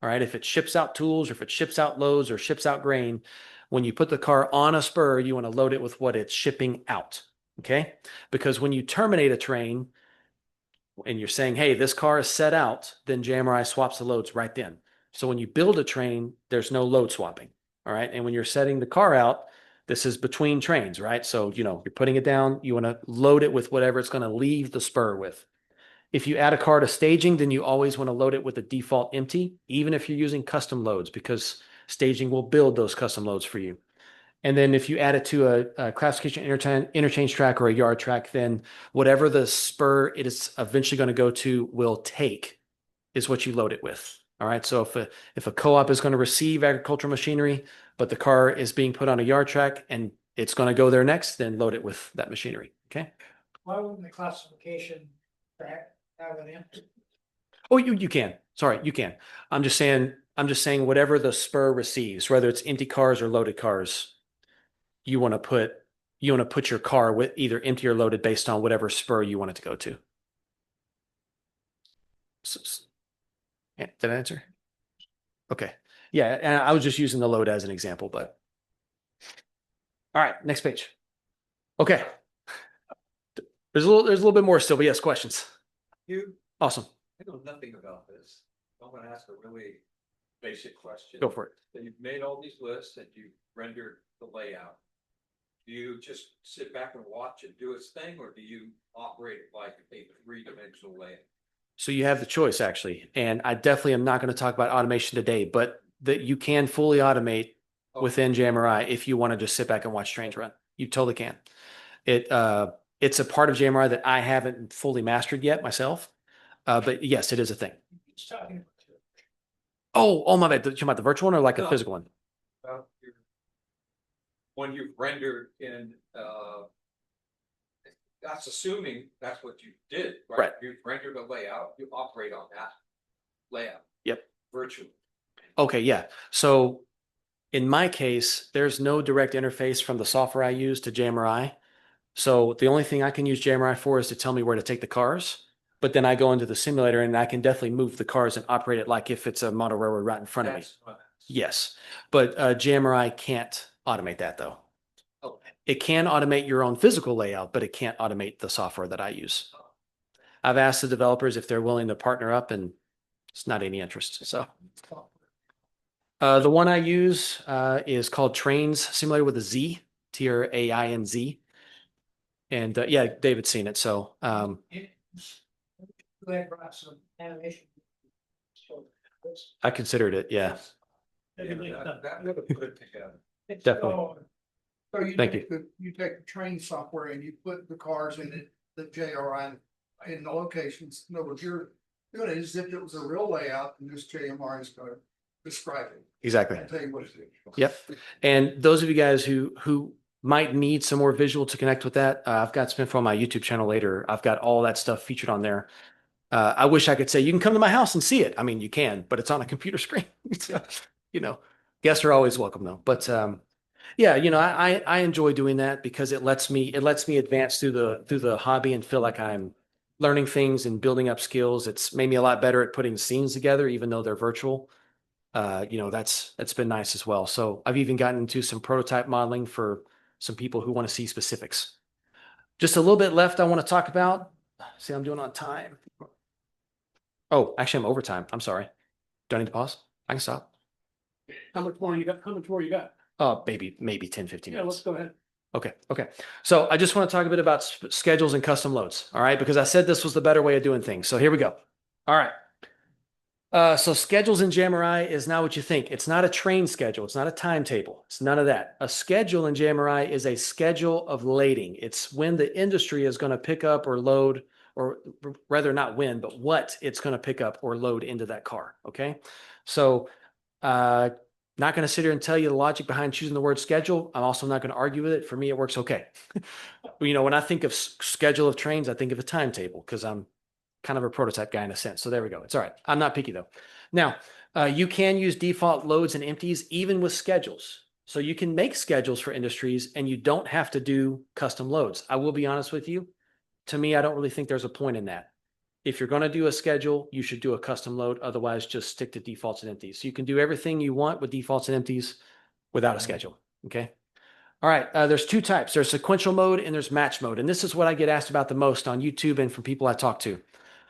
All right. If it ships out tools, or if it ships out loads, or ships out grain, when you put the car on a spur, you want to load it with what it's shipping out. Okay. Because when you terminate a train and you're saying, hey, this car is set out, then JMRI swaps the loads right then. So when you build a train, there's no load swapping. All right. And when you're setting the car out, this is between trains, right? So, you're putting it down, you want to load it with whatever it's going to leave the spur with. If you add a car to staging, then you always want to load it with a default empty, even if you're using custom loads, because staging will build those custom loads for you. And then if you add it to a classification interchange track or a yard track, then whatever the spur it is eventually going to go to will take is what you load it with. All right. So if a co-op is going to receive agricultural machinery, but the car is being put on a yard track and it's going to go there next, then load it with that machinery. Okay. Why wouldn't the classification track have an empty? Oh, you can. Sorry, you can. I'm just saying whatever the spur receives, whether it's empty cars or loaded cars, you want to put your car with either empty or loaded based on whatever spur you want it to go to. Yeah, did I answer? Okay. Yeah, and I was just using the load as an example, but all right, next page. Okay. There's a little bit more still, but yes, questions. Awesome. I know nothing about this. I'm gonna ask a really basic question. Go for it. So you've made all these lists and you've rendered the layout. Do you just sit back and watch it do its thing, or do you operate it like a three-dimensional layout? So you have the choice, actually. And I definitely am not going to talk about automation today, but that you can fully automate within JMRI if you want to just sit back and watch trains run. You totally can. It's a part of JMRI that I haven't fully mastered yet myself. But yes, it is a thing. Oh, my bad. You're talking about the virtual one or like a physical one? When you've rendered in, that's assuming that's what you did, right? Right. You've rendered a layout, you operate on that layout. Yep. Virtually. Okay, yeah. So in my case, there's no direct interface from the software I use to JMRI. So the only thing I can use JMRI for is to tell me where to take the cars. But then I go into the simulator and I can definitely move the cars and operate it like if it's a model railroad right in front of me. Yes. But JMRI can't automate that though. It can automate your own physical layout, but it can't automate the software that I use. I've asked the developers if they're willing to partner up, and it's not any interest. So the one I use is called Trains Simulator with a Z, TRAINZ. And yeah, David's seen it. So I considered it. Yeah. That would have put it together. Definitely. So you Thank take you take the train software and you put the cars in it, the JRI in the locations. No, what you're doing it as if it was a real layout and this JMR is going to describe it. Exactly. And tell you what it is. Yep. And those of you guys who might need some more visual to connect with that, I've got some info on my YouTube channel later. I've got all that stuff featured on there. I wish I could say you can come to my house and see it. I mean, you can, but it's on a computer screen. So, guests are always welcome though. But yeah, I enjoy doing that because it lets me advance through the hobby and feel like I'm learning things and building up skills. It's made me a lot better at putting scenes together, even though they're virtual. That's been nice as well. So I've even gotten into some prototype modeling for some people who want to see specifics. Just a little bit left I want to talk about. See, I'm doing on time. Oh, actually, I'm over time. I'm sorry. Do I need to pause? I can stop. How much more you got? How much more you got? Maybe 10, 15 Yeah, minutes. let's go ahead. Okay. So I just want to talk a bit about schedules and custom loads. All right. Because I said this was the better way of doing things. So here we go. All right. So schedules in JMRI is not what you think. It's not a train schedule. It's not a timetable. It's none of that. A schedule in JMRI is a schedule of lading. It's when the industry is going to pick up or load, or rather not when, but what it's going to pick up or load into that car. Okay. So, not going to sit here and tell you the logic behind choosing the word schedule. I'm also not going to argue with it. For me, it works okay. When I think of schedule of trains, I think of a timetable because I'm kind of a prototype guy in a sense. So there we go. It's all right. I'm not picky though. Now, you can use default loads and empties even with schedules. So you can make schedules for industries and you don't have to do custom loads. I will be honest with you. To me, I don't really think there's a point in that. If you're going to do a schedule, you should do a custom load. Otherwise, just stick to defaults and empties. So you can do everything you want with defaults and empties without a schedule. Okay. All right. There's two types. There's sequential mode and there's match mode. And this is what I get asked about the most on YouTube and from people I talk to.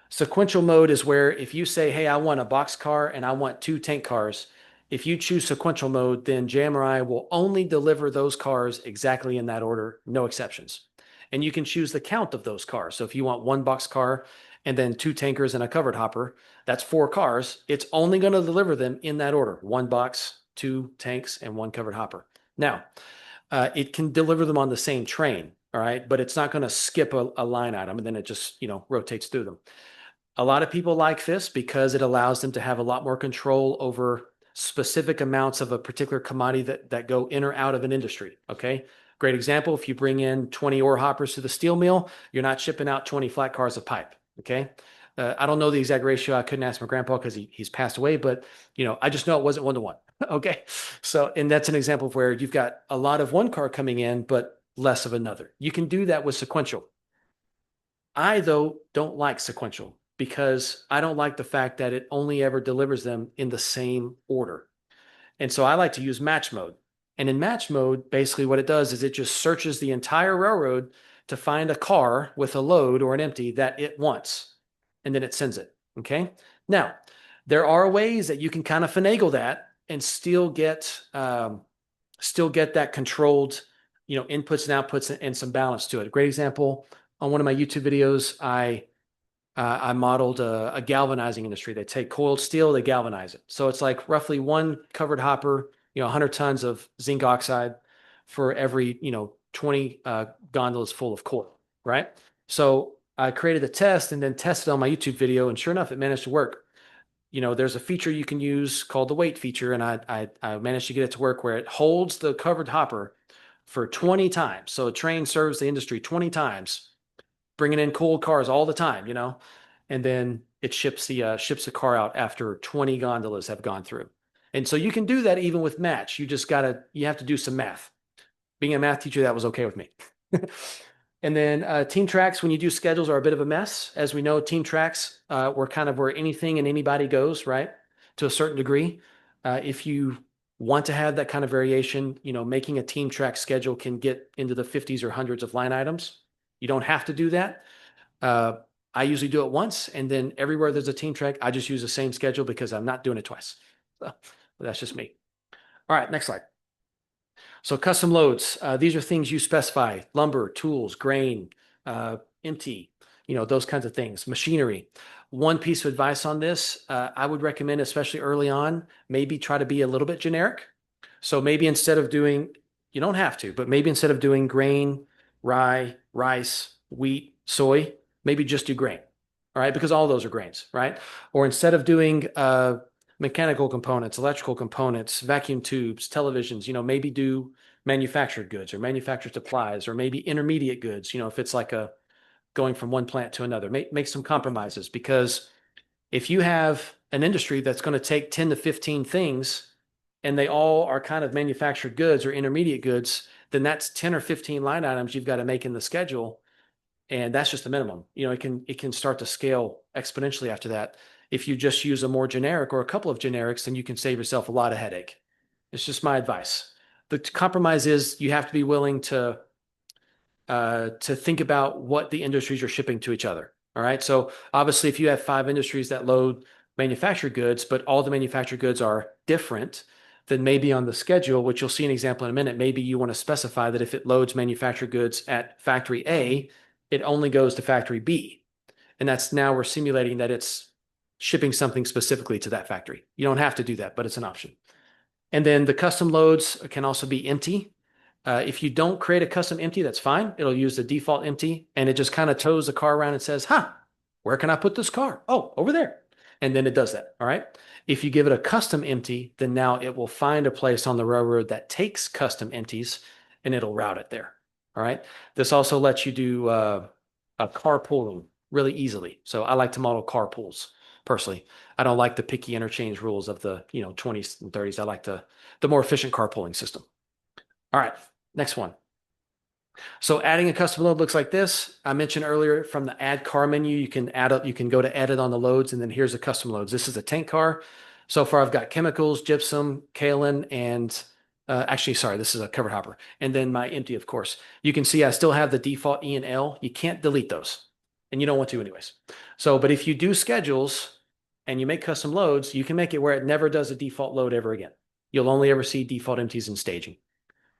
Sequential mode is where if you say, hey, I want a box car and I want 2 tank cars, if you choose sequential mode, then JMRI will only deliver those cars exactly in that order, no exceptions. And you can choose the count of those cars. So if you want 1 box car and then 2 tankers and a covered hopper, that's 4 cars. It's only going to deliver them in that order: 1 box, 2 tanks, and 1 covered hopper. Now, it can deliver them on the same train, all right? But it's not going to skip a line item and then it just, rotates through them. A lot of people like this because it allows them to have a lot more control over specific amounts of a particular commodity that go in or out of an industry. Okay. Great example. If you bring in 20 ore hoppers to the steel mill, you're not shipping out 20 flat cars of pipe. Okay. I don't know the exact ratio. I couldn't ask my grandpa because he's passed away, but I just know it wasn't 1-to-1. Okay. So, and that's an example of where you've got a lot of one car coming in, but less of another. You can do that with sequential. I, though, don't like sequential, because I don't like the fact that it only ever delivers them in the same order. And so I like to use match mode. And in match mode, basically what it does is it just searches the entire railroad to find a car with a load or an empty that it wants. And then it sends it. Okay. Now, there are ways that you can kind of finagle that and still get that controlled, inputs and outputs and some balance to it. A great example, on one of my YouTube videos, I modeled a galvanizing industry. They take coiled steel, they galvanize it. So it's like roughly 1 covered hopper, 100 tons of zinc oxide for every, 20 gondolas full of coil, right? So I created a test and then tested on my YouTube video, and sure enough, it managed to work. There's a feature you can use called the weight feature, and I managed to get it to work where it holds the covered hopper for 20 times. So a train serves the industry 20 times, bringing in cold cars all the time, and then it ships the car out after 20 gondolas have gone through. And so you can do that even with match. You have to do some math. Being a math teacher, that was okay with me. And then team tracks, when you do schedules, are a bit of a mess. As we know, team tracks were kind of where anything and anybody goes, right? To a certain degree. If you want to have that kind of variation, making a team track schedule can get into the 50s or hundreds of line items. You don't have to do that. I usually do it once, and then everywhere there's a team track, I just use the same schedule because I'm not doing it twice. So that's just me. All right, next slide. So custom loads, these are things you specify: lumber, tools, grain, empty, those kinds of things, machinery. One piece of advice on this, I would recommend, especially early on, maybe try to be a little bit generic. So maybe instead of doing, you don't have to, but maybe instead of doing grain, rye, rice, wheat, soy, maybe just do grain. All right, because all those are grains, right? Or instead of doing mechanical components, electrical components, vacuum tubes, televisions, maybe do manufactured goods or manufactured supplies, or maybe intermediate goods, if it's like going from one plant to another. Make some compromises, because if you have an industry that's going to take 10 to 15 things and they all are kind of manufactured goods or intermediate goods, then that's 10 or 15 line items you've got to make in the schedule. And that's just the minimum. It can start to scale exponentially after that. If you just use a more generic or a couple of generics, then you can save yourself a lot of headache. It's just my advice. The compromise is you have to be willing to think about what the industries are shipping to each other. All right. So obviously, if you have 5 industries that load manufactured goods, but all the manufactured goods are different, then maybe on the schedule, which you'll see an example in a minute, maybe you want to specify that if it loads manufactured goods at factory A, it only goes to factory B. And that's, now we're simulating that it's shipping something specifically to that factory. You don't have to do that, but it's an option. And then the custom loads can also be empty. If you don't create a custom empty, that's fine. It'll use the default empty, and it just kind of tows the car around and says, where can I put this car? Oh, over there. And then it does that. All right. If you give it a custom empty, then now it will find a place on the railroad that takes custom empties, and it'll route it there. All right. This also lets you do a carpooling. really easily. So I like to model carpools personally. I don't like the picky interchange rules of the 20s and 30s. I like the more efficient carpooling system. All right, next one. So adding a custom load looks like this. I mentioned earlier from the add car menu, you can go to edit on the loads, and then here's the custom loads. This is a tank car. So far, I've got chemicals, gypsum, kaolin, and actually, sorry, this is a covered hopper. And then my empty, of course. You can see I still have the default E and L. You can't delete those, and you don't want to anyways. So, but if you do schedules and you make custom loads, you can make it where it never does a default load ever again. You'll only ever see default empties in staging.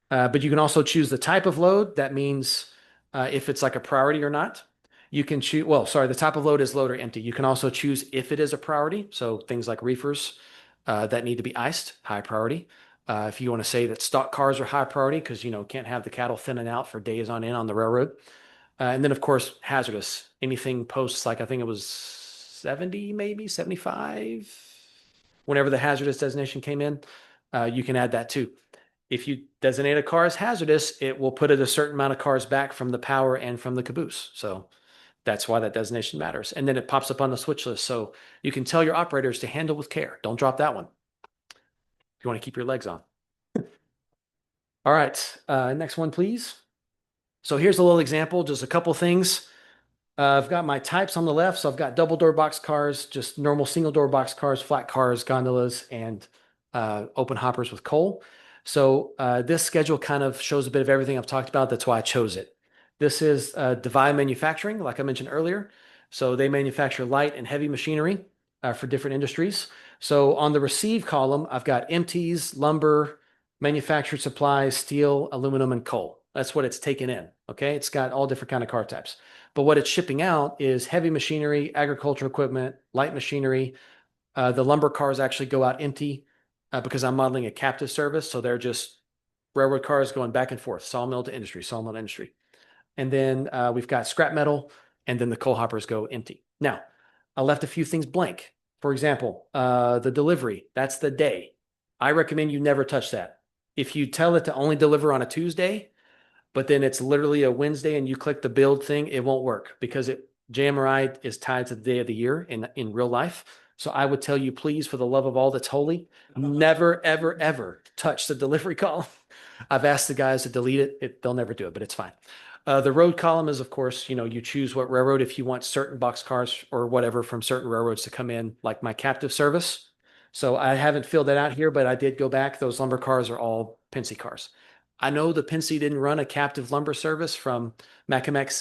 But you can also choose the type of load. That means if it's like a priority or not. You can choose, well, sorry, the type of load is load or empty. You can also choose if it is a priority. So things like reefers that need to be iced, high priority. If you want to say that stock cars are high priority because, can't have the cattle thinning out for days on end on the railroad. And then, of course, hazardous. Anything posts, like I think it was 70, maybe 75, whenever the hazardous designation came in, you can add that too. If you designate a car as hazardous, it will put it a certain amount of cars back from the power and from the caboose. So that's why that designation matters. And then it pops up on the switch list. So you can tell your operators to handle with care. Don't drop that one. If you want to keep your legs on. All right. Next one, please. So here's a little example, just a couple things. I've got my types on the left. So I've got double door box cars, just normal single door box cars, flat cars, gondolas, and open hoppers with coal. So this schedule kind of shows a bit of everything I've talked about. That's why I chose it. This is Divide Manufacturing, like I mentioned earlier. So they manufacture light and heavy machinery for different industries. So on the receive column, I've got empties, lumber, manufactured supplies, steel, aluminum, and coal. That's what it's taken in. Okay. It's got all different kind of car types. But what it's shipping out is heavy machinery, agricultural equipment, light machinery. The lumber cars actually go out empty because I'm modeling a captive service. So they're just railroad cars going back and forth, sawmill to industry, sawmill to industry. And then we've got scrap metal, and then the coal hoppers go empty. Now, I left a few things blank. For example, the delivery, that's the day. I recommend you never touch that. If you tell it to only deliver on a Tuesday, but then it's literally a Wednesday and you click the build thing, it won't work because JMRI is tied to the day of the year in real life. So I would tell you, please, for the love of all that's holy, never, ever, ever touch the delivery column. I've asked the guys to delete it. They'll never do it, but it's fine. The road column is, of course, you choose what railroad if you want certain box cars or whatever from certain railroads to come in, like my captive service. So I haven't filled that out here, but I did go back. Those lumber cars are all Pennsy cars. I know the Pennsy didn't run a captive lumber service from Mackinac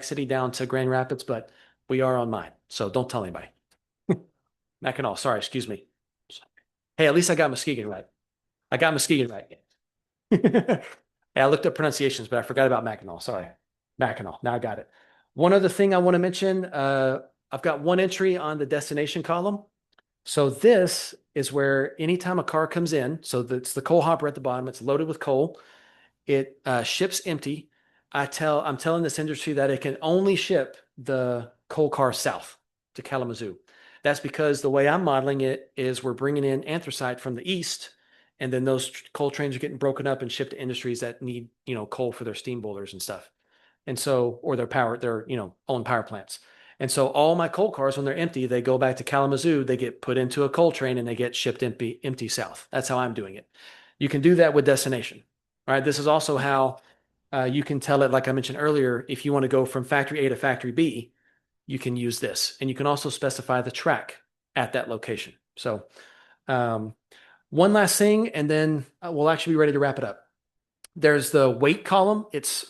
City down to Grand Rapids, but we are on mine. So don't tell anybody. Mackinac, sorry, excuse me. Hey, at least I got Muskegon right. Hey, I looked up pronunciations, but I forgot about Mackinac. Sorry. Mackinac. Now I got it. One other thing I want to mention, I've got one entry on the destination column. So this is where anytime a car comes in, so that's the coal hopper at the bottom, it's loaded with coal. It ships empty. I'm telling this industry that it can only ship the coal car south to Kalamazoo. That's because the way I'm modeling it is we're bringing in anthracite from the east, and then those coal trains are getting broken up and shipped to industries that need, coal for their steam boilers and stuff. And so, or their own power plants. And so all my coal cars, when they're empty, they go back to Kalamazoo, they get put into a coal train and they get shipped empty south. That's how I'm doing it. You can do that with destination. All right. This is also how you can tell it, like I mentioned earlier, if you want to go from factory A to factory B, you can use this. And you can also specify the track at that location. So one last thing, and then we'll actually be ready to wrap it up. There's the weight column. It's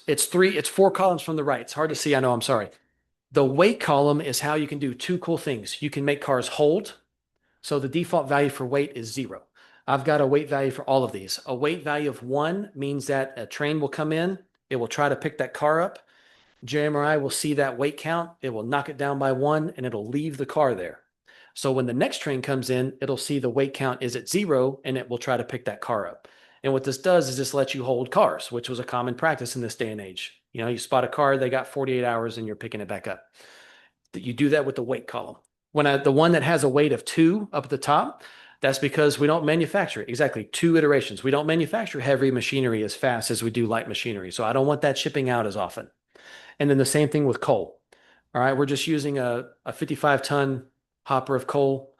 4 columns from the right. It's hard to see. I know. I'm sorry. The weight column is how you can do 2 cool things. You can make cars hold. So the default value for weight is 0. I've got a weight value for all of these. A weight value of 1 means that a train will come in. It will try to pick that car up. JMRI will see that weight count. It will knock it down by 1 and it'll leave the car there. So when the next train comes in, it'll see the weight count is at 0 and it will try to pick that car up. And what this does is this lets you hold cars, which was a common practice in this day and age. You spot a car, they got 48 hours and you're picking it back up. You do that with the weight column. The one that has a weight of 2 up at the top, that's because we don't manufacture exactly 2 iterations. We don't manufacture heavy machinery as fast as we do light machinery. So I don't want that shipping out as often. And then the same thing with coal. All right, we're just using a 55-ton hopper of coal.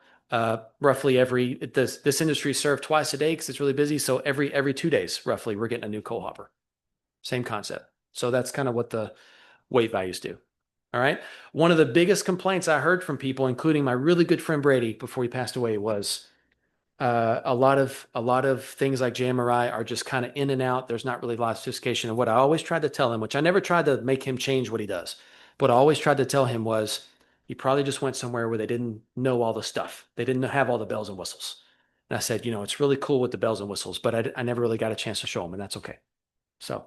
Roughly this industry is served twice a day because it's really busy. So every 2 days, roughly, we're getting a new coal hopper. Same concept. So that's kind of what the weight values do. All right. One of the biggest complaints I heard from people, including my really good friend Brady before he passed away, was a lot of things like JMRI are just kind of in and out. There's not really a lot of sophistication. And what I always tried to tell him, which I never tried to make him change what he does, but I always tried to tell him was, he probably just went somewhere where they didn't know all the stuff. They didn't have all the bells and whistles. And I said, it's really cool with the bells and whistles, but I never really got a chance to show him, and that's okay. So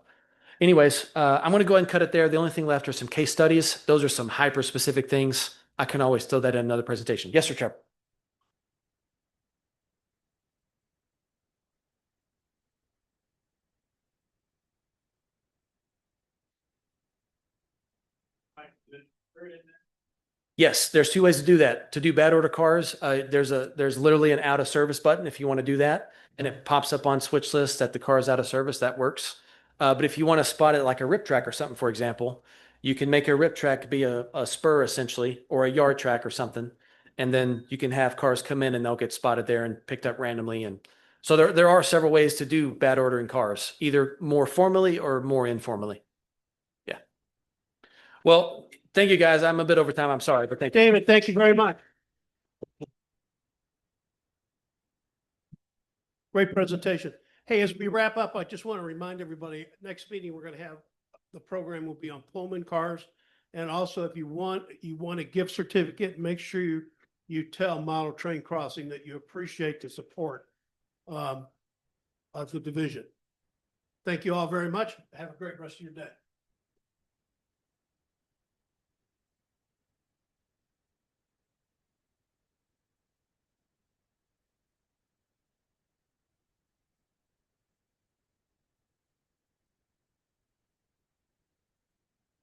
anyways, I'm going to go ahead and cut it there. The only thing left are some case studies. Those are some hyper specific things. I can always throw that in another presentation. Yes, sir, Trevor. Yes, there's two ways to do that. To do bad order cars, there's literally an out of service button if you want to do that, and it pops up on switch list that the car is out of service. That works. But if you want to spot it like a rip track or something, for example, you can make a rip track be a spur essentially, or a yard track or something, and then you can have cars come in and they'll get spotted there and picked up randomly. And so there are several ways to do bad ordering cars, either more formally or more informally. Yeah. Well, thank you guys. I'm a bit over time. I'm sorry, but thank you. David, thank you very much. Great presentation. Hey, as we wrap up, I just want to remind everybody, next meeting, we're going to have, the program will be on Pullman cars. And also, if you want a gift certificate, make sure you tell Model Train Crossing that you appreciate the support of the division. Thank you all very much. Have a great rest of your day.